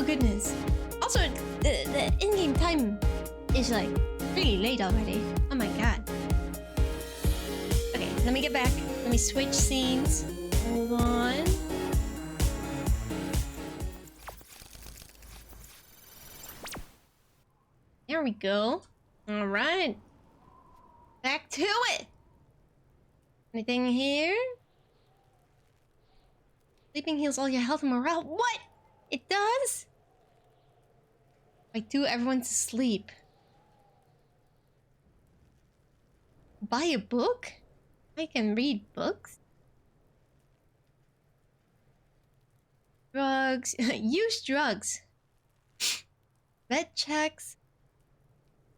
Oh goodness. Also, the in-game time is like really late already. Oh my god. Okay, let me get back. Let me switch scenes. Hold on. There we go. All right. Back to it. Anything here? Sleeping heals all your health and morale. What? It does? Like, do everyone to sleep. Buy a book? I can read books. Drugs. Use drugs. Red checks.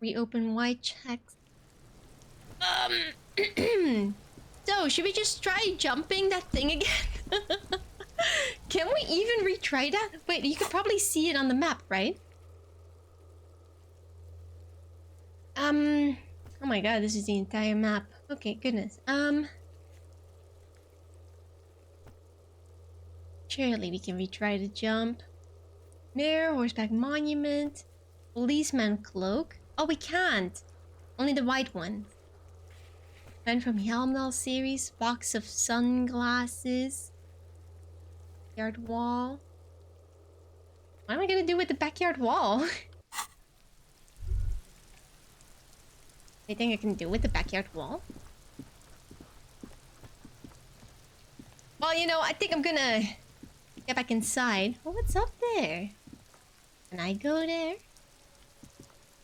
Reopen white checks. So, should we just try jumping that thing again? Can we even retry that? Wait, you could probably see it on the map, right? Oh my god, this is the entire map. Okay, goodness. Surely we can retry the jump. Mirror, horseback monument, policeman cloak. Oh, we can't. Only the white one. Man from Helmdall series, box of sunglasses. Backyard wall. What am I gonna do with the backyard wall? Anything I can do with the backyard wall? Well, you know, I think I'm gonna get back inside. Oh, what's up there? Can I go there?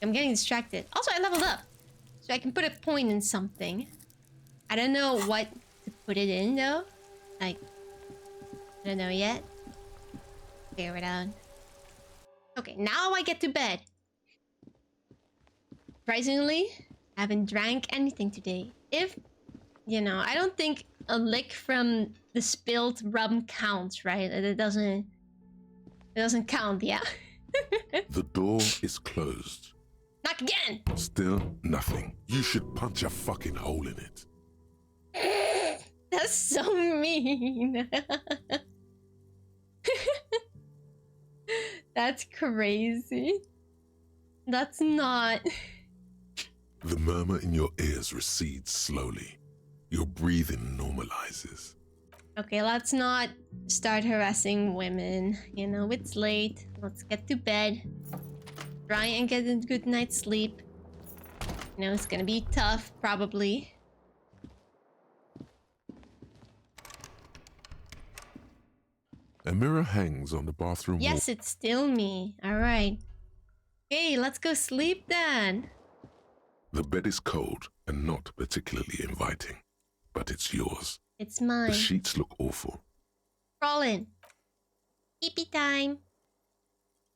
I'm getting distracted. Also, I leveled up. So I can put a point in something. I don't know what to put it in, though. Like, I don't know yet. Figure it out. Okay, now I get to bed. Surprisingly, I haven't drank anything today. If, you know, I don't think a lick from the spilled rum counts, right? It doesn't count, yeah.
The door is closed.
Knock again!
Still nothing. You should punch a fucking hole in it.
That's so mean. That's crazy. That's not...
The murmur in your ears recedes slowly. Your breathing normalizes.
Okay, let's not start harassing women. You know, it's late. Let's get to bed. Try and get a good night's sleep. You know, it's gonna be tough, probably.
A mirror hangs on the bathroom wall.
Yes, it's still me. Alright. Hey, let's go sleep then.
The bed is cold and not particularly inviting, but it's yours.
It's mine.
The sheets look awful.
Crawl in. Pee-pee time.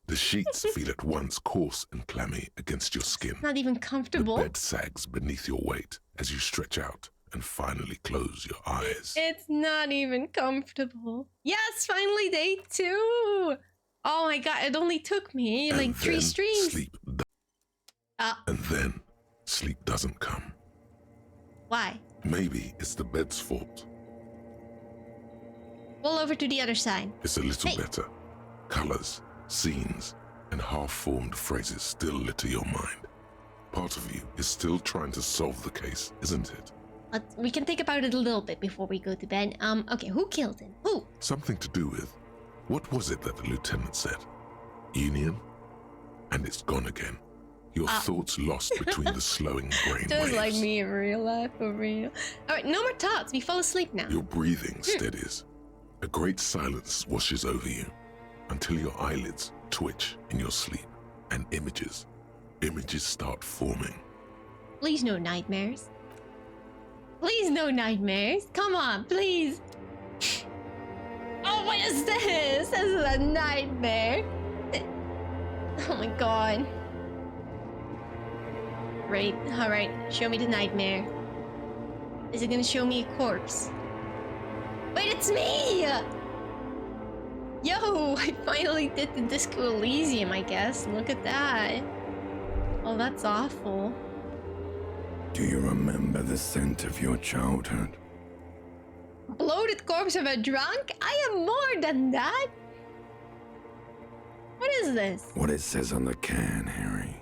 The sheets feel at once coarse and clammy against your skin.
Not even comfortable.
The bed sags beneath your weight as you stretch out and finally close your eyes.
It's not even comfortable. Yes, finally day 2. Oh my god, it only took me
And
like 3
then
streams.
Sleep and then sleep doesn't come.
Why?
Maybe it's the bed's fault.
Roll over to the other side.
It's a little better. Colors, scenes, and half-formed phrases still litter your mind. Part of you is still trying to solve the case, isn't it?
We can think about it a little bit before we go to bed. Okay, who killed him? Who?
Something to do with... What was it that the lieutenant said? Union? And it's gone again. Your thoughts lost between the slowing brain
Just
waves.
like me in real life, for real. Alright, no more thoughts. We fall asleep now.
Your breathing steadies. A great silence washes over you until your eyelids twitch in your sleep and images start forming.
Please no nightmares. Please no nightmares. Come on, please. Oh, what is this? This is a nightmare. Oh my god. Great. Alright, show me the nightmare. Is it gonna show me a corpse? Wait, it's me! Yo, I finally did the Disco Elysium, I guess. Look at that. Oh, that's awful.
Do you remember the scent of your childhood?
Bloated corpse of a drunk? I am more than that. What is this?
What it says on the can, Harry.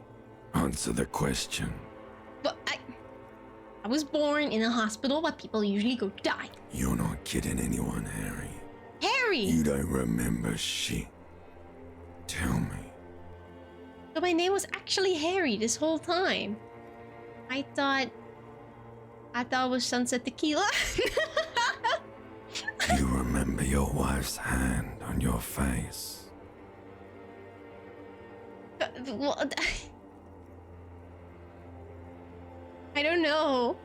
Answer the question.
But I was born in a hospital where people usually go to die.
You're not kidding anyone, Harry.
Harry!
You don't remember shit. Tell me.
So my name was actually Harry this whole time. I thought it was Sunset Tequila.
You remember your wife's hand on your face?
What? I don't know.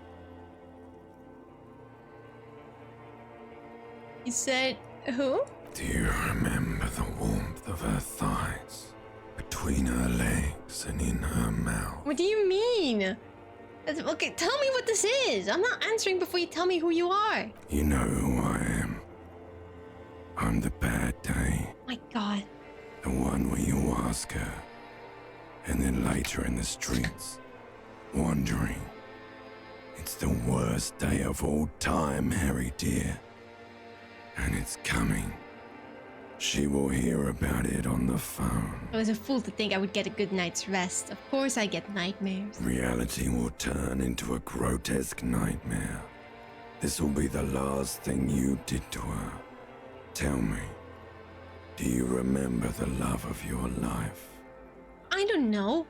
You said who?
Do you remember the warmth of her thighs? Between her legs and in her mouth?
What do you mean? Okay, tell me what this is. I'm not answering before you tell me who you are.
You know who I am. I'm the bad day.
My God.
The one where you ask her. And then later in the streets, wandering. It's the worst day of all time, Harry dear. And it's coming. She will hear about it on the phone.
I was a fool to think I would get a good night's rest. Of course I get nightmares.
Reality will turn into a grotesque nightmare. This will be the last thing you did to her. Tell me, do you remember the love of your life?
I don't know.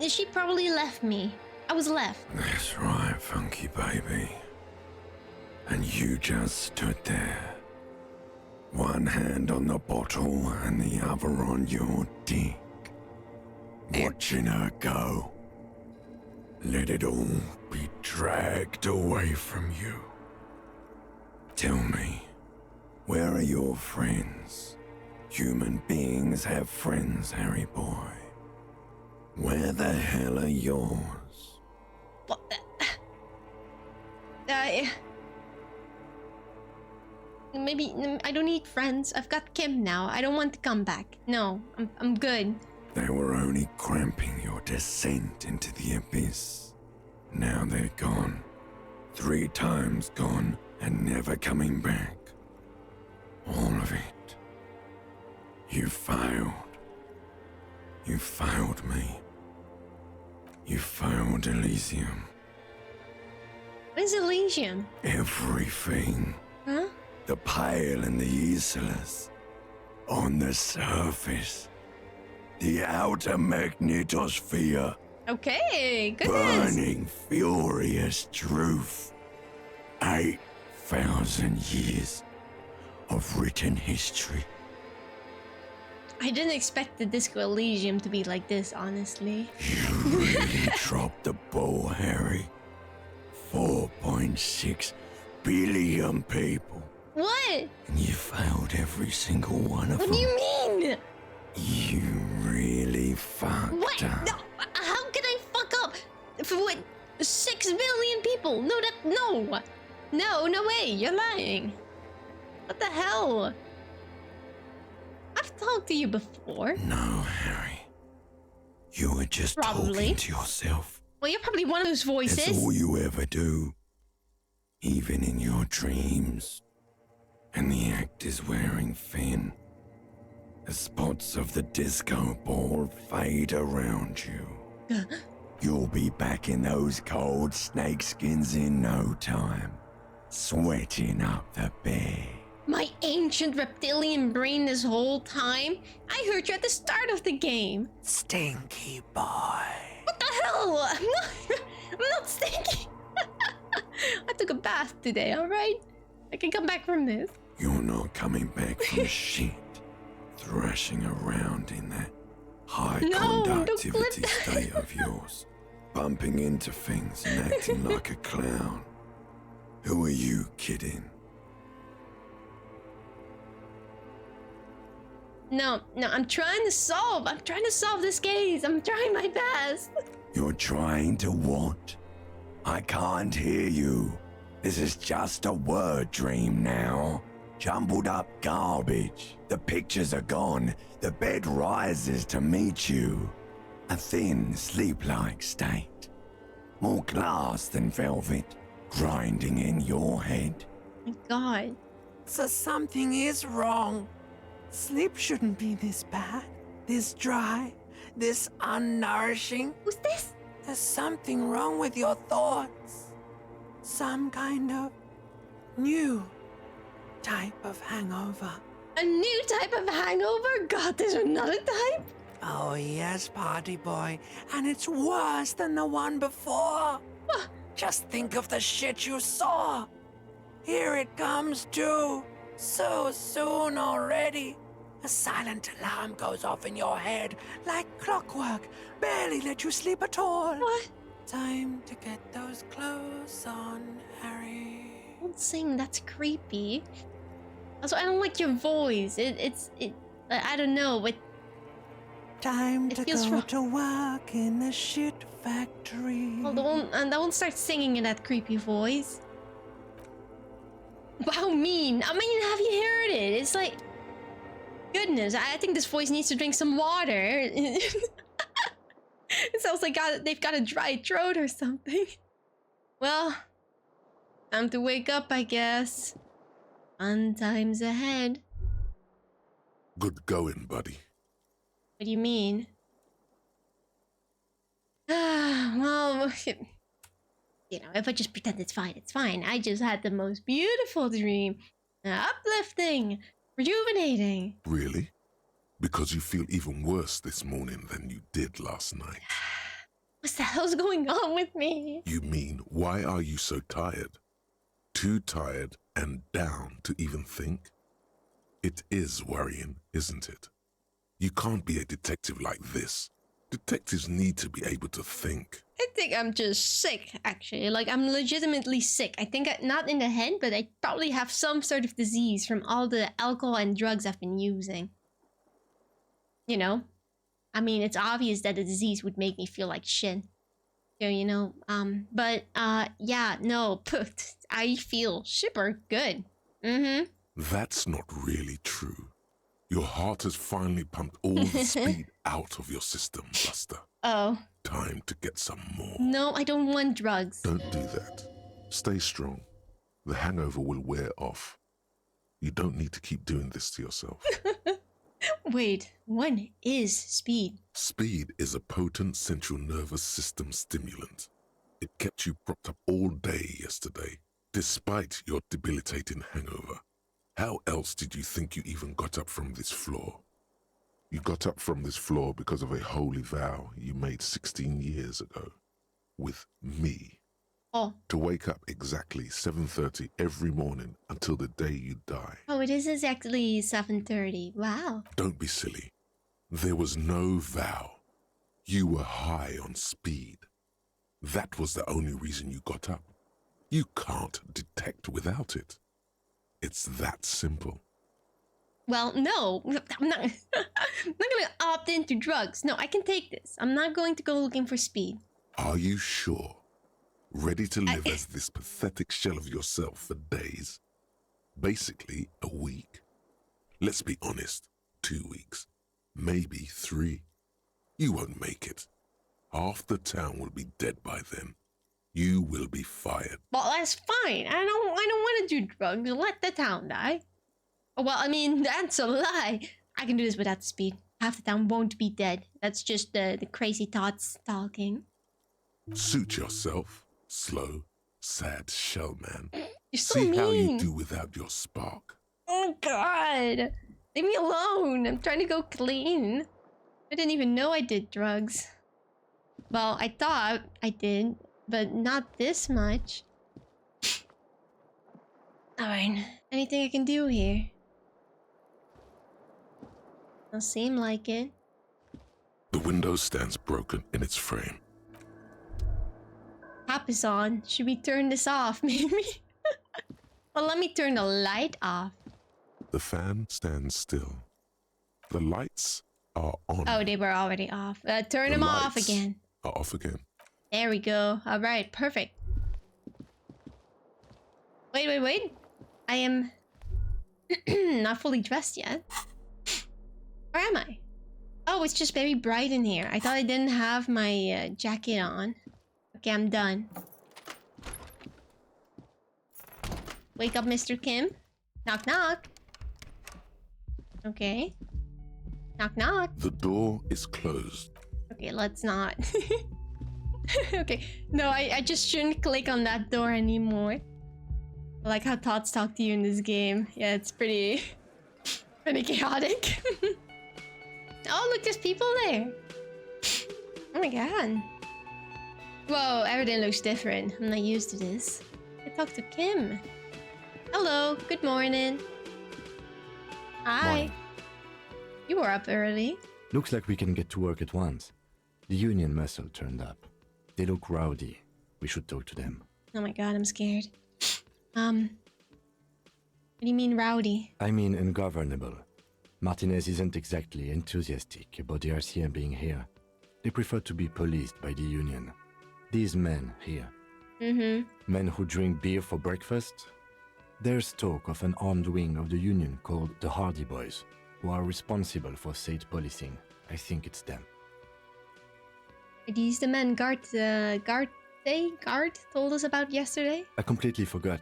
She probably left me. I was left.
That's right, funky baby. And you just stood there. One hand on the bottle and the other on your dick. Watching her go. Let it all be dragged away from you. Tell me, where are your friends? Human beings have friends, Harry boy. Where the hell are yours?
What? Maybe I don't need friends. I've got Kim now. I don't want to come back. No, I'm good.
They were only cramping your descent into the abyss. Now they're gone. 3 times gone and never coming back. All of it. You failed. You failed me. You failed Elysium.
What is Elysium?
Everything.
Huh?
The pale and the useless. On the surface. The outer magnetosphere.
Okay, goodness.
Burning, furious truth. 8,000 years of written history.
I didn't expect the Disco Elysium to be like this, honestly.
You really dropped the ball, Harry. 4.6 billion people.
What?
And you failed every single one of them.
What do you mean?
You really fucked
What?
up.
No, how could I fuck up? For what? 6 billion people? No way. You're lying. What the hell? I've talked to you before.
No, Harry. You were just talking to yourself.
Well, you're probably one of those voices.
That's all you ever do. Even in your dreams. And the act is wearing thin. The spots of the disco ball fade around you. You'll be back in those cold snakeskins in no time. Sweating up the bed.
My ancient reptilian brain this whole time? I heard you at the start of the game.
Stinky boy.
What the hell? I'm not stinky. I took a bath today, alright? I can come back from this.
You're not coming back from shit. Thrashing around in that high conductivity state of yours. Bumping into things and acting like a clown. Who are you kidding?
No, I'm trying to solve this case. I'm trying my best.
You're trying to what? I can't hear you. This is just a word dream now. Jumbled up garbage. The pictures are gone. The bed rises to meet you. A thin, sleep-like state. More glass than velvet. Grinding in your head.
My God.
So something is wrong.
Sleep shouldn't be this bad, this dry, this unnourishing.
Who's this?
There's something wrong with your thoughts. Some kind of new type of hangover.
A new type of hangover? God, there's another type?
Oh yes, party boy. And it's worse than the one before. Just think of the shit you saw. Here it comes too. So soon already. A silent alarm goes off in your head like clockwork. Barely let you sleep at all.
What?
Time to get those clothes on, Harry.
Don't sing, that's creepy. Also, I don't like your voice. I don't know, but
time to go to work in the shit factory.
Well, don't start singing in that creepy voice. Wow, mean. I mean, have you heard it? It's like, goodness, I think this voice needs to drink some water. It sounds like they've got a dry throat or something. Well, time to wake up, I guess. Fun times ahead.
Good going, buddy.
What do you mean? Well, you know, if I just pretend it's fine, it's fine. I just had the most beautiful dream. Uplifting, rejuvenating.
Really? Because you feel even worse this morning than you did last night.
What the hell's going on with me?
You mean, why are you so tired? Too tired and down to even think? It is worrying, isn't it? You can't be a detective like this. Detectives need to be able to think.
I think I'm just sick, actually. Like, I'm legitimately sick. I think, not in the head, but I probably have some sort of disease from all the alcohol and drugs I've been using. You know? I mean, it's obvious that the disease would make me feel like shit. So, you know, yeah, no, I feel super good. Mm-hmm.
That's not really true. Your heart has finally pumped all the speed out of your system, Buster.
Oh.
Time to get some more.
No, I don't want drugs.
Don't do that. Stay strong. The hangover will wear off. You don't need to keep doing this to yourself.
Wait, what is speed?
Speed is a potent central nervous system stimulant. It kept you propped up all day yesterday, despite your debilitating hangover. How else did you think you even got up from this floor? You got up from this floor because of a holy vow you made 16 years ago. With me.
Oh.
To wake up exactly 7:30 every morning until the day you die.
Oh, it is exactly 7:30. Wow.
Don't be silly. There was no vow. You were high on speed. That was the only reason you got up. You can't detect without it. It's that simple.
Well, no, I'm not gonna opt into drugs. No, I can take this. I'm not going to go looking for speed.
Are you sure? Ready to live as this pathetic shell of yourself for days? Basically, a week. Let's be honest, 2 weeks. Maybe 3. You won't make it. Half the town will be dead by then. You will be fired.
Well, that's fine. I don't want to do drugs. Let the town die. Well, I mean, that's a lie. I can do this without the speed. Half the town won't be dead. That's just the crazy thoughts talking.
Suit yourself, slow, sad shell man.
You're so
See
mean.
how you do without your spark.
Oh, God. Leave me alone. I'm trying to go clean. I didn't even know I did drugs. Well, I thought I did, but not this much. Alright, anything I can do here? Don't seem like it.
The window stands broken in its frame.
Tap is on. Should we turn this off, maybe? Well, let me turn the light off.
The fan stands still. The lights are on.
Oh, they were already off. Turn them off again.
Are off again.
There we go. Alright, perfect. Wait. I am not fully dressed yet. Where am I? Oh, it's just very bright in here. I thought I didn't have my jacket on. Okay, I'm done. Wake up, Mr. Kim. Knock, knock. Okay. Knock knock.
The door is closed.
Okay, let's not. Okay, no, I just shouldn't click on that door anymore. I like how thoughts talk to you in this game. Yeah, it's pretty chaotic. Oh, look, there's people there. Oh my god. Whoa, everything looks different. I'm not used to this. I talked to Kim. Hello, good morning. Hi.
Morning.
You were up early.
Looks like we can get to work at once. The union muscle turned up. They look rowdy. We should talk to them.
Oh my god, I'm scared. What do you mean rowdy?
I mean ungovernable. Martinez isn't exactly enthusiastic about the RCM being here. They prefer to be policed by the union. These men here. Men who drink beer for breakfast? There's talk of an armed wing of the union called the Hardy Boys, who are responsible for state policing. I think it's them.
Are these the men Guard told us about yesterday?
I completely forgot.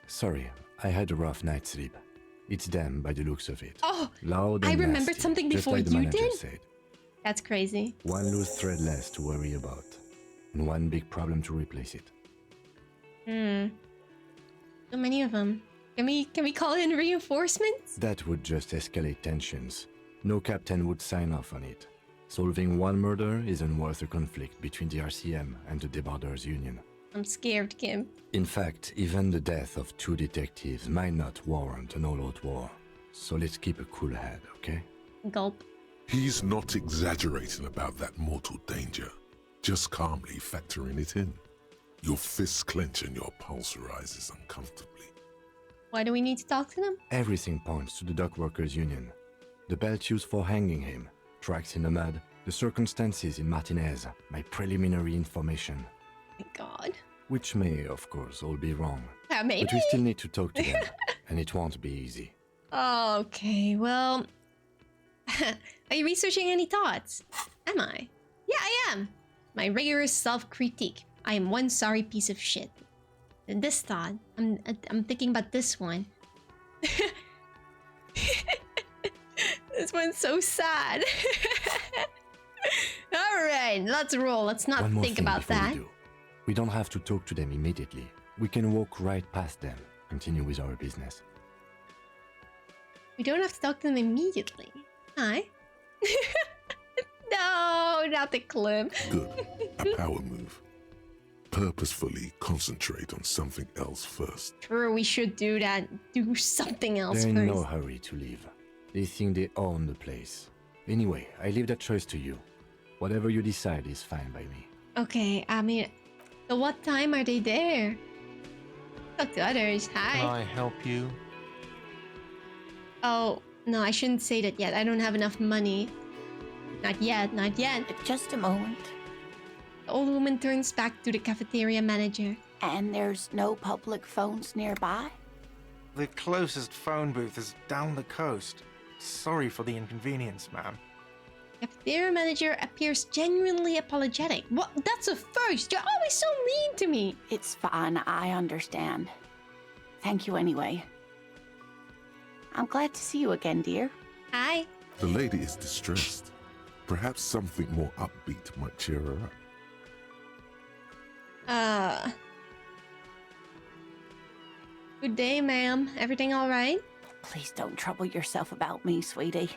Sorry, I had a rough night's sleep. It's them by the looks of it.
Oh,
loud and
I remembered
nasty,
something
just
before
like the
you
manager
did.
said.
That's crazy.
One loose thread less to worry about, and one big problem to replace it.
So many of them. Can we call in reinforcements?
That would just escalate tensions. No captain would sign off on it. Solving one murder isn't worth a conflict between the RCM and the Debarders Union.
I'm scared, Kim.
In fact, even the death of 2 detectives might not warrant an all-out war. So let's keep a cool head, okay?
Gulp.
He's not exaggerating about that mortal danger. Just calmly factoring it in. Your fists clench and your pulse rises uncomfortably.
Why do we need to talk to them?
Everything points to the Dock Workers Union. The belt used for hanging him, tracks in the mud, the circumstances in Martinez, my preliminary information.
My god.
Which may, of course, all be wrong.
Maybe.
But we still need to talk to them, and it won't be easy.
Okay, well... Are you researching any thoughts? Am I? Yeah, I am. My rigorous self-critique. I am one sorry piece of shit. And this thought, I'm thinking about this one. This one's so sad. Alright, let's roll. Let's not think about that.
We don't have to talk to them immediately. We can walk right past them, continue with our business.
We don't have to talk to them immediately. Hi. No, not the clip.
Good. A power move. Purposefully concentrate on something else first.
True, we should do that. Do something else
They're
first.
in no hurry to leave. They think they own the place. Anyway, I leave that choice to you. Whatever you decide is fine by me.
Okay, I mean, so what time are they there? Talk to others. Hi.
Can I help you?
Oh, no, I shouldn't say that yet. I don't have enough money. Not yet, not yet.
Just a moment.
The old woman turns back to the cafeteria manager.
And there's no public phones nearby?
The closest phone booth is down the coast. Sorry for the inconvenience, ma'am.
Cafeteria manager appears genuinely apologetic. What? That's a first. You're always so mean to me.
It's fine. I understand. Thank you anyway. I'm glad to see you again, dear.
Hi.
The lady is distressed. Perhaps something more upbeat might cheer her up.
Good day, ma'am. Everything all right?
Please don't trouble yourself about me, sweetie.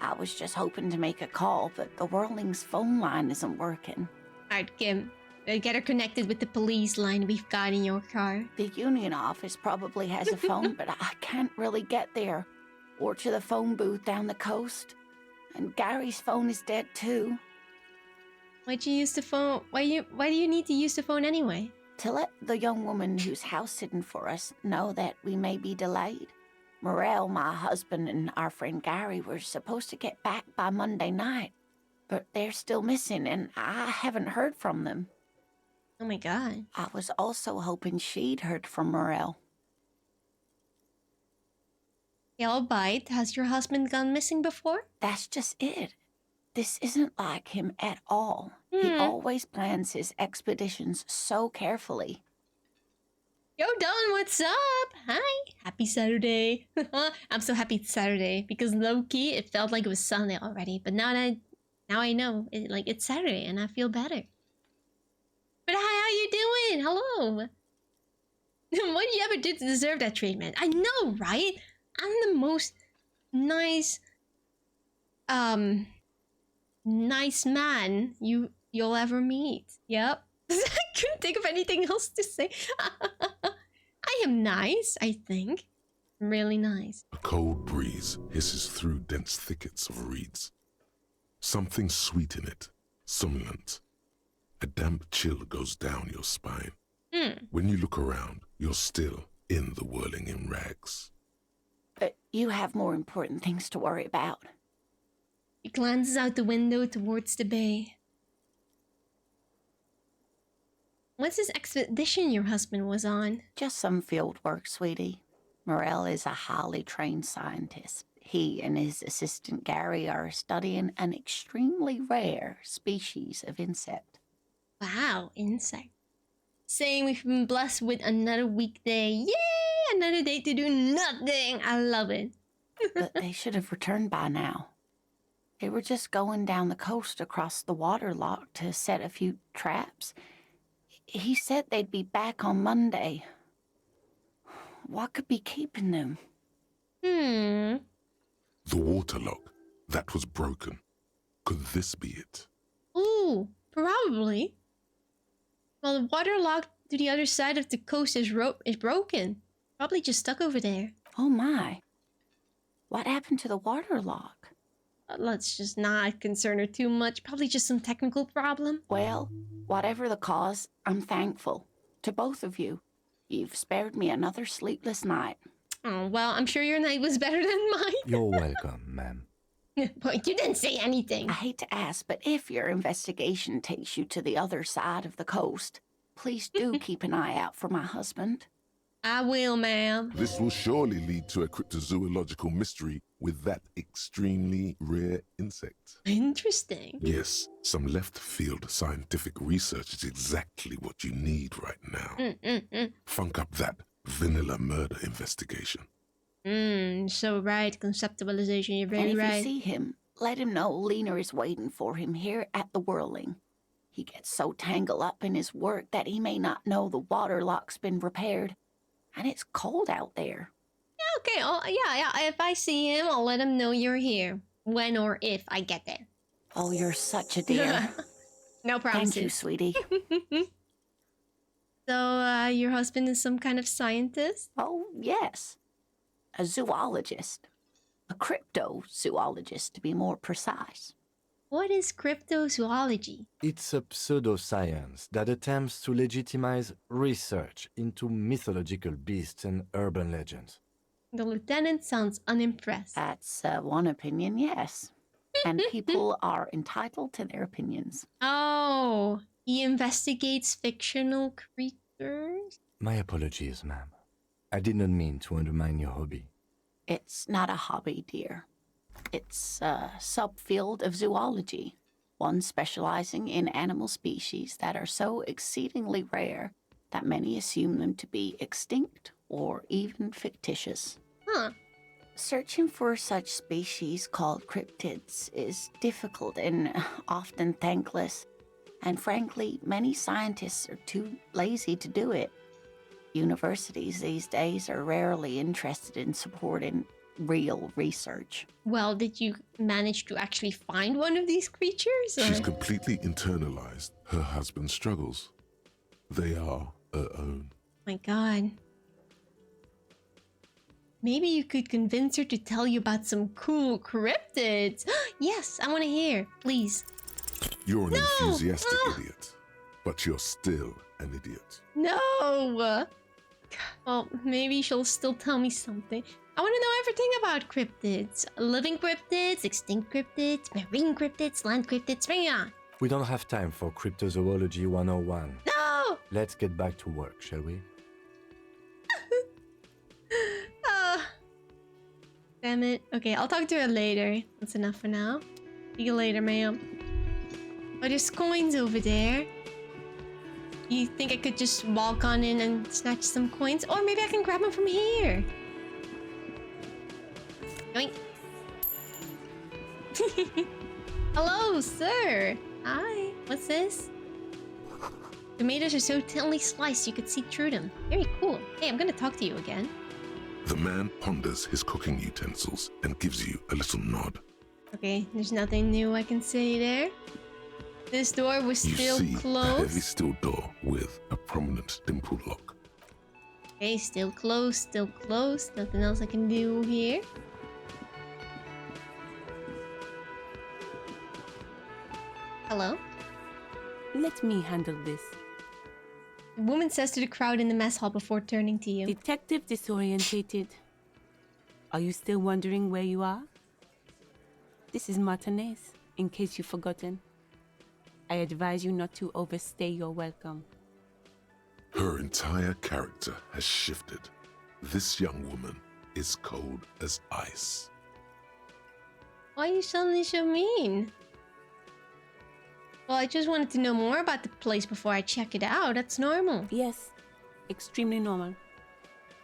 I was just hoping to make a call, but the Whirling's phone line isn't working.
Alright, Kim. Get her connected with the police line we've got in your car.
The union office probably has a phone, but I can't really get there. Or to the phone booth down the coast. And Gary's phone is dead too.
Why'd you use the phone? Why do you need to use the phone anyway?
To let the young woman who's house-sitting for us know that we may be delayed. Morel, my husband, and our friend Gary were supposed to get back by Monday night. But they're still missing, and I haven't heard from them.
Oh my god.
I was also hoping she'd heard from Morel.
Albite, has your husband gone missing before?
That's just it. This isn't like him at all. He always plans his expeditions so carefully.
Yo, Don, what's up? Hi. Happy Saturday. I'm so happy it's Saturday because low-key, it felt like it was Sunday already. But now I know it's Saturday and I feel better. But hi, how you doing? Hello. What did you ever do to deserve that treatment? I know, right? I'm the most nice man you'll ever meet. Yep. I couldn't think of anything else to say. I am nice, I think. Really nice.
A cold breeze hisses through dense thickets of reeds. Something sweet in it, somnolent. A damp chill goes down your spine. When you look around, you're still in the whirling in rags.
But you have more important things to worry about.
He glances out the window towards the bay. What's this expedition your husband was on?
Just some field work, sweetie. Morel is a highly trained scientist. He and his assistant Gary are studying an extremely rare species of insect.
Wow, insect. Saying we've been blessed with another weekday. Yay! Another day to do nothing. I love it.
But they should have returned by now. They were just going down the coast across the water lock to set a few traps. He said they'd be back on Monday. What could be keeping them?
The waterlock. That was broken. Could this be it?
Ooh, probably. Well, the water lock to the other side of the coast is broken. Probably just stuck over there.
Oh my. What happened to the water lock?
Let's just not concern her too much. Probably just some technical problem.
Well, whatever the cause, I'm thankful. To both of you. You've spared me another sleepless night.
Oh, well, I'm sure your night was better than mine.
You're welcome, ma'am.
But you didn't say anything.
I hate to ask, but if your investigation takes you to the other side of the coast, please do keep an eye out for my husband.
I will, ma'am.
This will surely lead to a cryptozoological mystery with that extremely rare insect.
Interesting.
Yes, some left-field scientific research is exactly what you need right now. Funk up that vanilla murder investigation.
So right, conceptualization, you're very
and if
right.
you see him, let him know Lena is waiting for him here at the Whirling. He gets so tangled up in his work that he may not know the water lock's been repaired. And it's cold out there.
Yeah, okay. Oh, yeah. If I see him, I'll let him know you're here. When or if I get there.
Oh, you're such a dear.
No promises.
Thank you, sweetie.
So, your husband is some kind of scientist?
Oh, yes. A zoologist. A cryptozoologist, to be more precise.
What is cryptozoology?
It's a pseudoscience that attempts to legitimize research into mythological beasts and urban legends.
The lieutenant sounds unimpressed.
That's one opinion, yes. And people are entitled to their opinions.
Oh, he investigates fictional creatures?
My apologies, ma'am. I did not mean to undermine your hobby.
It's not a hobby, dear. It's a subfield of zoology, one specializing in animal species that are so exceedingly rare that many assume them to be extinct or even fictitious. Searching for such species called cryptids is difficult and often thankless, and frankly, many scientists are too lazy to do it. Universities these days are rarely interested in supporting real research.
Well, did you manage to actually find one of these creatures?
She's completely internalized her husband's struggles. They are her own.
My God. Maybe you could convince her to tell you about some cool cryptids. Yes, I want to hear. Please.
You're an enthusiastic idiot, but you're still an idiot.
No! Well, maybe she'll still tell me something. I want to know everything about cryptids. Living cryptids, extinct cryptids, marine cryptids, land cryptids. Bring it on.
We don't have time for Cryptozoology 101.
No!
Let's get back to work, shall we?
Damn it. Okay, I'll talk to her later. That's enough for now. See you later, ma'am. Oh, there's coins over there. You think I could just walk on in and snatch some coins? Or maybe I can grab them from here. Yoink. Hello, sir. Hi. What's this? Tomatoes are so thinly sliced you could see through them. Very cool. Hey, I'm gonna talk to you again.
The man ponders his cooking utensils and gives you a little nod.
Okay, there's nothing new I can say there. This door was still
You see
closed.
a heavy steel door with a prominent dimple lock.
Okay, still closed, still closed. Nothing else I can do here. Hello?
Let me handle this.
The woman says to the crowd in the mess hall before turning to you.
Detective disorientated. Are you still wondering where you are? This is Martinez, in case you've forgotten. I advise you not to overstay your welcome.
Her entire character has shifted. This young woman is cold as ice.
Why are you suddenly so mean? Well, I just wanted to know more about the place before I check it out. That's normal.
Yes, extremely normal.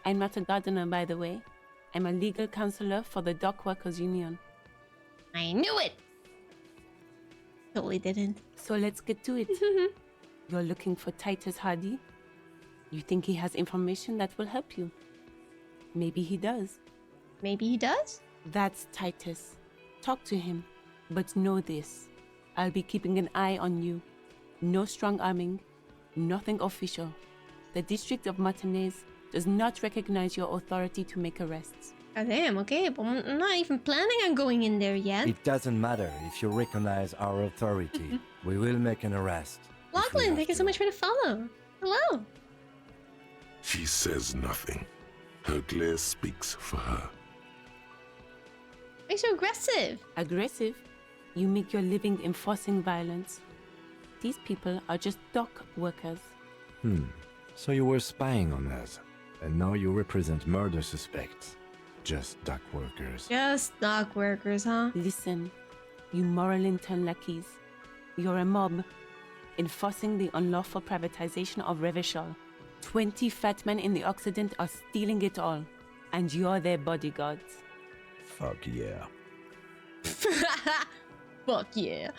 I'm not a gardener, by the way. I'm a legal counselor for the Dock Workers Union.
I knew it! Totally didn't.
So let's get to it. You're looking for Titus Hardy? You think he has information that will help you? Maybe he does.
Maybe he does?
That's Titus. Talk to him. But know this. I'll be keeping an eye on you. No strong arming. Nothing official. The District of Martinez does not recognize your authority to make arrests.
God damn, okay, but I'm not even planning on going in there yet.
It doesn't matter if you recognize our authority. We will make an arrest.
Lachlan, thank you so much for the follow. Hello.
She says nothing. Her glare speaks for her.
Why so aggressive?
Aggressive? You make your living enforcing violence. These people are just dock workers.
So you were spying on us, and now you represent murder suspects. Just dock workers.
Just dock workers, huh?
Listen, you moral intern lackeys. You're a mob, enforcing the unlawful privatization of Revachol. 20 fat men in the Occident are stealing it all, and you're their bodyguards.
Fuck yeah.
Fuck yeah.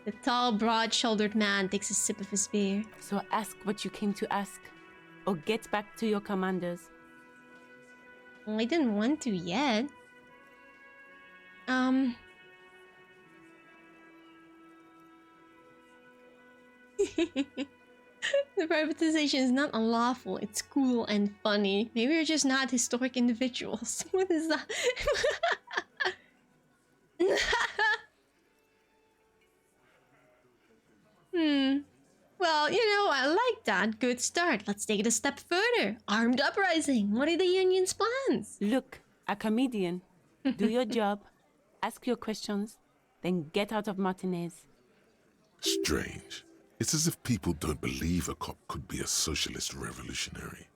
The tall, broad-shouldered man takes a sip of his beer.
So ask what you came to ask, or get back to your commanders.
Well, I didn't want to yet. The privatization is not unlawful, it's cool and funny. Maybe we're just not historic individuals. What is that? Well, you know, I like that. Good start. Let's take it a step further. Armed uprising. What are the union's plans?
Look, a comedian. Do your job, ask your questions, then get out of Martinez.
Strange. It's as if people don't believe a cop could be a socialist revolutionary.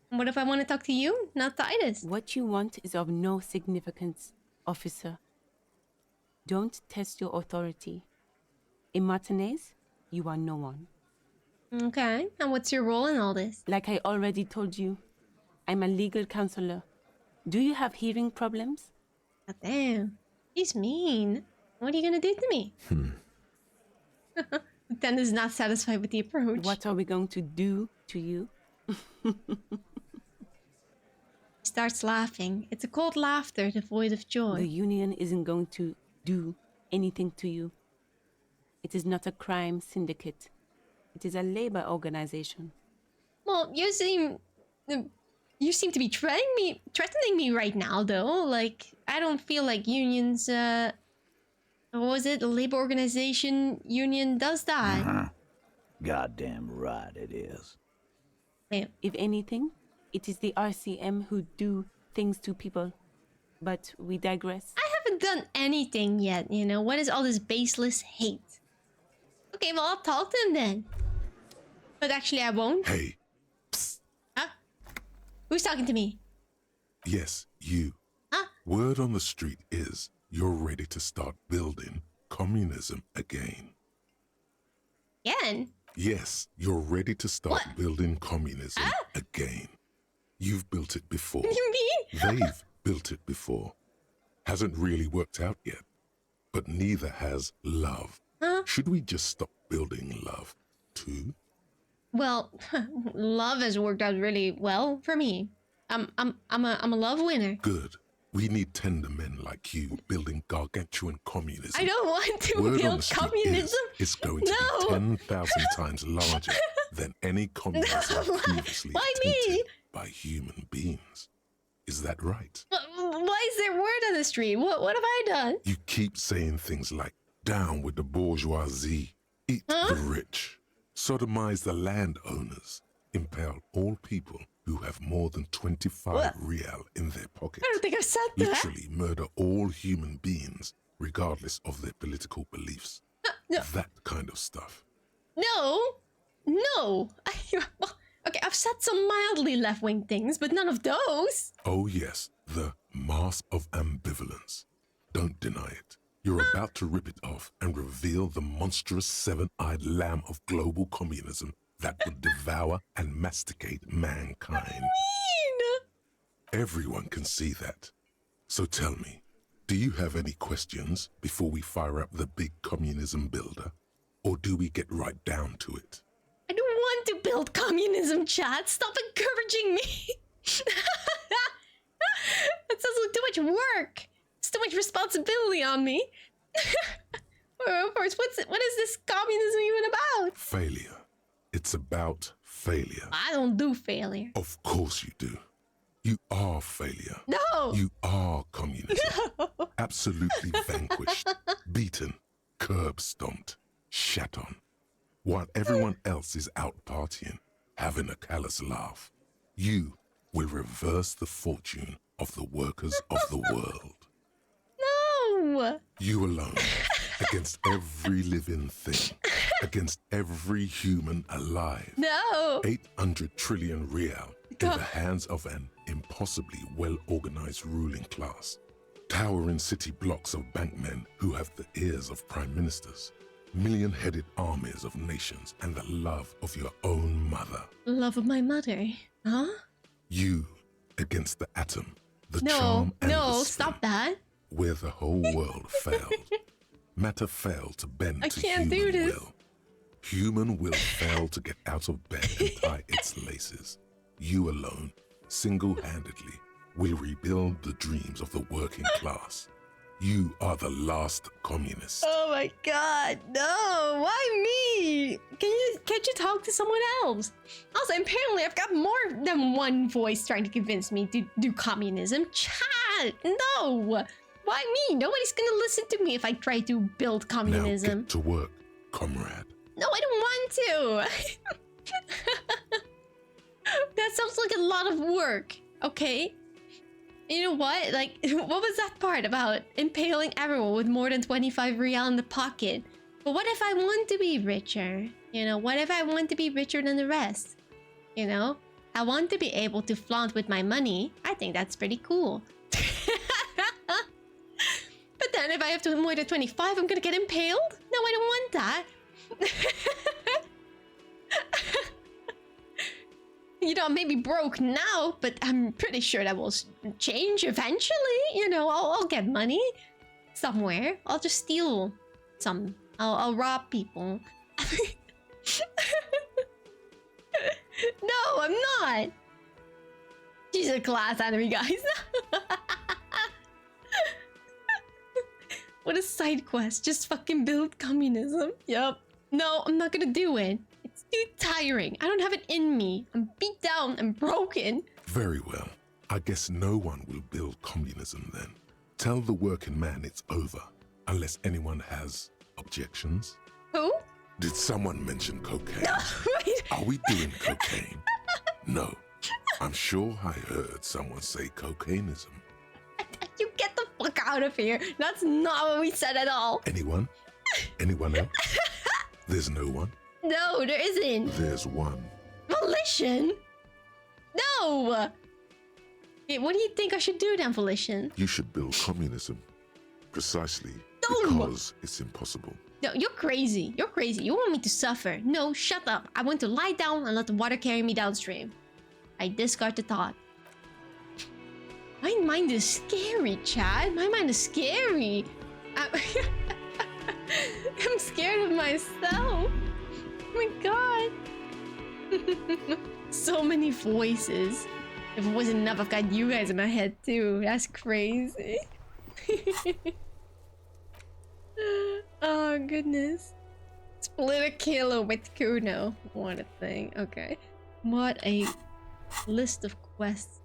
What if I want to talk to you, not Titus?
What you want is of no significance, officer. Don't test your authority. In Martinez, you are no one.
Okay, and what's your role in all this?
Like I already told you, I'm a legal counselor. Do you have hearing problems?
God damn, he's mean. What are you gonna do to me? Lieutenant is not satisfied with the approach.
What are we going to do to you?
He starts laughing. It's a cold laughter devoid of joy.
The union isn't going to do anything to you. It is not a crime syndicate. It is a labor organization.
Well, you seem to be threatening me right now, though. Like, I don't feel like unions, what was it? The labor organization union does that.
Goddamn right it is.
Wait.
If anything, it is the RCM who do things to people. But we digress.
I haven't done anything yet, you know? What is all this baseless hate? Okay, well, I'll talk to him then. But actually, I won't.
Hey. Psst.
Huh? Who's talking to me?
Yes, you.
Huh?
Word on the street is you're ready to start building communism again.
Again?
Yes, you're ready to start building communism again. You've built it before.
You mean?
They've built it before. Hasn't really worked out yet. But neither has love.
Huh?
Should we just stop building love, too?
Well, love has worked out really well for me. I'm a love winner.
Good. We need tender men like you building gargantuan communism.
I don't want to
Word on the
build
street
communism.
It's going to be 10,000 times larger than any communism previously attempted by human beings. Is that right?
Why is there word on the street? What have I done?
You keep saying things like, down with the bourgeoisie, eat the rich, sodomize the landowners, impale all people who have more than 25 real in their pocket.
I don't think I said that.
Literally murder all human beings, regardless of their political beliefs.
No.
That kind of stuff.
No. Okay, I've said some mildly left-wing things, but none of those.
Oh yes, the mask of ambivalence. Don't deny it. You're about to rip it off and reveal the monstrous seven-eyed lamb of global communism that would devour and masticate mankind. Everyone can see that. So tell me, do you have any questions before we fire up the big communism builder? Or do we get right down to it?
I don't want to build communism, Chad. Stop encouraging me. That sounds like too much work. It's too much responsibility on me. Of course, what is this communism even about?
Failure. It's about failure.
I don't do failure.
Of course you do. You are failure.
No.
You are communism.
No.
Absolutely vanquished, beaten, curb stomped, shat on. While everyone else is out partying, having a callous laugh, you will reverse the fortune of the workers of the world.
No.
You alone, against every living thing, against every human alive.
No.
800 trillion real in the hands of an impossibly well-organized ruling class. Towering city blocks of bankmen who have the ears of prime ministers. Million-headed armies of nations and the love of your own mother.
Love of my mother. Huh?
You against the atom, the charm and the
No,
spring,
stop that.
where the whole world failed. Matter failed to bend
I
to
can't
human
do this.
will. Human will failed to get out of bed and tie its laces. You alone, single-handedly, will rebuild the dreams of the working class. You are the last communist.
Oh my god, no! Why me? Can't you talk to someone else? Also, apparently I've got more than one voice trying to convince me to do communism. Chat! No! Why me? Nobody's gonna listen to me if I try to build communism.
Now get to work, comrade.
No, I don't want to! That sounds like a lot of work, okay? You know what? Like, what was that part about impaling everyone with more than 25 real in the pocket? But what if I want to be richer? You know, what if I want to be richer than the rest? You know? I want to be able to flaunt with my money. I think that's pretty cool. But then if I have to more than 25, I'm gonna get impaled? No, I don't want that. You know, I may be broke now, but I'm pretty sure that will change eventually. You know, I'll get money somewhere. I'll just steal some. I'll rob people. No, I'm not. She's a class enemy, guys. What a side quest. Just fucking build communism. Yup. No, I'm not gonna do it. It's too tiring. I don't have it in me. I'm beat down and broken.
Very well. I guess no one will build communism then. Tell the working man it's over, unless anyone has objections.
Who?
Did someone mention cocaine?
No, wait.
Are we doing cocaine? No. I'm sure I heard someone say cocainism.
You get the fuck out of here. That's not what we said at all.
Anyone? Anyone else? There's no one?
No, there isn't.
There's one.
Volition? No! Okay, what do you think I should do then, Volition?
You should build communism. Precisely
No.
because it's impossible.
You're crazy. You're crazy. You want me to suffer. No, shut up. I want to lie down and let the water carry me downstream. I discard the thought. My mind is scary, Chad. My mind is scary. I'm scared of myself. Oh my god. So many voices. If it wasn't enough, I've got you guys in my head too. That's crazy. Oh goodness. Split a kilo with Kuno. What a thing. Okay. What a list of quests.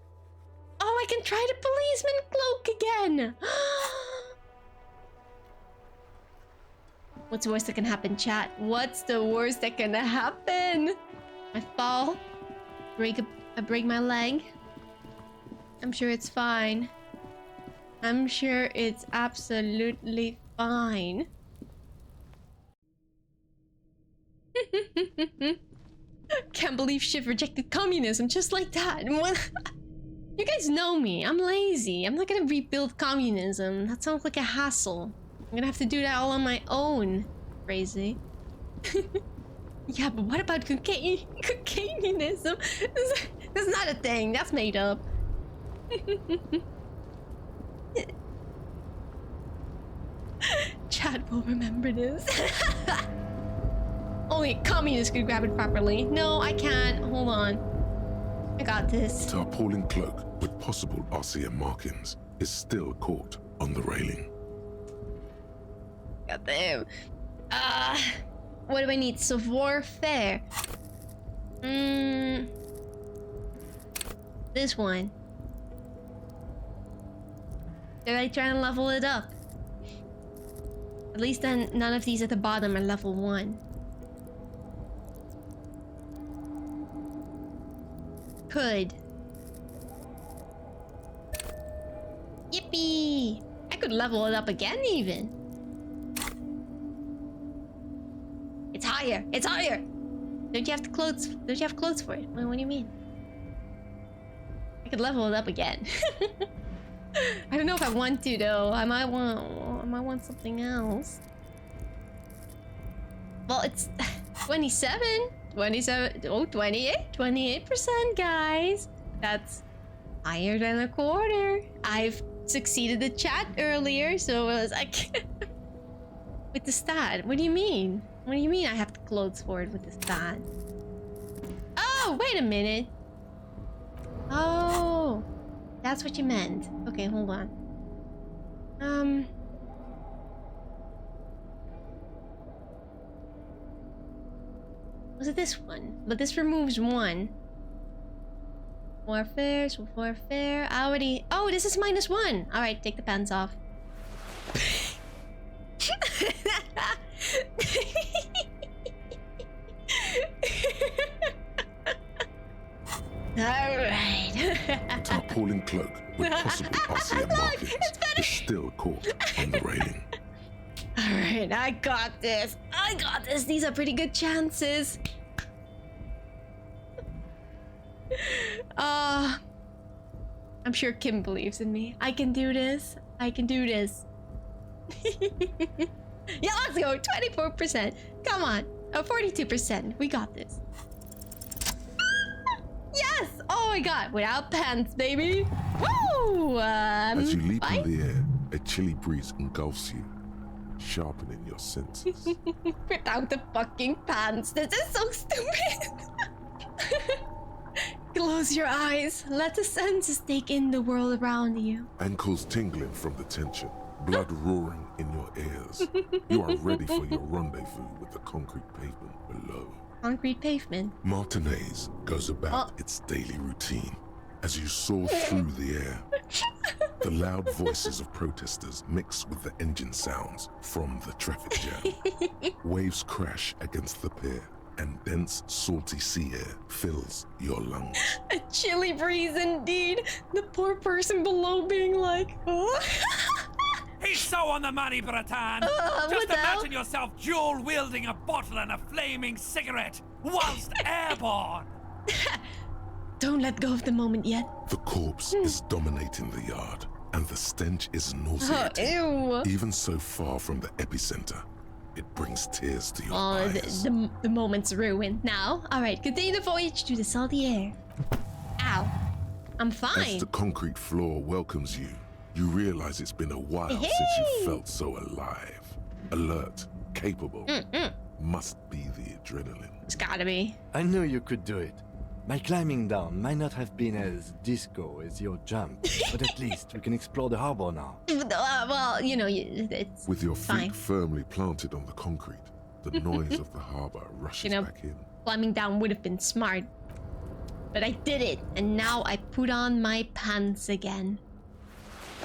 Oh, I can try the policeman cloak again. What's the worst that can happen, chat? What's the worst that can happen? I fall. I break my leg. I'm sure it's fine. I'm sure it's absolutely fine. Can't believe Shiv rejected communism just like that. You guys know me. I'm lazy. I'm not gonna rebuild communism. That sounds like a hassle. I'm gonna have to do that all on my own. Crazy. Yeah, but what about cocainism? That's not a thing. That's made up. Chad will remember this. Only a communist could grab it properly. No, I can't. Hold on. I got this.
Tarpaulin cloak with possible RCM markings is still caught on the railing.
God damn. What do I need? Savoir-faire. This one. Did I try and level it up? At least then none of these at the bottom are level 1. Could. Yippee! I could level it up again even. It's higher! It's higher! Don't you have the clothes? Don't you have clothes for it? What do you mean? I could level it up again. I don't know if I want to though. I might want something else. Well, it's 27. 27. Oh, 28. 28%, guys. That's higher than a quarter. I've succeeded the chat earlier, so it was like with the stat. What do you mean? What do you mean I have the clothes for it with the stat? Oh, wait a minute. Oh, that's what you meant. Okay, hold on. Was it this one? But this removes one. Warfare, warfare. I already. Oh, this is -1. All right, take the pants off. All right.
Tarpaulin cloak with possible RCM markings is still caught on the railing.
All right, I got this. I got this. These are pretty good chances. I'm sure Kim believes in me. I can do this. I can do this. Yeah, let's go. 24%. Come on. 42%. We got this. Yes! Oh my god. Without pants, baby. Woo!
As you leap in the air, a chilly breeze engulfs you, sharpening your senses.
Without the fucking pants. This is so stupid. Close your eyes. Let the senses take in the world around you.
Ankles tingling from the tension, blood roaring in your ears. You are ready for your rendezvous with the concrete pavement below.
Concrete pavement.
Martinez goes about its daily routine as you soar through the air. The loud voices of protesters mix with the engine sounds from the traffic jam. Waves crash against the pier, and dense, salty sea air fills your lungs.
A chilly breeze indeed. The poor person below being like, oh.
He's so on the money, Bratan! Just imagine yourself dual-wielding a bottle and a flaming cigarette whilst airborne!
Don't let go of the moment yet.
The corpse is dominating the yard, and the stench is nauseating.
Oh, ew.
Even so far from the epicenter, It brings tears to your
Oh,
eyes.
the moment's ruined now. Alright, continue the voyage to the salty air. Ow. I'm fine.
As the concrete floor welcomes you, you realize it's been a while since you felt so alive. Alert, capable. Must be the adrenaline.
It's gotta be.
I knew you could do it. My climbing down might not have been as disco as your jump, but at least we can explore the harbor now.
Well, you know, it's
With your
fine.
feet firmly planted on the concrete, the noise of the harbor rushes back in.
Climbing down would have been smart. But I did it, and now I put on my pants again.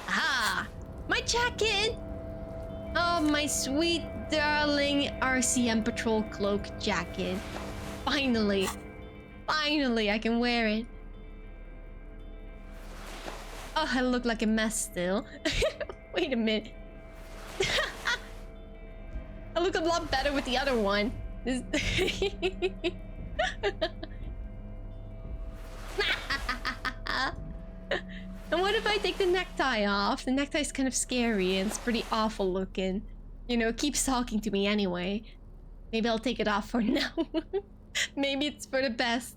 Aha! My jacket! Oh, my sweet, darling RCM Patrol cloak jacket. Finally. Finally, I can wear it. Oh, I look like a mess still. Wait a minute. I look a lot better with the other one. And what if I take the necktie off? The necktie is kind of scary and it's pretty awful looking. You know, it keeps talking to me anyway. Maybe I'll take it off for now. Maybe it's for the best.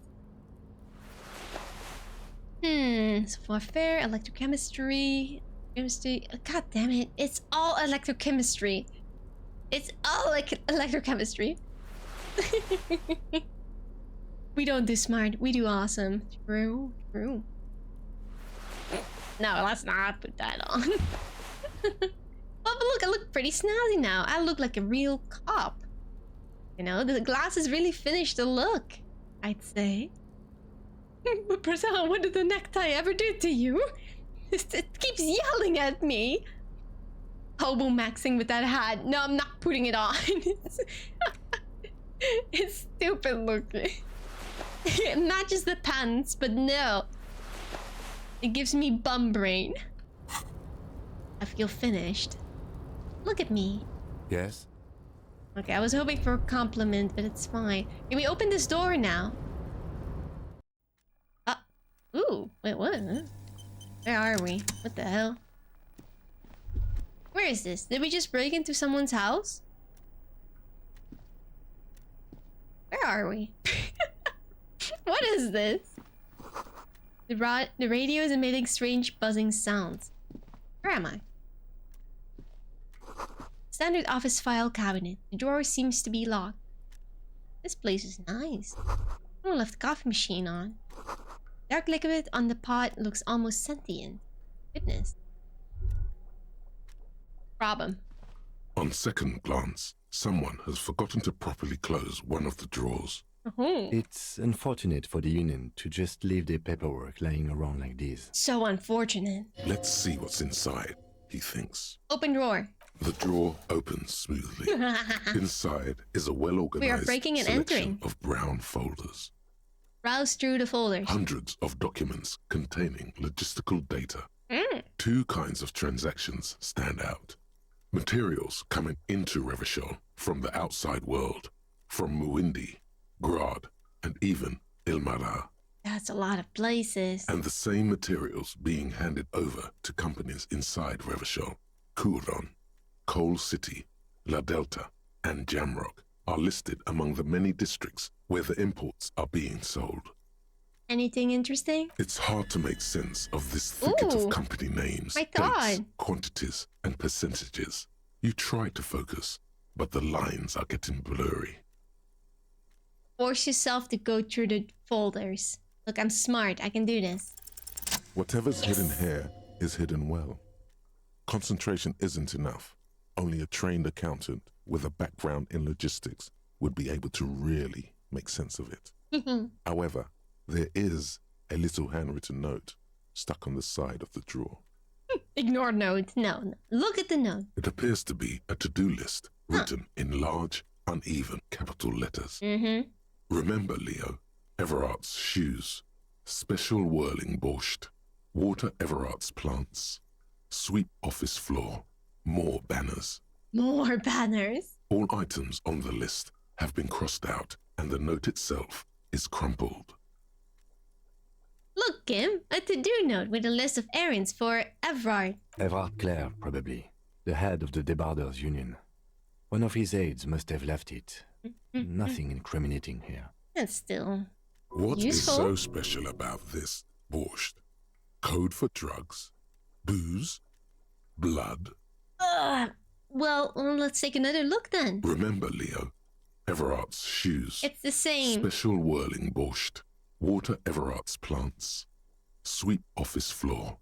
So fair, electrochemistry, chemistry. God damn it! It's all electrochemistry. It's all like electrochemistry. We don't do smart. We do awesome. True. True. No, let's not put that on. Oh, but look, I look pretty snazzy now. I look like a real cop. You know, the glasses really finished the look, I'd say. But Brazil, what did the necktie ever do to you? It keeps yelling at me. Hobo maxing with that hat. No, I'm not putting it on. It's stupid looking. It matches the pants, but no. It gives me bum brain. I feel finished. Look at me.
Yes?
Okay, I was hoping for a compliment, but it's fine. Can we open this door now? Ooh, wait, what? Where are we? What the hell? Where is this? Did we just break into someone's house? Where are we? What is this? The radio is emitting strange buzzing sounds. Where am I? Standard office file cabinet. The drawer seems to be locked. This place is nice. Someone left the coffee machine on. Dark liquid on the pot looks almost sentient. Goodness. Problem.
On second glance, someone has forgotten to properly close one of the drawers.
It's unfortunate for the union to just leave their paperwork lying around like this.
So unfortunate.
Let's see what's inside, he thinks.
Open drawer.
The drawer opens smoothly. Inside is a well-organized
We are breaking and
selection
entering.
of brown folders.
Browse through the folders.
Hundreds of documents containing logistical data. Two kinds of transactions stand out. Materials coming into Revachol from the outside world, from Muindi, Grad, and even Ilmara.
That's a lot of places.
And the same materials being handed over to companies inside Revachol. Kuron, Coal City, La Delta, and Jamrock are listed among the many districts where the imports are being sold.
Anything interesting?
It's hard to make sense of this thicket
Ooh,
of company names,
my
dates,
God.
quantities, and percentages. You try to focus, but the lines are getting blurry.
Force yourself to go through the folders. Look, I'm smart. I can do this.
Whatever's hidden here is hidden well. Concentration isn't enough. Only a trained accountant with a background in logistics would be able to really make sense of it. However, there is a little handwritten note stuck on the side of the drawer.
Ignore note. No. Look at the note.
It appears to be a to-do list written in large, uneven capital letters. Remember, Leo, Everart's shoes, special whirling borscht, water Everart's plants, sweep office floor, more banners.
More banners.
All items on the list have been crossed out and the note itself is crumpled.
Look, Kim. A to-do note with a list of errands for Everard.
Everard Clare, probably. The head of the Debarders Union. One of his aides must have left it. Nothing incriminating here.
That's still
What is
useful.
so special about this borscht? Code for drugs? Booze? Blood?
Well, let's take another look then.
Remember, Leo, Everart's shoes.
It's the same.
Special whirling borscht. Water Everart's plants. Sweep office floor.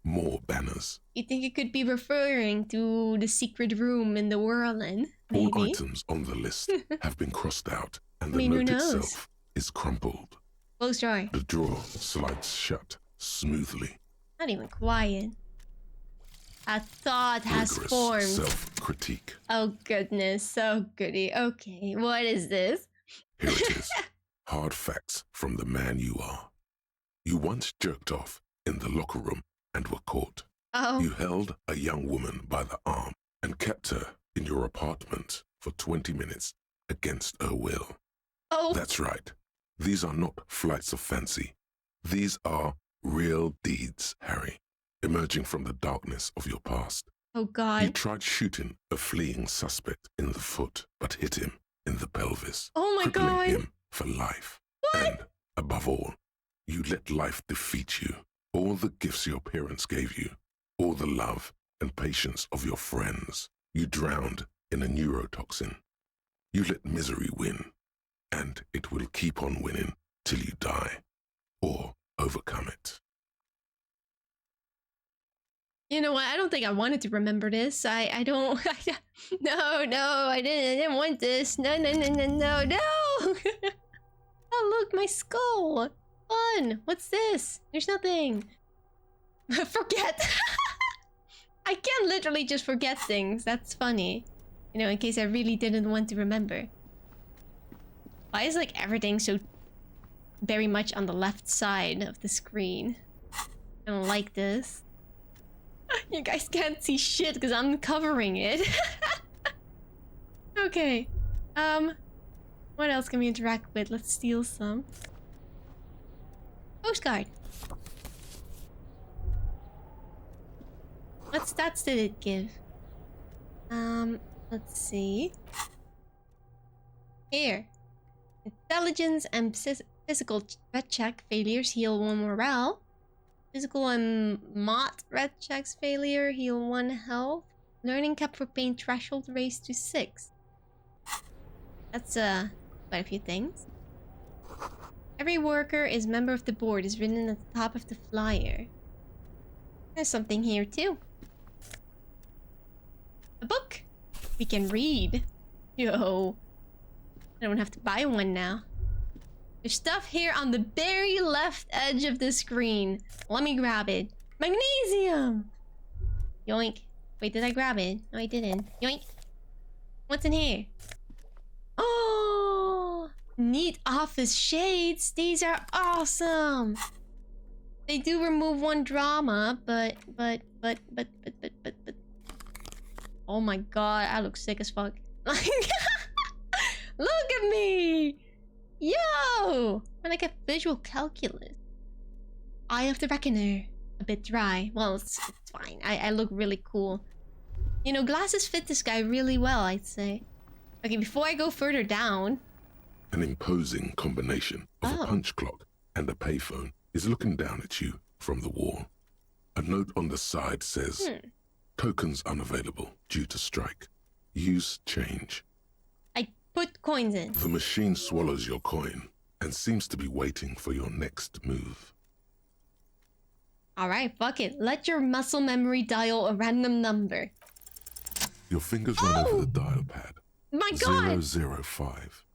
More banners.
You think it could be referring to the secret room in the whirling? Maybe.
All items on the list have been crossed out, and
I mean,
the
who
note
knows?
itself is crumpled.
Close your eye.
The drawer slides shut smoothly.
Not even quiet. A thought has
Rigorous
formed.
self-critique.
Oh goodness, so goody. Okay, what is this?
Here it is. Hard facts from the man you are. You once jerked off in the locker room and were caught.
Oh.
You held a young woman by the arm and kept her in your apartment for 20 minutes against her will.
Oh.
That's right. These are not flights of fancy. These are real deeds, Harry, emerging from the darkness of your past.
Oh God.
You tried shooting a fleeing suspect in the foot, but hit him in the pelvis.
Oh my
crippling
God.
him for life. What? And, above all, you let life defeat you. All the gifts your parents gave you, all the love and patience of your friends, you drowned in a neurotoxin. You let misery win, and it will keep on winning till you die, or overcome it.
You know what? I don't think I wanted to remember this. I don't. No, I didn't want this. No. Oh, look, my skull. Fun. What's this? There's nothing. Forget. I can literally just forget things. That's funny. You know, in case I really didn't want to remember. Why is like everything so very much on the left side of the screen? I don't like this. You guys can't see shit because I'm covering it. Okay. What else can we interact with? Let's steal some. Postcard. What stats did it give? Let's see. Here. Intelligence and physical red check failures heal 1 morale. Physical and mot red checks failure heal 1 health. Learning cap for pain threshold raised to 6. That's quite a few things. Every worker is member of the board is written at the top of the flyer. There's something here too. A book we can read. Yo, I don't have to buy one now. There's stuff here on the very left edge of the screen. Let me grab it. Magnesium! Yoink. Wait, did I grab it? No, I didn't. Yoink. What's in here? Oh! Neat office shades. These are awesome! They do remove 1 drama, but... Oh my god, I look sick as fuck. Look at me! Yo! When I get visual calculus. Eye of the Reckoner. A bit dry. Well, it's fine. I look really cool. You know, glasses fit this guy really well, I'd say. Okay, before I go further down...
An imposing combination of a punch clock and a payphone is looking down at you from the wall. A note on the side says, tokens unavailable due to strike. Use change.
I put coins in.
The machine swallows your coin and seems to be waiting for your next move.
Alright, fuck it. Let your muscle memory dial a random number.
Your fingers run over the dial pad.
My god!
005.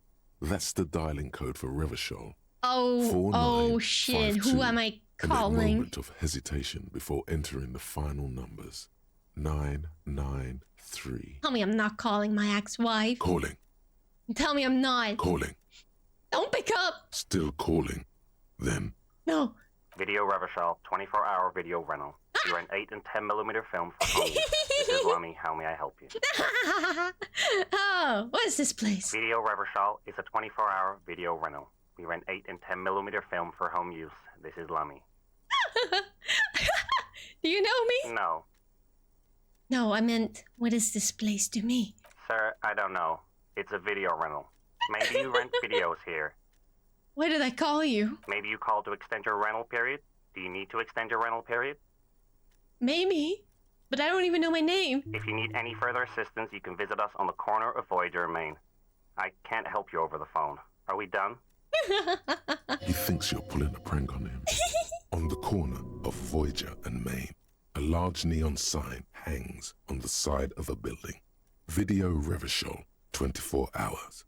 That's the dialing code for Revachol.
Oh shit. Who am I calling?
And a moment of hesitation before entering the final numbers. 993.
Tell me I'm not calling my ex-wife.
Calling.
Tell me I'm not.
Calling.
Don't pick up.
Still calling. Then.
No.
Video Revachol, 24-hour video rental. You rent 8 and 10mm film for home. This is Lummy. How may I help you?
Oh, what is this place?
Video Revachol is a 24-hour video rental. We rent 8 and 10mm film for home use. This is Lummy.
Do you know me?
No.
No, I meant, what is this place to me?
Sir, I don't know. It's a video rental. Maybe you rent videos here.
What did I call you?
Maybe you called to extend your rental period? Do you need to extend your rental period?
Maybe. But I don't even know my name.
If you need any further assistance, you can visit us on the corner of Voyager and Main. I can't help you over the phone. Are we done?
He thinks you're pulling a prank on him. On the corner of Voyager and Main, a large neon sign hangs on the side of a building. Video Revachol, 24 hours.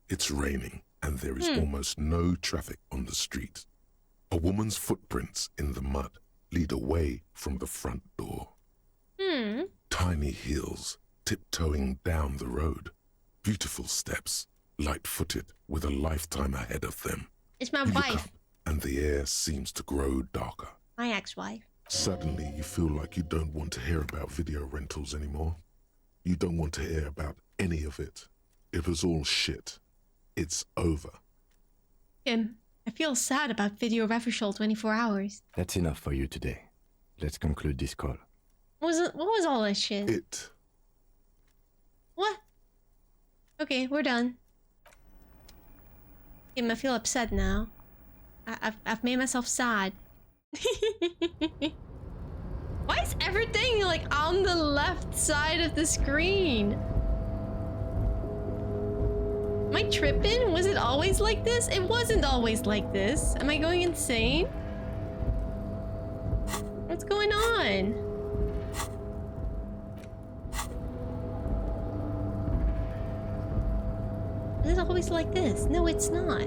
It's raining and there is almost no traffic on the street. A woman's footprints in the mud lead away from the front door. Tiny heels tiptoeing down the road. Beautiful steps, light-footed with a lifetime ahead of them.
It's my
You look
wife.
up, and the air seems to grow darker.
My ex-wife.
Suddenly, you feel like you don't want to hear about video rentals anymore. You don't want to hear about any of it. It was all shit. It's over.
Kim, I feel sad about Video Revachol 24 hours.
That's enough for you today. Let's conclude this call.
What was all that shit?
It.
What? Okay, we're done. Kim, I feel upset now. I've made myself sad. Why is everything like on the left side of the screen? Am I tripping? Was it always like this? It wasn't always like this. Am I going insane? What's going on? Is it always like this? No, it's not.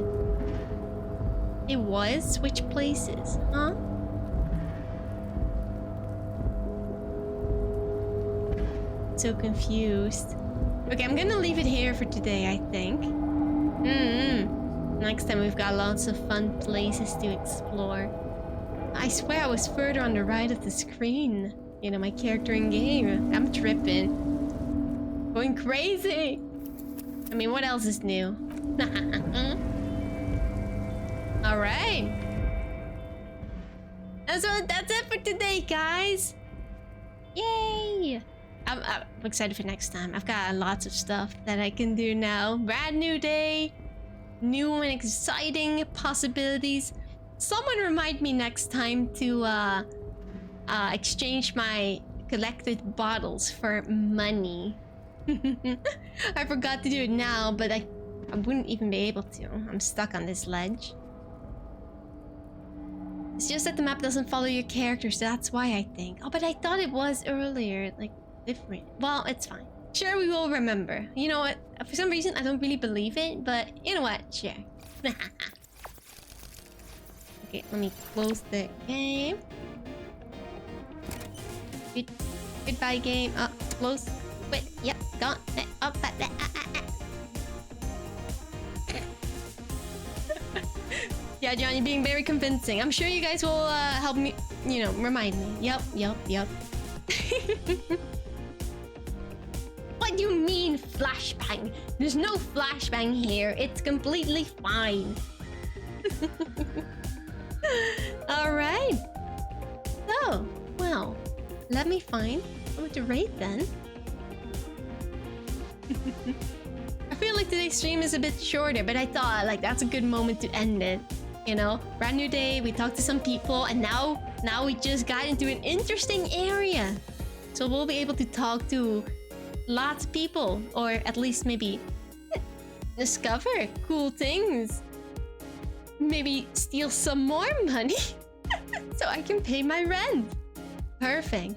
It was? Switch places, huh? So confused. Okay, I'm gonna leave it here for today, I think. Next time we've got lots of fun places to explore. I swear I was further on the right of the screen. You know, my character in game. I'm tripping. Going crazy. I mean, what else is new? Alright. That's it for today, guys. Yay! I'm excited for next time. I've got lots of stuff that I can do now. Brand new day. New and exciting possibilities. Someone remind me next time to exchange my collected bottles for money. I forgot to do it now, but I wouldn't even be able to. I'm stuck on this ledge. It's just that the map doesn't follow your characters. That's why I think. Oh, but I thought it was earlier. Like, different. Well, it's fine. Sure, we will remember. You know what? For some reason, I don't really believe it, but you know what? Sure. Okay, let me close the game. Goodbye, game. Close. Quit. Yep, gone. Up. Yeah, Johnny, being very convincing. I'm sure you guys will help me, you know, remind me. Yep. What do you mean flashbang? There's no flashbang here. It's completely fine. Alright. So, well, let me find what to rate then. I feel like today's stream is a bit shorter, but I thought like that's a good moment to end it. You know, brand new day, we talked to some people, and now we just got into an interesting area. So we'll be able to talk to lots of people, or at least maybe discover cool things. Maybe steal some more money so I can pay my rent. Perfect.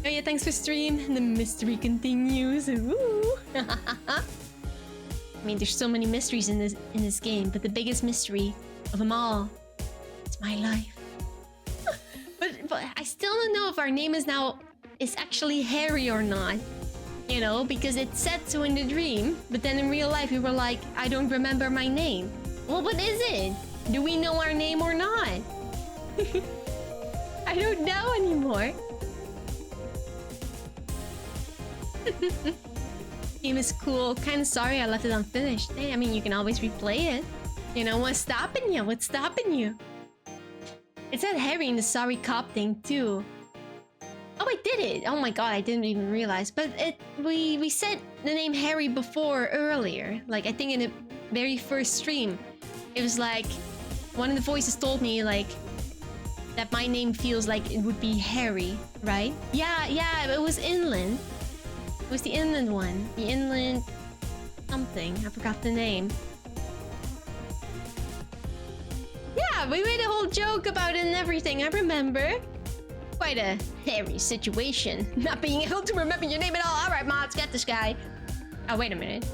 Oh yeah, thanks for stream. The mystery continues. Ooh. I mean, there's so many mysteries in this game, but the biggest mystery of them all is my life. but I still don't know if our name is actually Harry or not. You know, because it said so in the dream, but then in real life we were like, I don't remember my name. Well, what is it? Do we know our name or not? I don't know anymore. Game is cool. Kinda sorry I left it unfinished. Hey, I mean, you can always replay it. You know, what's stopping you? What's stopping you? It said Harry in the sorry cop thing too. Oh wait, did it. Oh my god, I didn't even realize. But we said the name Harry before earlier. Like, I think in the very first stream, it was like one of the voices told me like that my name feels like it would be Harry, right? Yeah, it was Inland. It was the Inland one. The Inland something. I forgot the name. Yeah, we made a whole joke about it and everything, I remember. Quite a hairy situation, not being able to remember your name at all. Alright, mods, get this guy. Oh, wait a minute.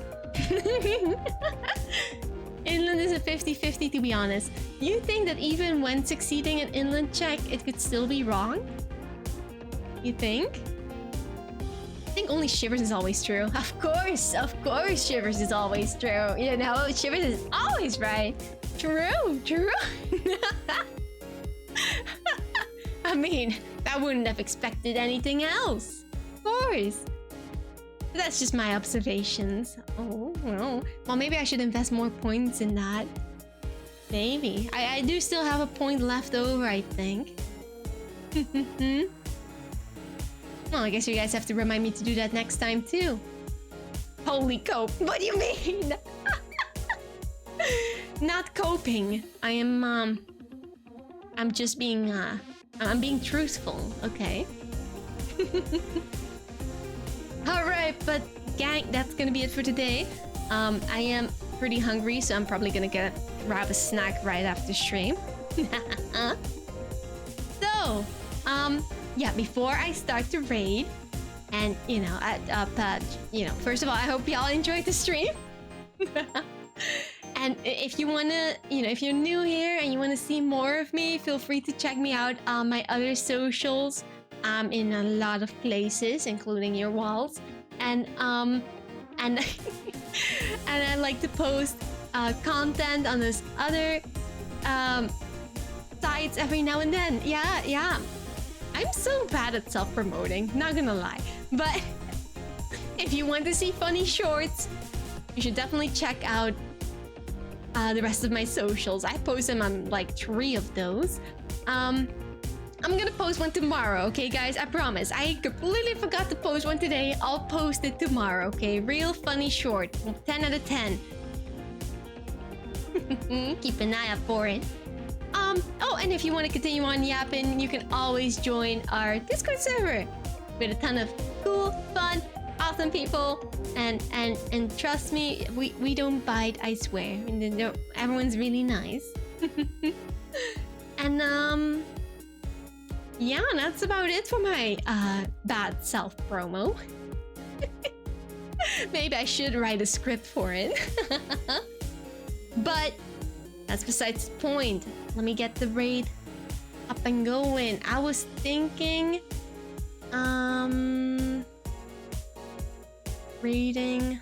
Inland is a 50-50, to be honest. You think that even when succeeding an inland check, it could still be wrong? You think? I think only Shivers is always true. Of course, Shivers is always true. You know, Shivers is always right. True. I mean, I wouldn't have expected anything else. Of course. But that's just my observations. Oh, well, maybe I should invest more points in that. Maybe. I do still have a point left over, I think. Well, I guess you guys have to remind me to do that next time, too. Holy cope. What do you mean? Not coping. I am, I'm just being, I'm being truthful, okay? Alright, but gang, that's gonna be it for today. I am pretty hungry, so I'm probably gonna grab a snack right after stream. So, yeah, before I start the raid, and, you know, first of all, I hope y'all enjoyed the stream. And if you wanna, if you're new here and you wanna see more of me, feel free to check me out on my other socials. I'm in a lot of places, including your walls, and and I like to post content on those other sites every now and then. Yeah. I'm so bad at self-promoting, not gonna lie. But if you want to see funny shorts, you should definitely check out the rest of my socials. I post them on like 3 of those. I'm gonna post one tomorrow, okay guys? I promise. I completely forgot to post one today. I'll post it tomorrow, okay? Real funny short. 10 out of 10. Keep an eye out for it. Oh, and if you want to continue on yapping, you can always join our Discord server with a ton of cool, fun, awesome people. And trust me, we don't bite, I swear. Everyone's really nice. And yeah, that's about it for my bad self-promo. Maybe I should write a script for it. But that's besides the point. Let me get the raid up and going. I was thinking raiding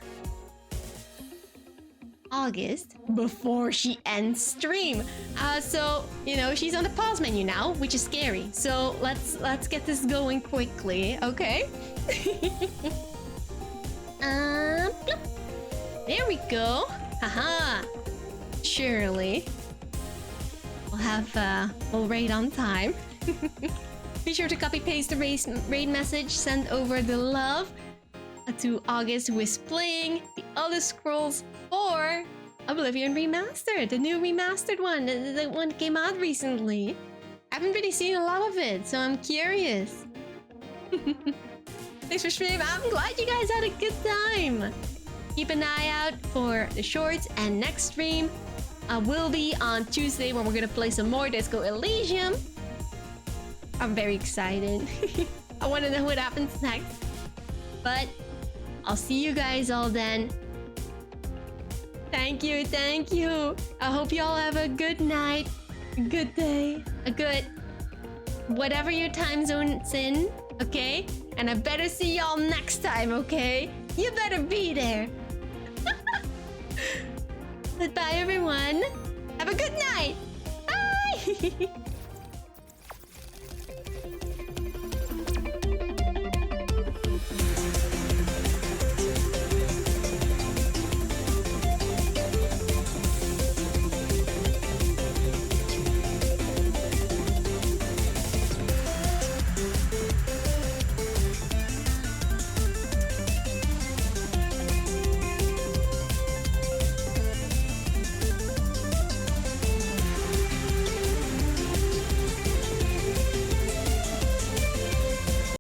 August before she ends stream. So, she's on the pause menu now, which is scary. So let's get this going quickly, okay? There we go. Haha. Surely. We'll raid on time. Be sure to copy paste the raid message, send over the love to August, who is playing the Elder Scrolls 4 Oblivion Remastered, the new remastered one, the one that came out recently. I haven't really seen a lot of it, so I'm curious. Thanks for streaming. I'm glad you guys had a good time. Keep an eye out for the shorts, and next stream will be on Tuesday, when we're gonna play some more Disco Elysium. I'm very excited. I want to know what happens next. But I'll see you guys all then. Thank you. I hope you all have a good night, a good day, a good whatever your time zone's in, okay? And I better see y'all next time, okay? You better be there. Goodbye, everyone. Have a good night. Bye.